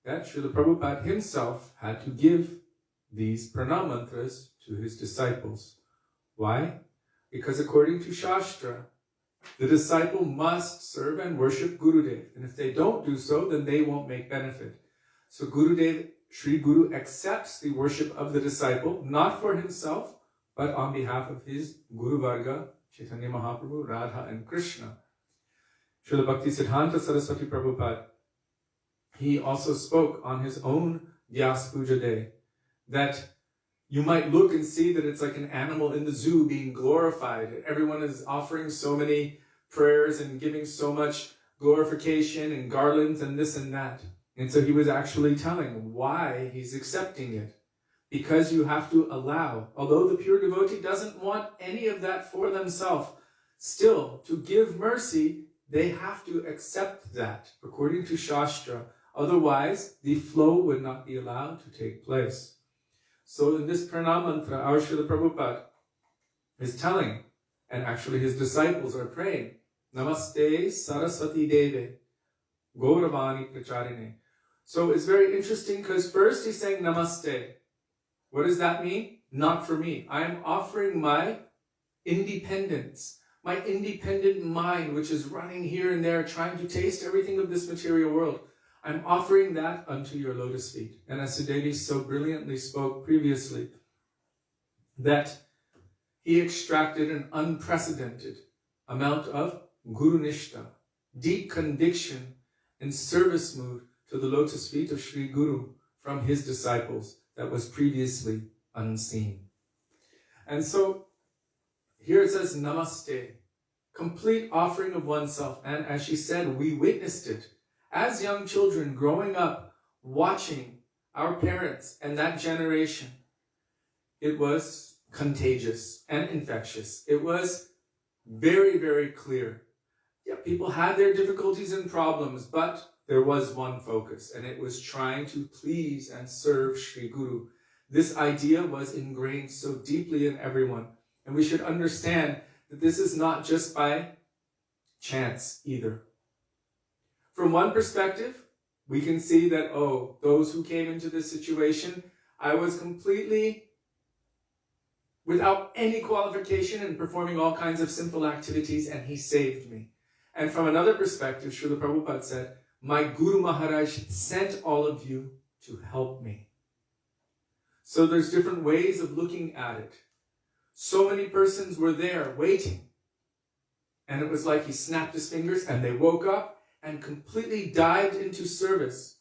A: that Srila Prabhupada himself had to give these pranam mantras to his disciples. Why? Because according to Shastra, the disciple must serve and worship Gurudev. And if they don't do so, then they won't make benefit. So Gurudev, Sri Guru, accepts the worship of the disciple, not for himself, but on behalf of his Guru Varga, Chaitanya Mahaprabhu, Radha and Krishna. Srila Bhaktisiddhanta Saraswati Prabhupada, he also spoke on his own Vyasa Puja day that you might look and see that it's like an animal in the zoo being glorified. Everyone is offering so many prayers and giving so much glorification and garlands and this and that. And so he was actually telling why he's accepting it. Because you have to allow, although the pure devotee doesn't want any of that for themselves, still, to give mercy, they have to accept that according to Shastra. Otherwise, the flow would not be allowed to take place. So in this pranam mantra, our Srila Prabhupada is telling, and actually his disciples are praying, Namaste Saraswati Deve, Gauravani Pracharine. So it's very interesting because first he's saying Namaste. What does that mean? Not for me. I am offering my independence, my independent mind, which is running here and there, trying to taste everything of this material world. I'm offering that unto your lotus feet. And as Sudevi so brilliantly spoke previously, that he extracted an unprecedented amount of Guru Nishta, deep conviction and service mood to the lotus feet of Sri Guru from his disciples that was previously unseen. And so here it says Namaste, complete offering of oneself. And as she said, we witnessed it as young children growing up, watching our parents and that generation. It was contagious and infectious. It was very, very clear. Yeah, people had their difficulties and problems, but there was one focus, and it was trying to please and serve Sri Guru. This idea was ingrained so deeply in everyone, and we should understand that this is not just by chance either. From one perspective, we can see that, oh, those who came into this situation, I was completely without any qualification and performing all kinds of simple activities, and he saved me. And from another perspective, Srila Prabhupada said, my Guru Mahārāja sent all of you to help me. So there's different ways of looking at it. So many persons were there waiting. And it was like he snapped his fingers and they woke up and completely dove into service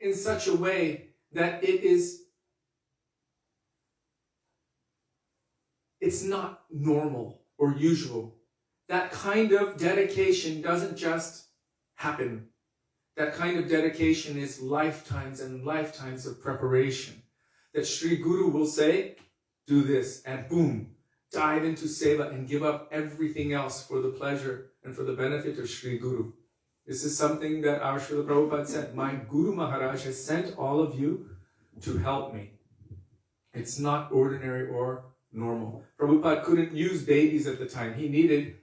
A: in such a way that it's not normal or usual. That kind of dedication doesn't just happen. That kind of dedication is lifetimes and lifetimes of preparation. That Sri Guru will say, do this, and boom, dive into seva and give up everything else for the pleasure and for the benefit of Sri Guru. This is something that our Srila Prabhupada said, my Guru Mahārāja has sent all of you to help me. It's not ordinary or normal. Prabhupada couldn't use babies at the time. He needed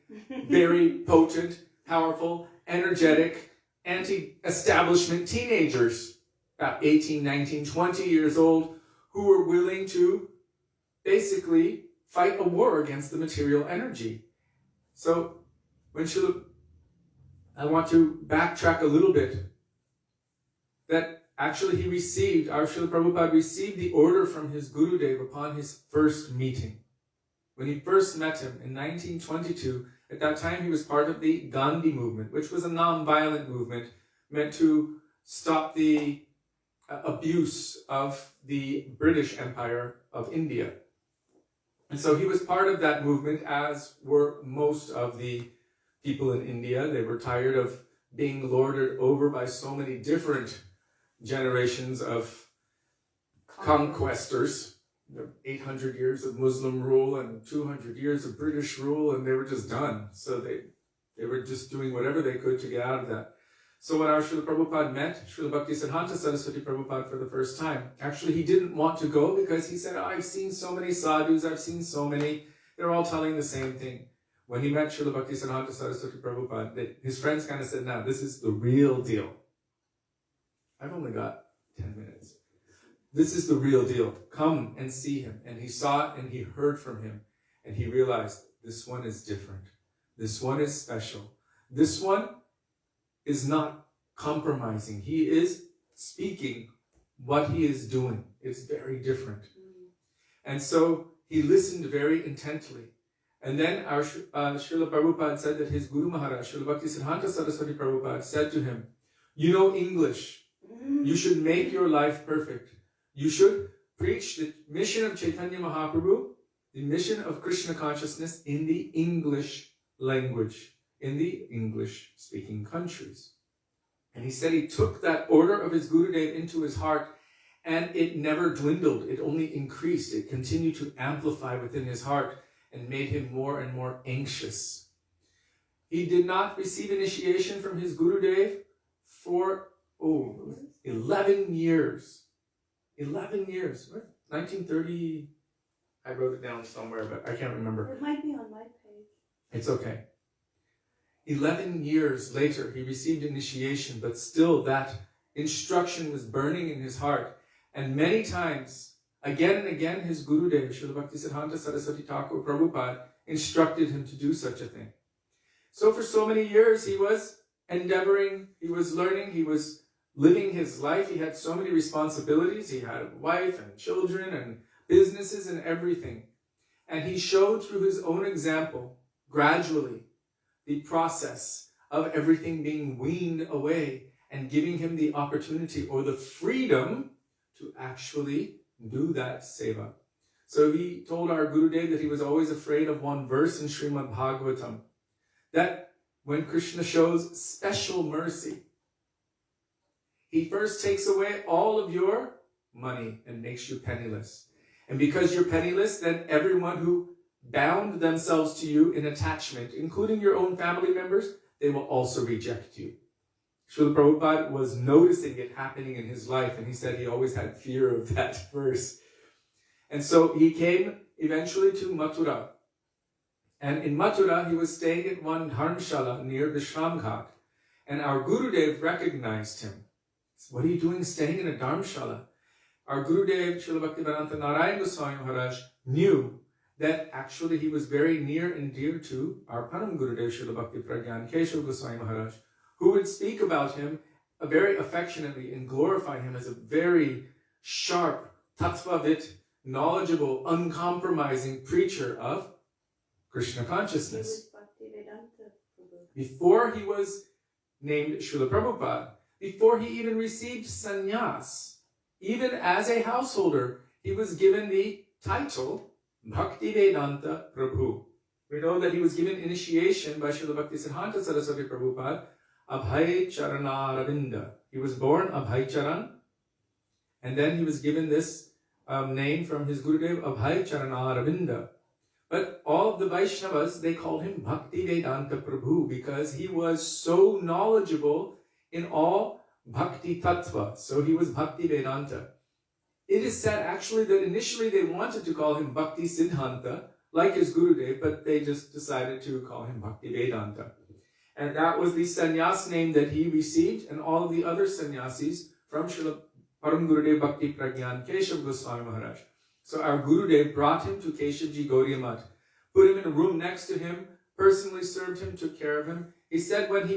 A: very potent, powerful, energetic, anti-establishment teenagers, about 18, 19, 20 years old, who were willing to basically fight a war against the material energy. So, I want to backtrack a little bit, that actually our Srila Prabhupada received the order from his Gurudev upon his first meeting. When he first met him in 1922, at that time he was part of the Gandhi movement, which was a non-violent movement meant to stop the abuse of the British Empire of India. And so he was part of that movement, as were most of the people in India. They were tired of being lorded over by so many different generations of conquestors. 800 years of Muslim rule and 200 years of British rule, and they were just done. So they were just doing whatever they could to get out of that. So when our Srila Prabhupada met Srila Bhaktisiddhanta Saraswati Prabhupada for the first time, actually he didn't want to go because he said, I've seen so many sadhus, I've seen so many, they're all telling the same thing. When he met Srila Bhaktisiddhanta Saraswati Prabhupada, his friends kind of said, now this is the real deal. I've only got 10 minutes. This is the real deal. Come and see him. And he saw it and he heard from him. And he realized this one is different. This one is special. This one is not compromising. He is speaking what he is doing. It's very different. And so he listened very intently. And then our Srila Prabhupada said that his Guru Mahārāja, Srila Bhaktisiddhanta Saraswati Prabhupada, said to him, you know English. You should make your life perfect. You should preach the mission of Chaitanya Mahaprabhu, the mission of Krishna consciousness in the English language, in the English-speaking countries. And he said he took that order of his Gurudev into his heart, and it never dwindled. It only increased. It continued to amplify within his heart. and made him more and more anxious. He did not receive initiation from his Gurudev for 11 years. 11 years. 1930, I wrote it down somewhere, but I can't remember.
B: It might be on my page.
A: It's okay. 11 years later, he received initiation, but still that instruction was burning in his heart. And many times, again and again, his Gurudev, Srila Bhaktisiddhanta Saraswati Thakur Prabhupada, instructed him to do such a thing. So for so many years, he was endeavoring, he was learning, he was living his life. He had so many responsibilities. He had a wife and children and businesses and everything. And he showed through his own example, gradually, the process of everything being weaned away and giving him the opportunity or the freedom to actually do that seva. So he told our Gurudev that he was always afraid of one verse in Śrīmad Bhagavatam, that when Krishna shows special mercy, he first takes away all of your money and makes you penniless. And because you're penniless, then everyone who bound themselves to you in attachment, including your own family members, they will also reject you. Srila Prabhupada was noticing it happening in his life, and he said he always had fear of that verse. And so he came eventually to Mathura. And in Mathura, he was staying at one dharmshala near the Shram Ghat. And our Gurudev recognized him. What are you doing staying in a dharmshala? Our Gurudev, Srila Bhaktivedānta Nārāyaṇa Gosvāmī Mahārāja, knew that actually he was very near and dear to our Param Gurudev, Srila Bhakti Pragyan Keshava Goswami Maharaj, who would speak about him very affectionately and glorify him as a very sharp, tattvavit, knowledgeable, uncompromising preacher of Krishna consciousness.
B: He was Bhaktivedānta Prabhu.
A: Before he was named Srila Prabhupada, before he even received sannyas, even as a householder, he was given the title Bhaktivedānta Prabhu. We know that he was given initiation by Srila Bhaktisiddhanta Saraswati Prabhupada, Abhay Charanaravinda. He was born Abhay Charan, and then he was given this name from his Gurudev, Abhay Charanaravinda. But all of the Vaishnavas, they called him Bhaktivedānta Prabhu because he was so knowledgeable in all Bhakti Tattva. So he was Bhaktivedānta. It is said actually that initially they wanted to call him Bhakti Siddhanta, like his Gurudev, but they just decided to call him Bhaktivedānta. And that was the sannyas name that he received, and all of the other sannyasis from Srila Param Gurudev Bhakti Pragyan Keshava Goswami Maharaj. So our Gurudev brought him to Keshavji Gaudiya Math, put him in a room next to him, personally served him, took care of him. He said when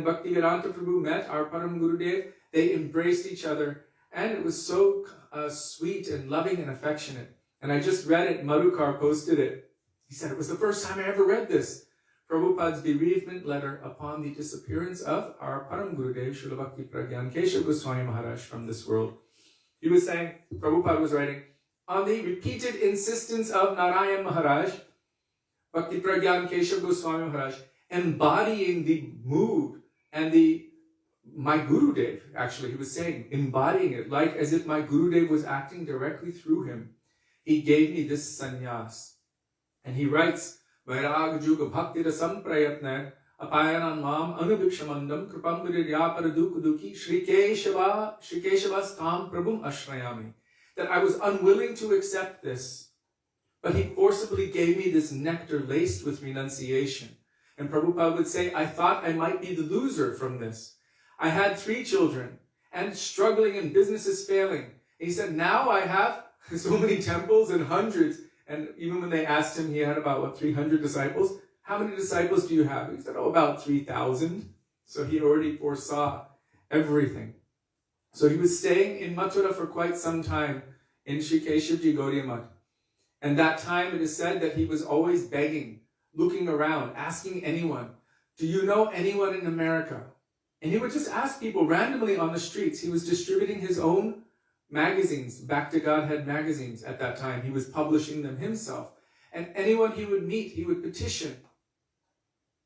A: Bhaktivedānta Prabhu met our Param Gurudev, they embraced each other, and it was so sweet and loving and affectionate. And I just read it, Madhukar posted it. He said, it was the first time I ever read this. Prabhupada's bereavement letter upon the disappearance of our Param Gurudev, Srila Bhakti Pragyan Keshava Goswami Maharaj from this world. He was saying, Prabhupada was writing, on the repeated insistence of Nārāyaṇa Maharaj, Bhakti Pragyan Keshava Goswami Maharaj, embodying the mood and my Gurudev, actually, he was saying, embodying it, like as if my Gurudev was acting directly through him. He gave me this sannyas. And he writes, Vairag Juga Bhakti Rasam Prayatna Apayanan Mam Anubhikshamandam Kripam Viryapara Dukuduki Śrī Keshava Prabhum Ashrayami. That I was unwilling to accept this, but he forcibly gave me this nectar laced with renunciation. And Prabhupada would say, I thought I might be the loser from this. I had 3 children and struggling and businesses failing. And he said, now I have so many temples and hundreds. And even when they asked him, he had about, 300 disciples. How many disciples do you have? He said, about 3,000. So he already foresaw everything. So he was staying in Mathura for quite some time in Sri Keshavji Gaudiya Math. And that time it is said that he was always begging, looking around, asking anyone, do you know anyone in America? And he would just ask people randomly on the streets. He was distributing his own magazines, Back to Godhead magazines at that time. He was publishing them himself. And anyone he would meet, he would petition.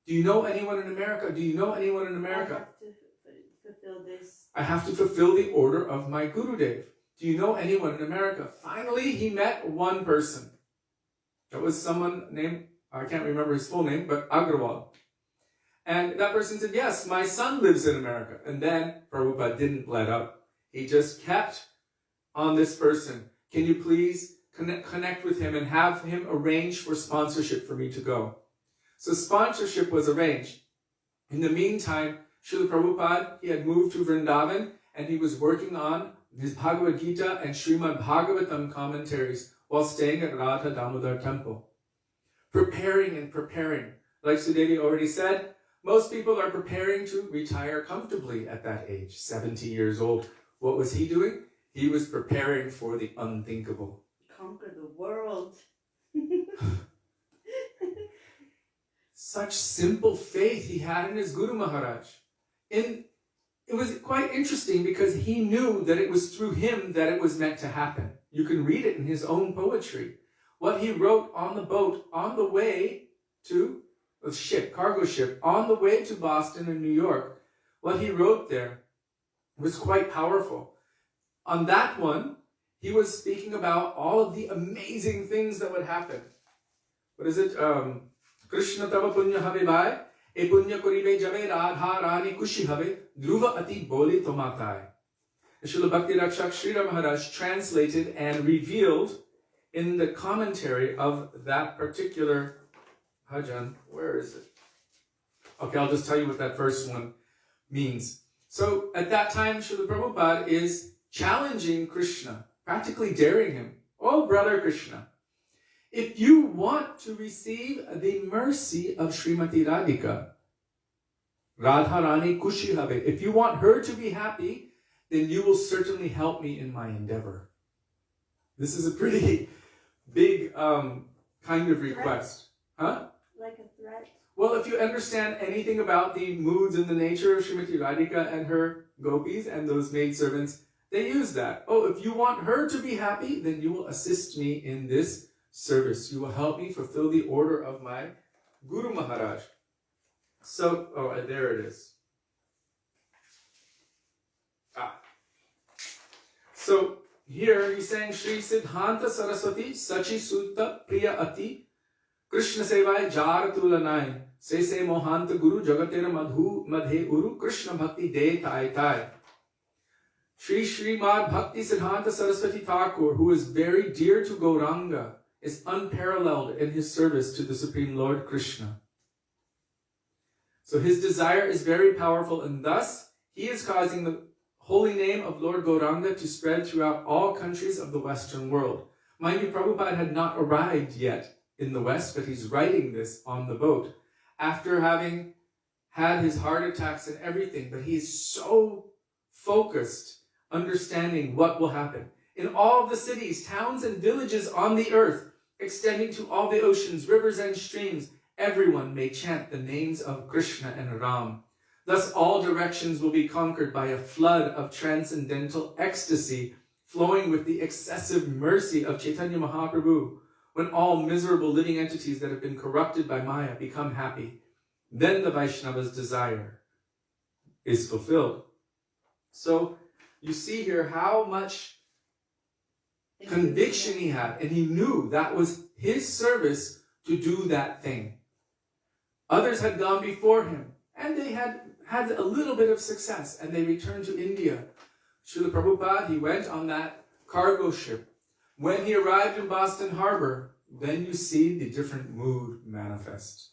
A: Do you know anyone in America? Do you know anyone in America?
B: I have to fulfill this.
A: I have to fulfill the order of my Gurudev. Do you know anyone in America? Finally, he met one person. That was someone named, I can't remember his full name, but Agrawal. And that person said, yes, my son lives in America. And then Prabhupada didn't let up. He just kept on this person. Can you please connect with him and have him arrange for sponsorship for me to go? So sponsorship was arranged. In the meantime, Srila Prabhupada, he had moved to Vrindavan and he was working on his Bhagavad Gita and Śrīmad Bhagavatam commentaries while staying at Radha Damodar temple. Preparing and preparing. Like Sudevi already said, most people are preparing to retire comfortably at that age, 70 years old. What was he doing? He was preparing for the unthinkable.
B: Conquer the world.
A: Such simple faith he had in his Guru Maharaj. And it was quite interesting because he knew that it was through him that it was meant to happen. You can read it in his own poetry. What he wrote on the boat on the way to a ship, cargo ship, on the way to Boston and New York, what he wrote there was quite powerful. On that one, he was speaking about all of the amazing things that would happen. What is it? Krishna tava punya have bhai, e punya koribe jave radha rani kushi have, dhruva ati boli tomatai. Srila Bhakti Rakshak Śrī Maharaj translated and revealed in the commentary of that particular bhajan. Where is it? Okay, I'll just tell you what that first one means. So at that time, Srila Prabhupada is challenging Krishna, practically daring him. Oh, brother Krishna, if you want to receive the mercy of Srimati Radhika, Radharani Kushi Habe, if you want her to be happy, then you will certainly help me in my endeavor. This is a pretty big kind of request. Huh?
B: Like a threat.
A: Well, if you understand anything about the moods and the nature of Srimati Radhika and her gopis and those maidservants, they use that. Oh, if you want her to be happy, then you will assist me in this service. You will help me fulfill the order of my Guru Maharaj. So, oh, there it is. So, here he's saying, Shri Siddhanta Saraswati Sachi Sutta Priya Ati Krishna Sevai Jar Tulanai Se Mohanta Guru Jagatera Madhu Madhe Uru Krishna Bhakti De Tai Tai. Śrīmad Bhakti Siddhanta Saraswati Thakur, who is very dear to Gauranga, is unparalleled in his service to the Supreme Lord Krishna. So his desire is very powerful, and thus he is causing the holy name of Lord Gauranga to spread throughout all countries of the Western world. Mind you, Prabhupada had not arrived yet in the West, but he's writing this on the boat after having had his heart attacks and everything. But he's so focused, understanding what will happen. In all the cities, towns, and villages on the earth, extending to all the oceans, rivers, and streams, everyone may chant the names of Krishna and Ram. Thus all directions will be conquered by a flood of transcendental ecstasy flowing with the excessive mercy of Chaitanya Mahaprabhu. When all miserable living entities that have been corrupted by Maya become happy, then the Vaishnava's desire is fulfilled. So you see here how much conviction he had, and he knew that was his service to do that thing. Others had gone before him, and they had a little bit of success, and they returned to India. Srila Prabhupada, he went on that cargo ship. When he arrived in Boston Harbor, then you see the different mood manifest.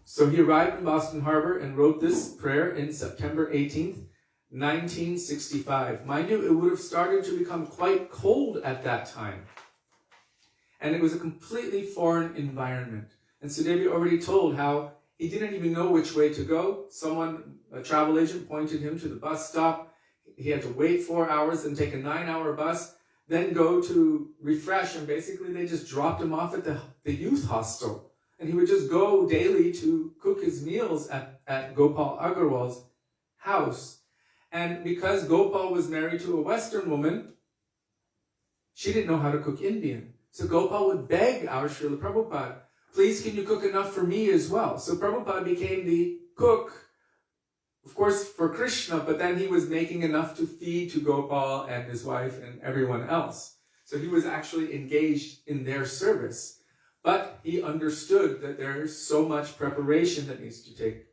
A: So he arrived in Boston Harbor and wrote this prayer in September 18th, 1965. Mind you, it would have started to become quite cold at that time. And it was a completely foreign environment. And Sudevi already told how he didn't even know which way to go. Someone, a travel agent, pointed him to the bus stop. He had to wait 4 hours and take a 9-hour bus, then go to refresh, and basically they just dropped him off at the youth hostel. And he would just go daily to cook his meals at Gopal Agarwal's house. And because Gopal was married to a Western woman, she didn't know how to cook Indian. So Gopal would beg our Srila Prabhupada, please can you cook enough for me as well? So Prabhupada became the cook, of course for Krishna, but then he was making enough to feed to Gopal and his wife and everyone else. So he was actually engaged in their service. But he understood that there is so much preparation that needs to take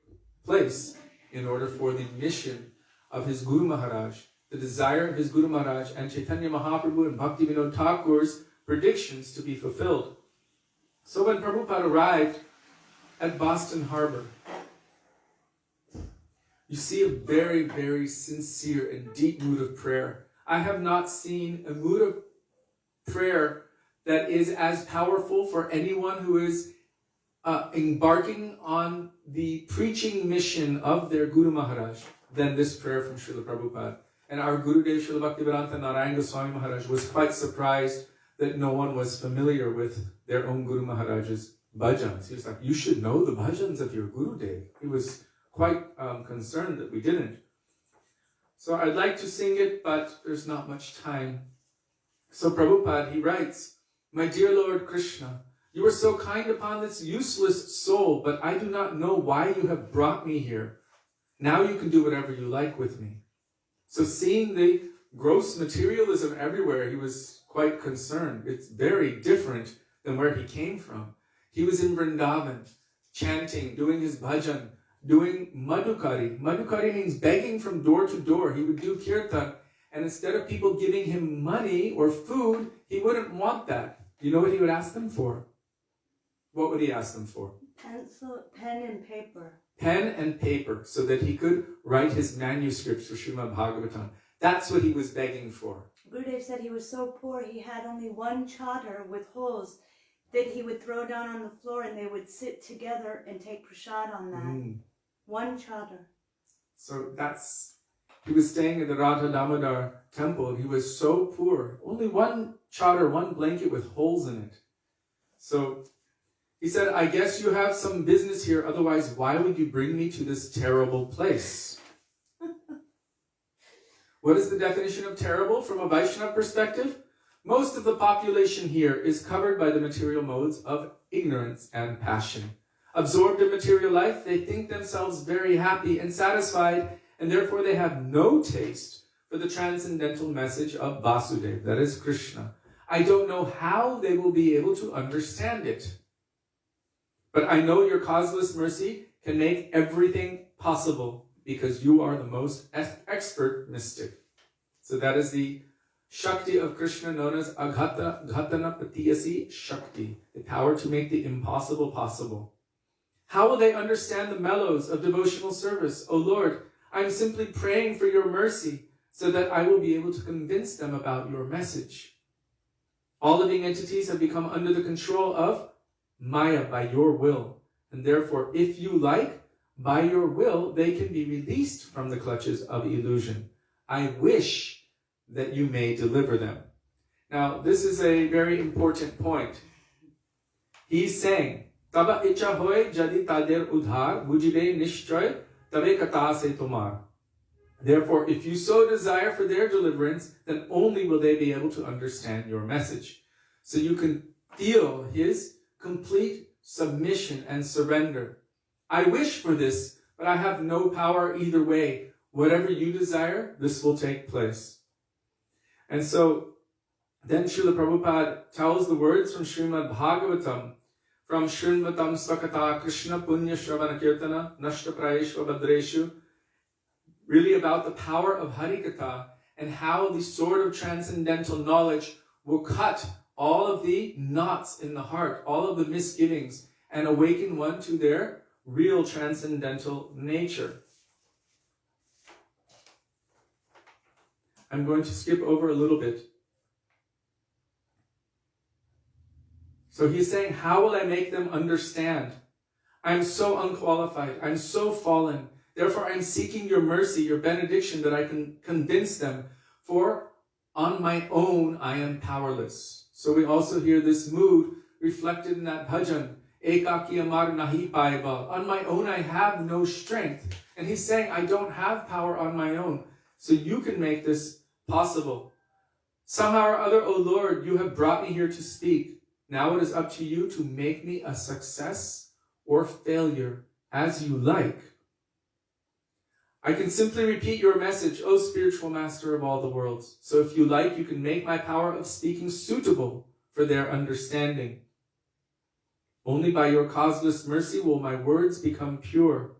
A: place in order for the mission of his Guru Maharaj, the desire of his Guru Maharaj and Chaitanya Mahaprabhu and Bhaktivedānta Thakur's predictions to be fulfilled. So when Prabhupada arrived at Boston Harbor, you see a very, very sincere and deep mood of prayer. I have not seen a mood of prayer that is as powerful for anyone who is embarking on the preaching mission of their Guru Maharaj than this prayer from Srila Prabhupada. And our Gurudev Srila Bhaktivedānta Nārāyaṇa Gosvāmī Maharaj was quite surprised that no one was familiar with their own Guru Maharaj's bhajans. He was like, you should know the bhajans of your Gurudev. He was quite concerned that we didn't. So I'd like to sing it, but there's not much time. So Prabhupada, he writes, my dear Lord Krishna, you are so kind upon this useless soul, but I do not know why you have brought me here. Now you can do whatever you like with me. So seeing the gross materialism everywhere, he was quite concerned. It's very different than where he came from. He was in Vrindavan, chanting, doing his bhajan, doing madhukari. Madhukari means begging from door to door. He would do kirtan, and instead of people giving him money or food, he wouldn't want that. You know what he would ask them for? What would he ask them for?
B: Pencil, pen and paper.
A: Pen and paper, so that he could write his manuscripts for Śrīmad Bhagavatam. That's what he was begging for.
B: Gurudev said he was so poor he had only one chadar with holes that he would throw down on the floor, and they would sit together and take prasad on that. One chadar.
A: So he was staying in the Radha Damodar temple. He was so poor. Only one chadar, one blanket with holes in it. So he said, I guess you have some business here, otherwise why would you bring me to this terrible place? What is the definition of terrible from a Vaishnava perspective? Most of the population here is covered by the material modes of ignorance and passion. Absorbed in material life, they think themselves very happy and satisfied, and therefore they have no taste for the transcendental message of Vasudeva, that is Krishna. I don't know how they will be able to understand it. But I know your causeless mercy can make everything possible because you are the most expert mystic. So that is the Shakti of Krishna, known as Aghatana Patiyasi Shakti, the power to make the impossible possible. How will they understand the mellows of devotional service? O Lord, I am simply praying for your mercy so that I will be able to convince them about your message. All living entities have become under the control of Maya by your will, and therefore, if you like, by your will, they can be released from the clutches of illusion. I wish that you may deliver them. Now, this is a very important point. He's saying, Taba icha hoy jadi tader udhar, bujibe nishchoy, tabe kata se tomar. Therefore, if you so desire for their deliverance, then only will they be able to understand your message. So you can feel his complete submission and surrender. I wish for this, but I have no power either way. Whatever you desire, this will take place. And so then Srila Prabhupada tells the words from Śrīmad Bhagavatam, from Shrinvatam Svakata Krishna Punya Shravana Kirtana Nashta Prayeshva Badreshu, really about the power of Harikatha and how the sword of transcendental knowledge will cut all of the knots in the heart, all of the misgivings, and awaken one to their real transcendental nature. I'm going to skip over a little bit. So he's saying, how will I make them understand? I'm so unqualified. I'm so fallen. Therefore, I'm seeking your mercy, your benediction, that I can convince them. For on my own, I am powerless. So we also hear this mood reflected in that bhajan. Ekaki amar nahi paiba. On my own, I have no strength. And he's saying, I don't have power on my own. So you can make this possible. Somehow or other, O Lord, you have brought me here to speak. Now it is up to you to make me a success or failure as you like. I can simply repeat your message, O spiritual master of all the worlds. So if you like, you can make my power of speaking suitable for their understanding. Only by your causeless mercy will my words become pure.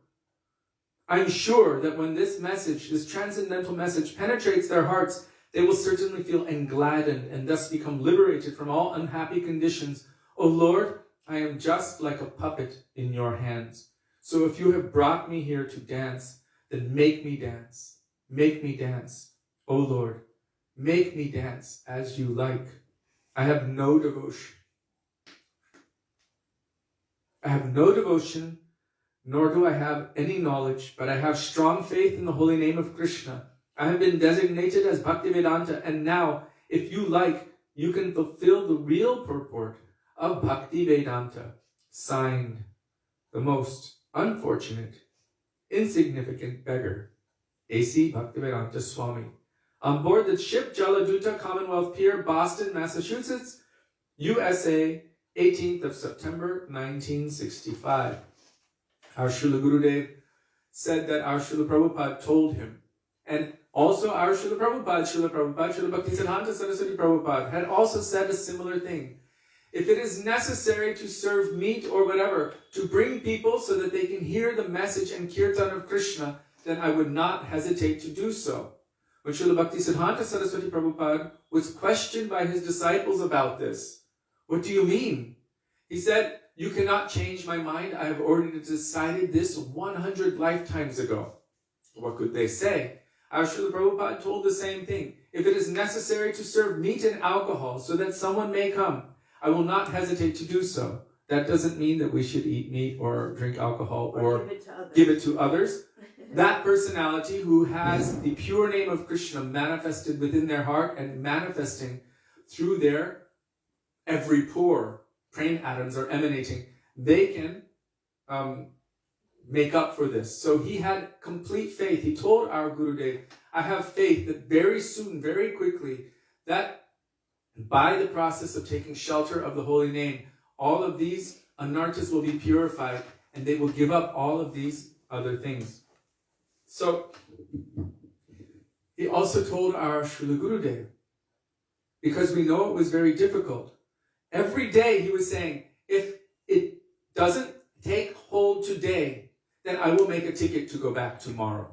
A: I'm sure that when this message, this transcendental message, penetrates their hearts, they will certainly feel engladdened and thus become liberated from all unhappy conditions. O Lord, I am just like a puppet in your hands. So if you have brought me here to dance, then make me dance. Make me dance. O Lord, make me dance as you like. I have no devotion. I have no devotion, nor do I have any knowledge, but I have strong faith in the holy name of Krishna. I have been designated as Bhaktivedānta, and now, if you like, you can fulfill the real purport of Bhaktivedānta. Signed, the most unfortunate, insignificant beggar, A.C. Bhaktivedānta Swami. On board the ship Jaladuta, Commonwealth Pier, Boston, Massachusetts, USA, 18th of September, 1965. Our Srila Gurudev said that our Srila Prabhupada told him, and also our Srila Prabhupada, Srila Bhaktisiddhanta Saraswati Prabhupada had also said a similar thing. If it is necessary to serve meat or whatever, to bring people so that they can hear the message and kirtan of Krishna, then I would not hesitate to do so. When Srila Bhaktisiddhanta Saraswati Prabhupada was questioned by his disciples about this, what do you mean? He said, you cannot change my mind. I have already decided this 100 lifetimes ago. What could they say? Our Srila Prabhupada told the same thing. If it is necessary to serve meat and alcohol so that someone may come, I will not hesitate to do so. That doesn't mean that we should eat meat or drink alcohol or give it to others. That personality who has the pure name of Krishna manifested within their heart and manifesting through their every pore, prana atoms are emanating, they can make up for this. So he had complete faith. He told our Gurudev, I have faith that very soon, very quickly, that by the process of taking shelter of the holy name, all of these anarthas will be purified and they will give up all of these other things. So he also told our Srila Gurudev, because we know it was very difficult, every day he was saying, if it doesn't take hold today, then I will make a ticket to go back tomorrow.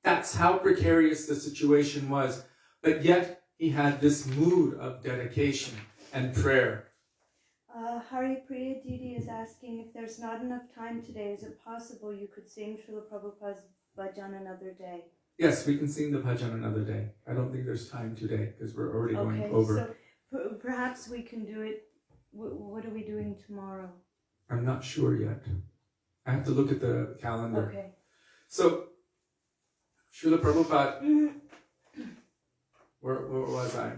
A: That's how precarious the situation was. But yet he had this mood of dedication and prayer.
B: Hari Priya Didi is asking if there's not enough time today, is it possible you could sing Srila Prabhupada's bhajan another day?
A: Yes, we can sing the bhajan another day. I don't think there's time today because we're already going over.
B: So perhaps we can do it. What are we doing tomorrow?
A: I'm not sure yet. I have to look at the calendar.
B: Okay.
A: So, Srila Prabhupada, where was I?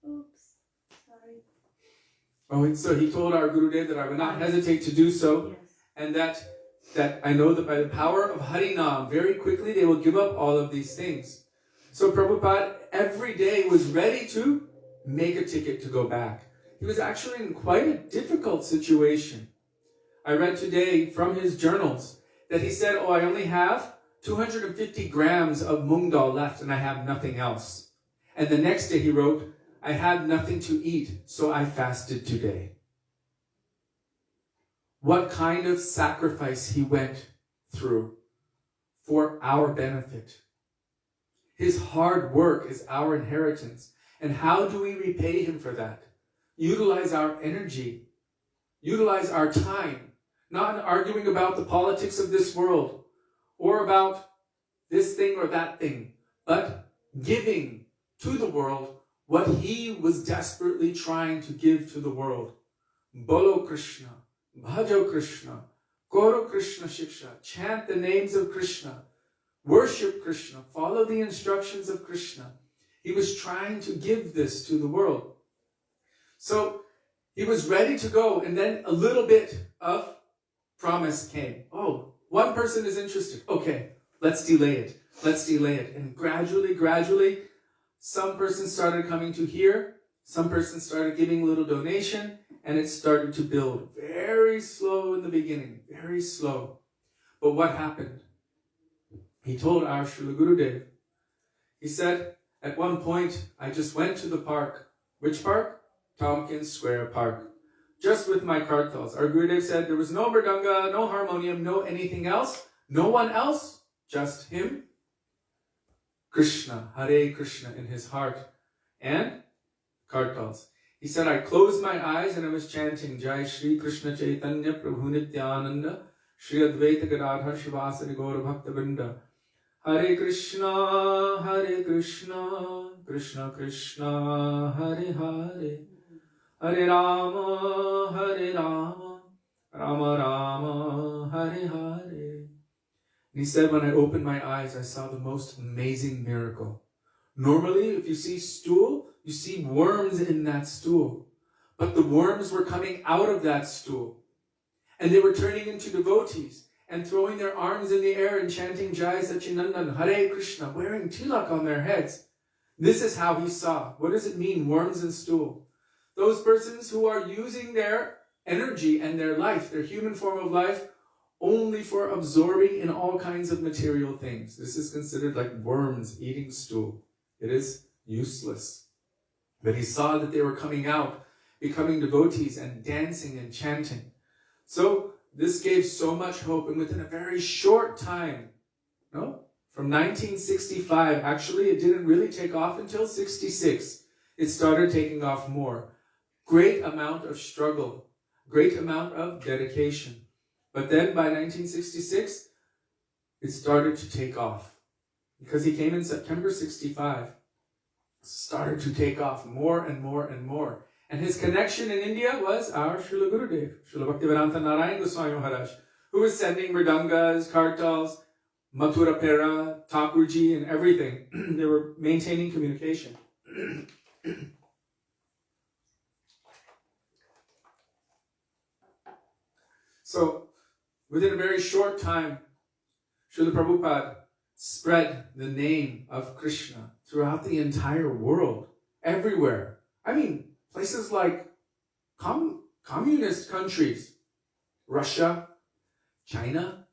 B: Oops, sorry.
A: Oh, so he told our Gurudev that I would not hesitate to do so,
B: yes.
A: And that I know that by the power of Harinam, very quickly they will give up all of these things. So Prabhupada every day was ready to make a ticket to go back. He was actually in quite a difficult situation. I read today from his journals that he said, I only have 250 grams of mung dal left and I have nothing else. And the next day he wrote, I had nothing to eat, so I fasted today. What kind of sacrifice he went through for our benefit. His hard work is our inheritance. And how do we repay him for that? Utilize our energy. Utilize our time. Not in arguing about the politics of this world or about this thing or that thing, but giving to the world what he was desperately trying to give to the world. Bolo Krishna, Bhajo Krishna, Koro Krishna Shiksha, chant the names of Krishna, worship Krishna, follow the instructions of Krishna. He was trying to give this to the world. So he was ready to go, and then a little bit of promise came. One person is interested. Okay, let's delay it. Let's delay it. And gradually, some person started coming to hear. Some person started giving a little donation, and it started to build. Very slow in the beginning, very slow. But what happened? he told our Srila Gurudev, he said, at one point, I just went to the park. Which park? Tompkins Square Park. Just with my kartals. Our Gurudev said there was no mridanga, no harmonium, no anything else. No one else, just him. Krishna, Hare Krishna in his heart. And kartals. He said, I closed my eyes and I was chanting Jai Shri Krishna Chaitanya Prabhu Nityananda Shri Advaita Gadadhar Shivasari Gaura Bhaktivinoda Hare Krishna, Krishna Krishna, Hare Hare, Hare Rama, Rama Rama, Hare Hare. And he said, when I opened my eyes, I saw the most amazing miracle. Normally, if you see stool, you see worms in that stool. But the worms were coming out of that stool. And they were turning into devotees and throwing their arms in the air and chanting Jai Sachinandan, Hare Krishna, wearing tilak on their heads. This is how he saw. What does it mean, worms in stool? Those persons who are using their energy and their life, their human form of life, only for absorbing in all kinds of material things. This is considered like worms eating stool. It is useless. But he saw that they were coming out, becoming devotees and dancing and chanting. So this gave so much hope, and within a very short time, from 1965, actually it didn't really take off until 66. It started taking off more. Great amount of struggle, great amount of dedication. But then by 1966, it started to take off. Because he came in September 65, started to take off more and more and more. And his connection in India was our Srila Gurudev, Srila Bhaktivedānta Nārāyaṇa Gosvāmī Mahārāja, who was sending mridangas, kartals, Mathura Pera, Thakurji, and everything. They were maintaining communication. So, within a very short time, Srila Prabhupada spread the name of Krishna throughout the entire world, everywhere. I mean, places like communist countries, Russia, China,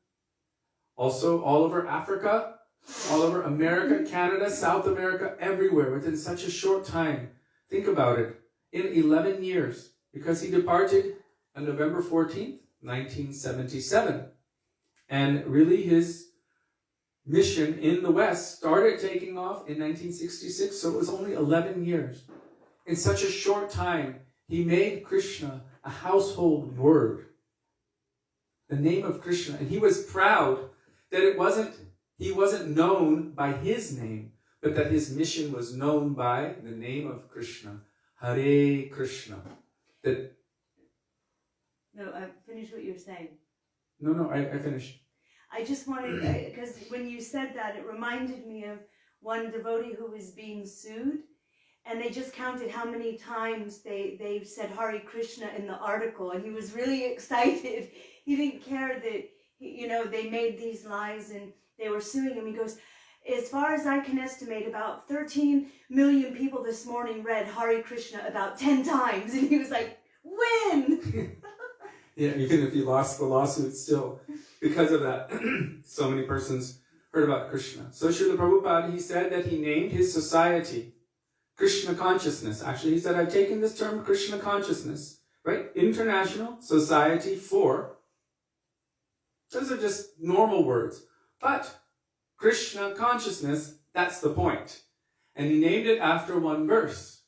A: also all over Africa, all over America, Canada, South America, everywhere within such a short time. Think about it. In 11 years, because he departed on November 14th, 1977. And really his mission in the West started taking off in 1966, so it was only 11 years. In such a short time, he made Krishna a household word. The name of Krishna. And he was proud that he wasn't known by his name, but that his mission was known by the name of Krishna. Hare Krishna.
B: No, finish what you were saying.
A: No, I finished.
B: I just wanted, because when you said that, it reminded me of one devotee who was being sued, and they just counted how many times they said Hare Krishna in the article, and he was really excited. He didn't care that, they made these lies and they were suing him. He goes, as far as I can estimate, about 13 million people this morning read Hare Krishna about 10 times. And he was like, win!
A: Yeah, even if he lost the lawsuit still, because of that, so many persons heard about Krishna. So Srila Prabhupada, he said that he named his society Krishna Consciousness. Actually, he said, I've taken this term Krishna Consciousness, right? International Society for. Those are just normal words. But Krishna Consciousness, that's the point. And he named it after one verse.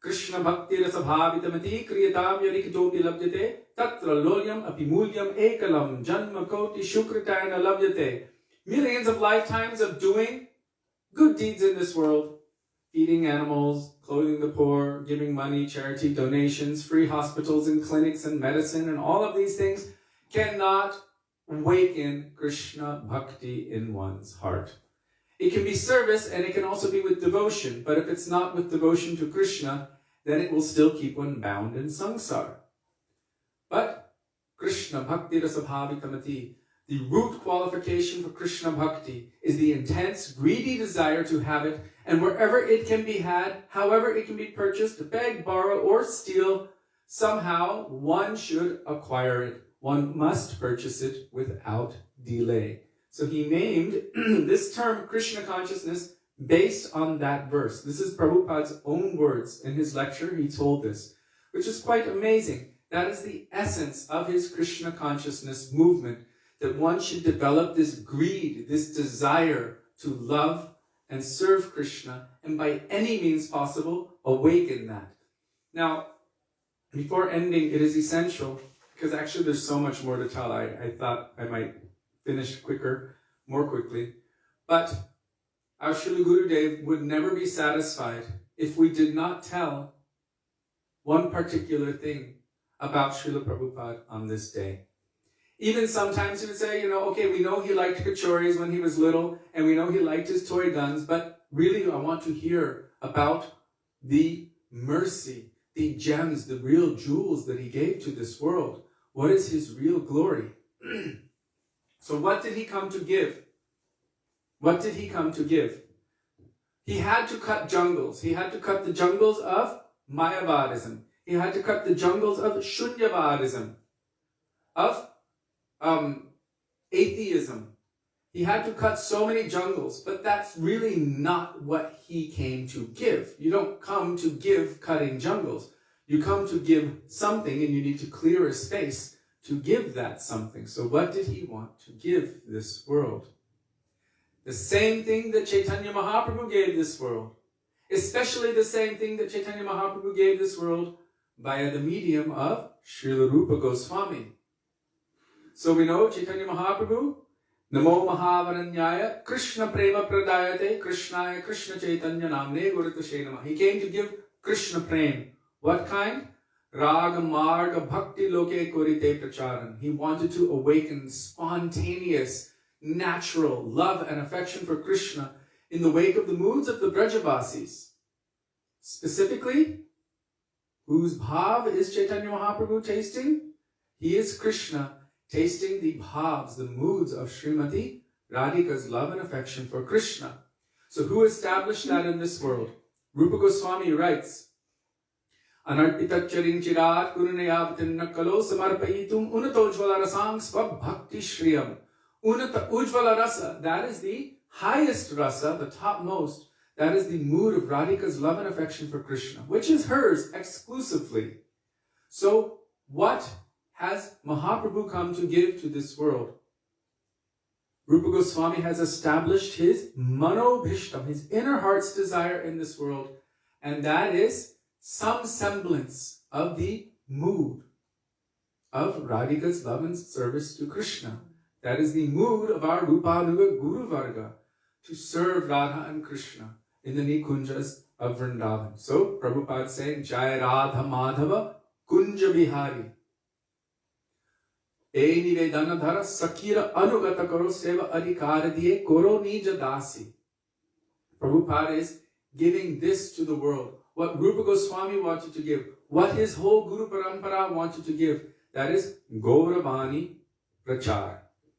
A: Krishna Bhakti Rasabhavitamati Kriyatam Yarikitopi Labdyate Tatra Lolyam Apimulyam Ekalam Janma Koti Shukritayana Labdyate. Millions of lifetimes of doing good deeds in this world. Feeding animals, clothing the poor, giving money, charity, donations, free hospitals and clinics and medicine, and all of these things cannot awaken Krishna Bhakti in one's heart. It can be service and it can also be with devotion, but if it's not with devotion to Krishna, then it will still keep one bound in samsara. But Krishna Bhakti Rasabhavitamati, the root qualification for Krishna Bhakti is the intense, greedy desire to have it, and wherever it can be had, however it can be purchased, beg, borrow, or steal, somehow one should acquire it. One must purchase it without delay. So he named this term Krishna consciousness based on that verse. This is Prabhupada's own words. In his lecture, he told this, which is quite amazing. That is the essence of his Krishna consciousness movement, that one should develop this greed, this desire to love and serve Krishna, and by any means possible, awaken that. Now, before ending, it is essential, because actually there's so much more to tell. I thought I might finish more quickly. But our Srila Gurudev would never be satisfied if we did not tell one particular thing about Srila Prabhupada on this day. Even sometimes he would say, okay, we know he liked Kichoris when he was little, and we know he liked his toy guns, but really I want to hear about the mercy, the gems, the real jewels that he gave to this world. What is his real glory? So what did he come to give? What did he come to give? He had to cut jungles. He had to cut the jungles of Mayavadism. He had to cut the jungles of Shunyavadism, of atheism. He had to cut so many jungles, but that's really not what he came to give. You don't come to give cutting jungles. You come to give something, and you need to clear a space to give that something. So what did he want to give this world? The same thing that Chaitanya Mahaprabhu gave this world. Especially the same thing that Chaitanya Mahaprabhu gave this world via the medium of Srila Rupa Gosvāmī. So we know Chaitanya Mahaprabhu, Namo Mahavaranyaya Krishna Prema Pradayate Krishnaya Krishna Chaitanya Namne Guritashe Namah. He came to give Krishna Prem. What kind? Raga Marga Bhakti Loke Korite Pracharan. He wanted to awaken spontaneous, natural love and affection for Krishna in the wake of the moods of the Brajavasis. Specifically, whose bhav is Chaitanya Mahaprabhu tasting? He is Krishna tasting the bhavs, the moods of Srimati Radhika's love and affection for Krishna. So who established that in this world? Rupa Goswami writes, Anarpitacharing chirat kurunayavatinna kalo samarpayitum unatojvala rasang svabhakti shriyam. Unata ujvala rasa, that is the highest rasa, the topmost. That is the mood of Radhika's love and affection for Krishna, which is hers exclusively. So what has Mahaprabhu come to give to this world? Rupa Goswami has established his manobhishtam, his inner heart's desire in this world, and that is some semblance of the mood of Radhika's love and service to Krishna. That is the mood of our Rupanuga Guru Varga, to serve Radha and Krishna in the Nikunjas of Vrindavan. So Prabhupada is saying, Jai Radha Madhava Kunja Bihari. E Nivedanadhara Sakira Anugata Karo Seva Adhikara Diye Koro Nija Dasi. Prabhupada is giving this to the world. What Rupa Goswami wanted to give, what his whole Guru Parampara wanted to give, that is Gauravani Prachar,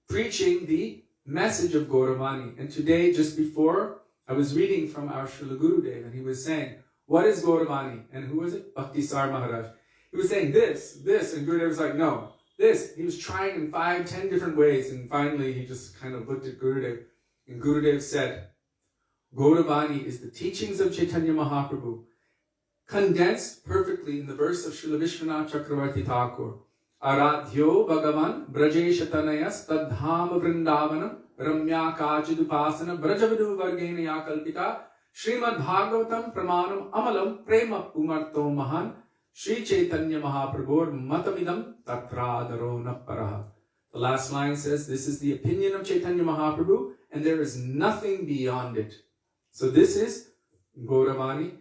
A: preaching the message of Gauravani. And today, just before, I was reading from our Srila Gurudev, and he was saying, what is Gauravani? And who was it? Bhaktisar Maharaj. He was saying this, and Gurudev was like, no, this. He was trying in 5-10 different ways, and finally he just kind of looked at Gurudev, and Gurudev said, Gauravani is the teachings of Chaitanya Mahaprabhu, condensed perfectly in the verse of Srila Vishwanath Chakravarti Thakur. Aradhyo Bhagavan Brajeshatanayas Tadhama Vrindavanam Ramya Kachidupasana Brajavadu Vargena Yakalpita Śrīmad Bhagavatam Pramanam Amalam Prema Pumarto Mahan Śrī Chaitanya Mahaprabhur Matamidam Tatradaro Naparaha. The last line says, this is the opinion of Chaitanya Mahaprabhu, and there is nothing beyond it. So this is Gauravani.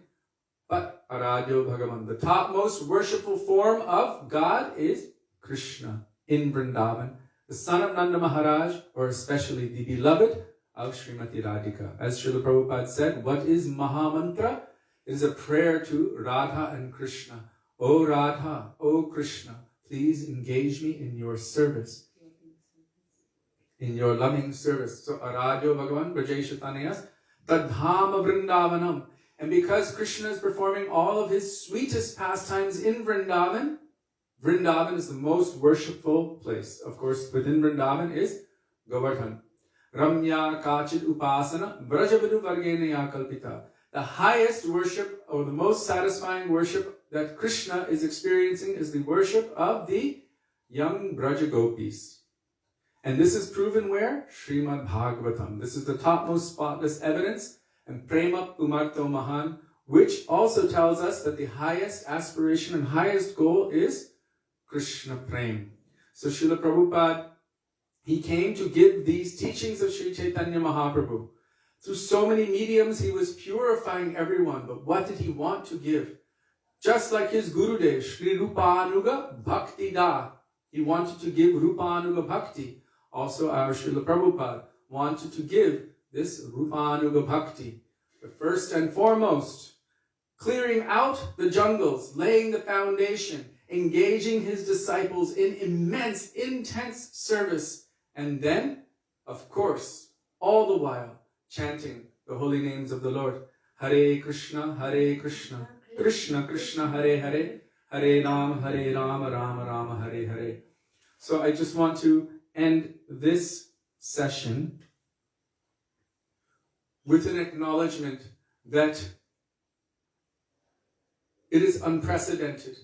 A: But Aradhyo Bhagavan, the topmost worshipful form of God is Krishna in Vrindavan, the son of Nanda Maharaj, or especially the beloved of Srimati Radhika. As Srila Prabhupada said, what is Mahamantra? It is a prayer to Radha and Krishna. O Radha, O Krishna, please engage me in your service, in your loving service. So Aradhyo Bhagavan Brajeshatanayas Tadhama Vrindavanam. And because Krishna is performing all of his sweetest pastimes in Vrindavan, Vrindavan is the most worshipful place. Of course, within Vrindavan is Govardhan. Ramya Kachid Upasana Brajavadu Vargenaya Kalpita. The highest worship or the most satisfying worship that Krishna is experiencing is the worship of the young Braja Gopis. And this is proven where? Śrīmad Bhagavatam. This is the topmost spotless evidence. And Prema Pumarto Mahan, which also tells us that the highest aspiration and highest goal is Krishna Prem. So Srila Prabhupada, he came to give these teachings of Sri Chaitanya Mahaprabhu. Through so many mediums, he was purifying everyone. But what did he want to give? Just like his Gurudev, Sri Rupanuga Bhakti Da. He wanted to give Rupanuga Bhakti. Also, our Srila Prabhupada wanted to give this Rupanuga Bhakti. But first and foremost, clearing out the jungles, laying the foundation, engaging his disciples in immense, intense service. And then, of course, all the while, chanting the holy names of the Lord. Hare Krishna, Krishna Krishna, Hare Hare, Hare Rama, Rama Rama, Hare Hare. So I just want to end this session with an acknowledgement that it is unprecedented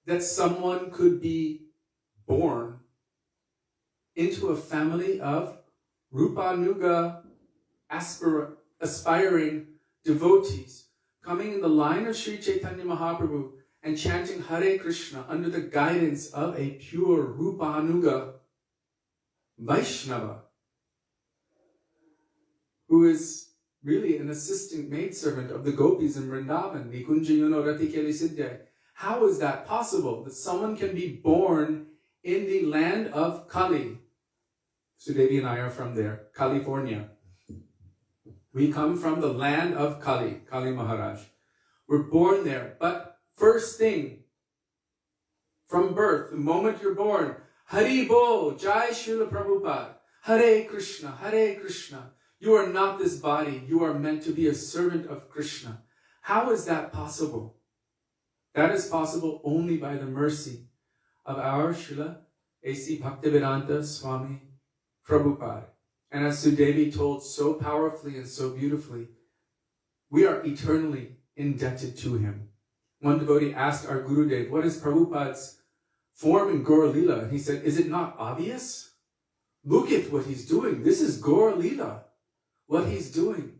A: that someone could be born into a family of Rupanuga aspiring devotees, coming in the line of Sri Chaitanya Mahaprabhu and chanting Hare Krishna under the guidance of a pure Rupanuga Vaishnava, who is really an assistant maidservant of the gopis in Vrindavan, Nikunja Yuno Rati Keli Siddhya. How is that possible, that someone can be born in the land of Kali? Sudevi and I are from there, California. We come from the land of Kali, Kali Mahārāja. We're born there, but first thing, from birth, the moment you're born, Hari Bol, Jai Srila Prabhupada, Hare Krishna, Hare Krishna. You are not this body. You are meant to be a servant of Krishna. How is that possible? That is possible only by the mercy of our Srila A.C. Bhaktivedānta Swami Prabhupada. And as Sudevi told so powerfully and so beautifully, we are eternally indebted to him. One devotee asked our Gurudev, what is Prabhupada's form in Gaur Lila? And he said, is it not obvious? Look at what he's doing. This is Gaur Lila, what he's doing.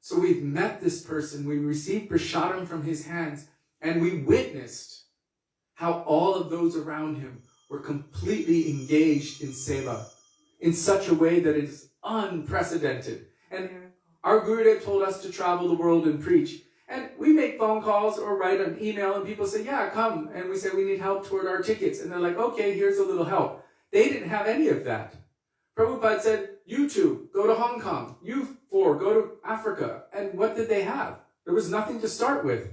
A: So we've met this person, we received prasadam from his hands, and we witnessed how all of those around him were completely engaged in seva in such a way that it is unprecedented. And our Gurudev told us to travel the world and preach. And we make phone calls or write an email and people say, yeah, come. And we say, we need help toward our tickets. And they're like, okay, here's a little help. They didn't have any of that. Prabhupada said, you two, go to Hong Kong. You four, go to Africa. And what did they have? There was nothing to start with.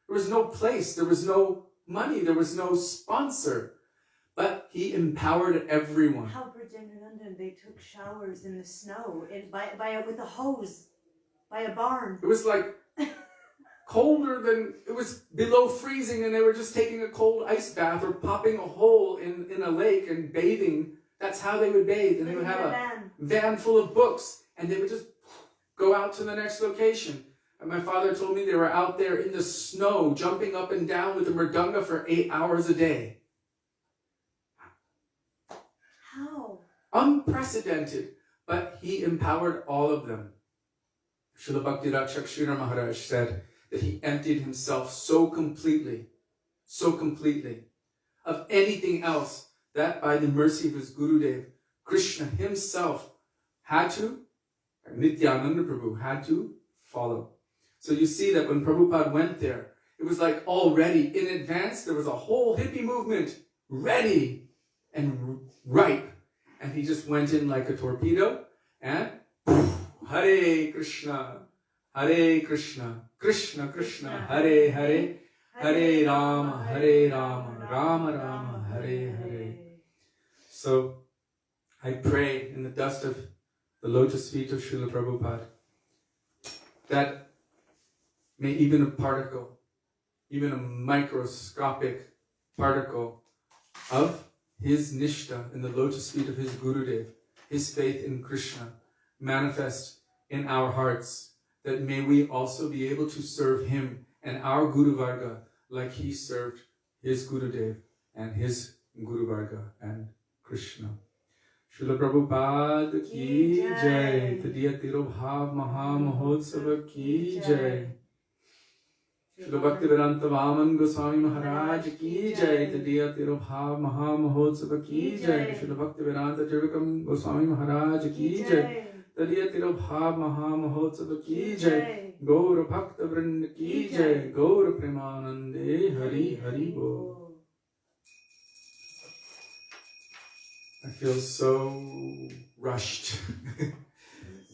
A: There was no place. There was no money. There was no sponsor. But he empowered everyone.
B: How Braj in London, they took showers in the snow with a hose by a barn.
A: It was like colder than, it was below freezing, and they were just taking a cold ice bath or popping a hole in a lake and bathing. That's how they would bathe. And they would have a van full of books, and they would just go out to the next location. And my father told me they were out there in the snow, jumping up and down with the mridanga for 8 hours a day.
B: How?
A: Unprecedented. But he empowered all of them. Srila Bhakti-Rakshak Sridhar Maharaj said that he emptied himself so completely of anything else that by the mercy of his Gurudev, Krishna himself had to, Nityananda Prabhu had to follow. So you see that when Prabhupada went there, it was like already in advance, there was a whole hippie movement ready and ripe. And he just went in like a torpedo and Hare Krishna, Krishna Krishna, Hare Hare, Hare Rama, Rama Rama, Hare Hare. So I pray in the dust of the lotus feet of Srila Prabhupada that may even a particle, even a microscopic particle of his nishta in the lotus feet of his Gurudev, his faith in Krishna, manifest in our hearts, that may we also be able to serve him and our Guru Varga like he served his Gurudev and his Guru Varga and Krishna. Srila Prabhupada ki jai, Tadiya Tiro Bhav Maha Mahotsava ki jai. Śrīla Bhaktivedānta Vāman Gosvāmī Mahārāja ki jai, Tadiya Tiro Bhav Maha Mahotsava ki jai. Śrīla Bhaktivedānta Tirvikam Gosvāmī Mahārāja ki jai, Tadiya Tiro Bhav Maha Mahotsava ki jai. Gaura Bhakta Vrinda ki jai, Gaura Premanande Hari Hari Bo. I feel so rushed.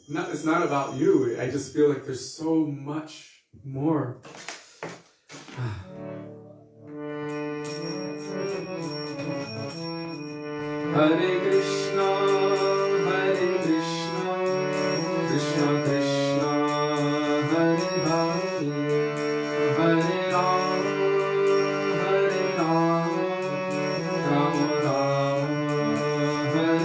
A: It's not about you. I just feel like there's so much more. Hare Krishna, Hare Krishna, Krishna Krishna, Hare Hare, Hare Rama, Hare Rama, Rama Rama, Hare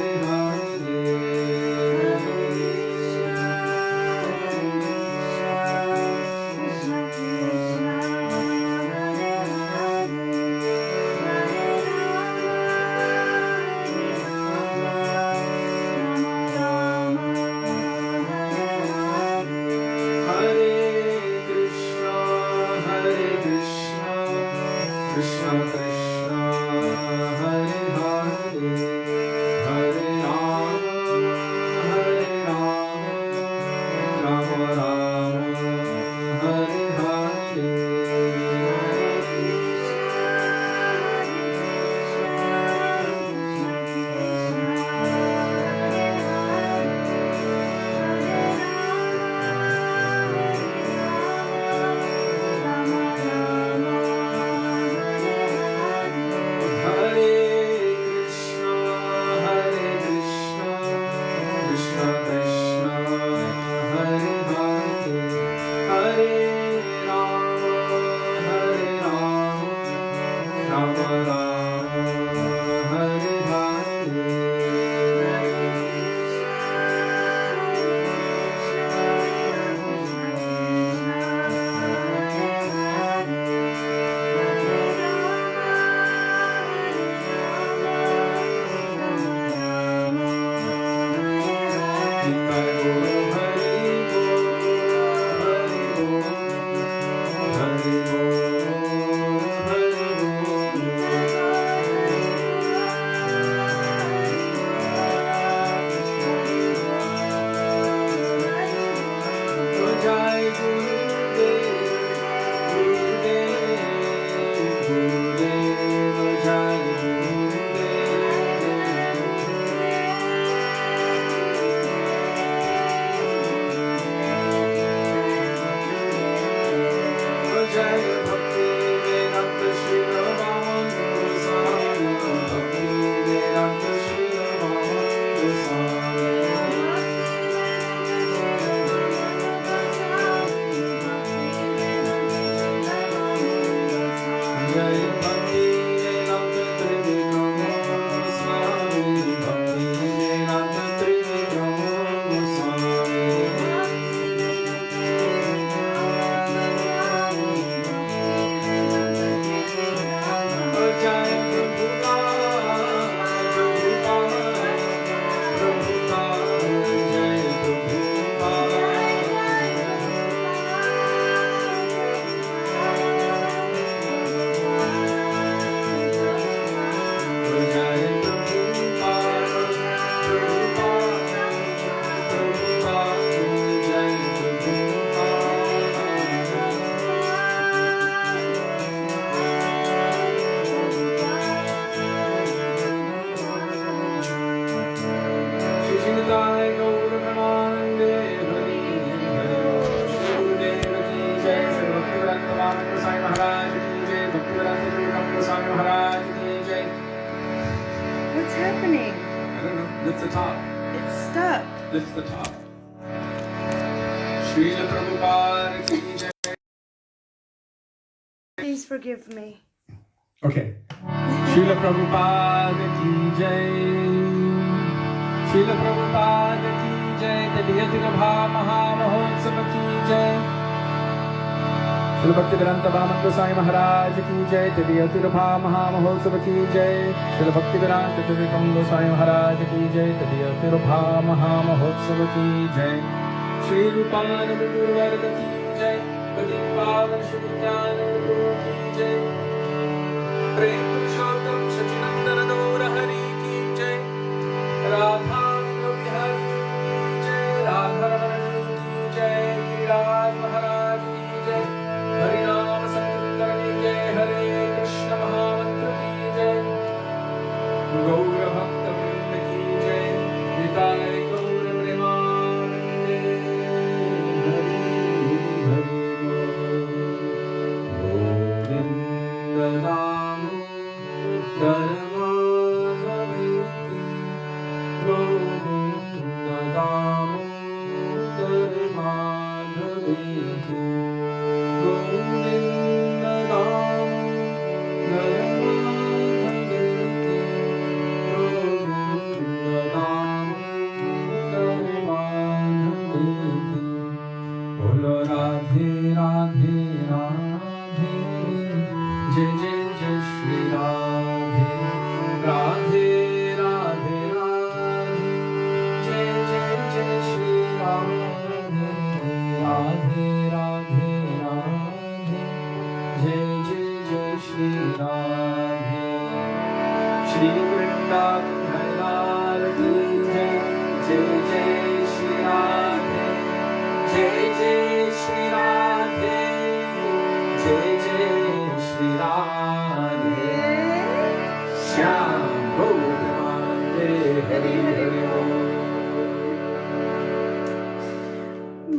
B: What's happening?
A: I don't know. Lift the top.
B: It's stuck.
A: Lift the top. Śrīla Prabhupada ki jai.
B: Please forgive me.
A: Okay. Śrīla Prabhupada ki jai. Śrīla Prabhupada ki jai. Devotee Mahāmohotsava ki jai. Śrīla Bhaktivedānta Mahārāja ki jai. Devotee Mahāmohotsava ki jai. Śrīla Bhaktivedānta Mahārāja ki jai. Devotee Mahāmohotsava ki jai. Śrī Dāmodara ki jai. Bhakti Śrī Satyavrata ki jai. प्रेम पुरुषोत्तम सचिनंदन गौर हरि की जय। राधा बिहारी की जय। राधा रमण की जय। गिरिराज महाराज की जय। हरि नाम संकीर्तन की जय। हरे कृष्ण महामंत्र की जय। गौर भक्त वृंद की जय। निताय गौर प्रेमानंदे। Hari Hari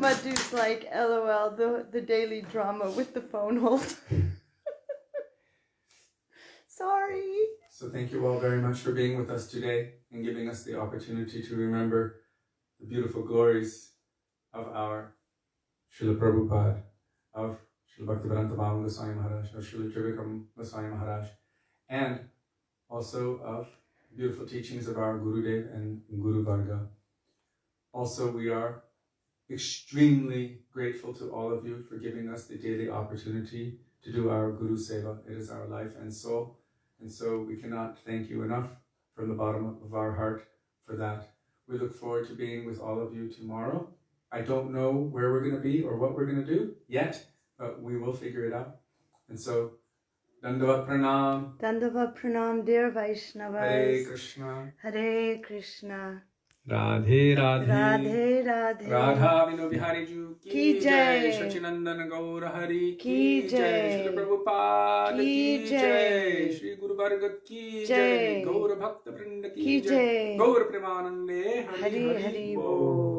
C: Madhu's like, LOL, the daily drama with the phone hold. Sorry.
A: So thank you all very much for being with us today and giving us the opportunity to remember the beautiful glories of our Srila Prabhupada, of Srila Bhaktivedānta Gosvāmī Mahārāja, of Srila Gosvāmī Mahārāja, and also of beautiful teachings of our Gurudev and Guru Varga. Also, we are extremely grateful to all of you for giving us the daily opportunity to do our Guru Seva. It is our life and soul. And so we cannot thank you enough from the bottom of our heart for that. We look forward to being with all of you tomorrow. I don't know where we're going to be or what we're going to do yet, but we will figure it out. And so, Dandavat Pranam.
C: Dandavat Pranam, dear Vaishnavas.
A: Hare Krishna.
C: Hare Krishna.
A: Radhe Radhe.
C: Radhe Radhe.
A: Radha Vino Bihari Ju
C: Ki Jai.
A: Sachinandan Gaur Hari
C: Ki Jai.
A: Srila Prabhupada
C: Ki
A: Ki
C: Jai.
A: Jai. Shri Guru Varga Ki Jai.
C: Jai.
A: Gaur Bhakta Vrinda
C: Ki
A: Ki
C: Jai.
A: Jai. Gaur Premanande
C: Hari Hari Bol.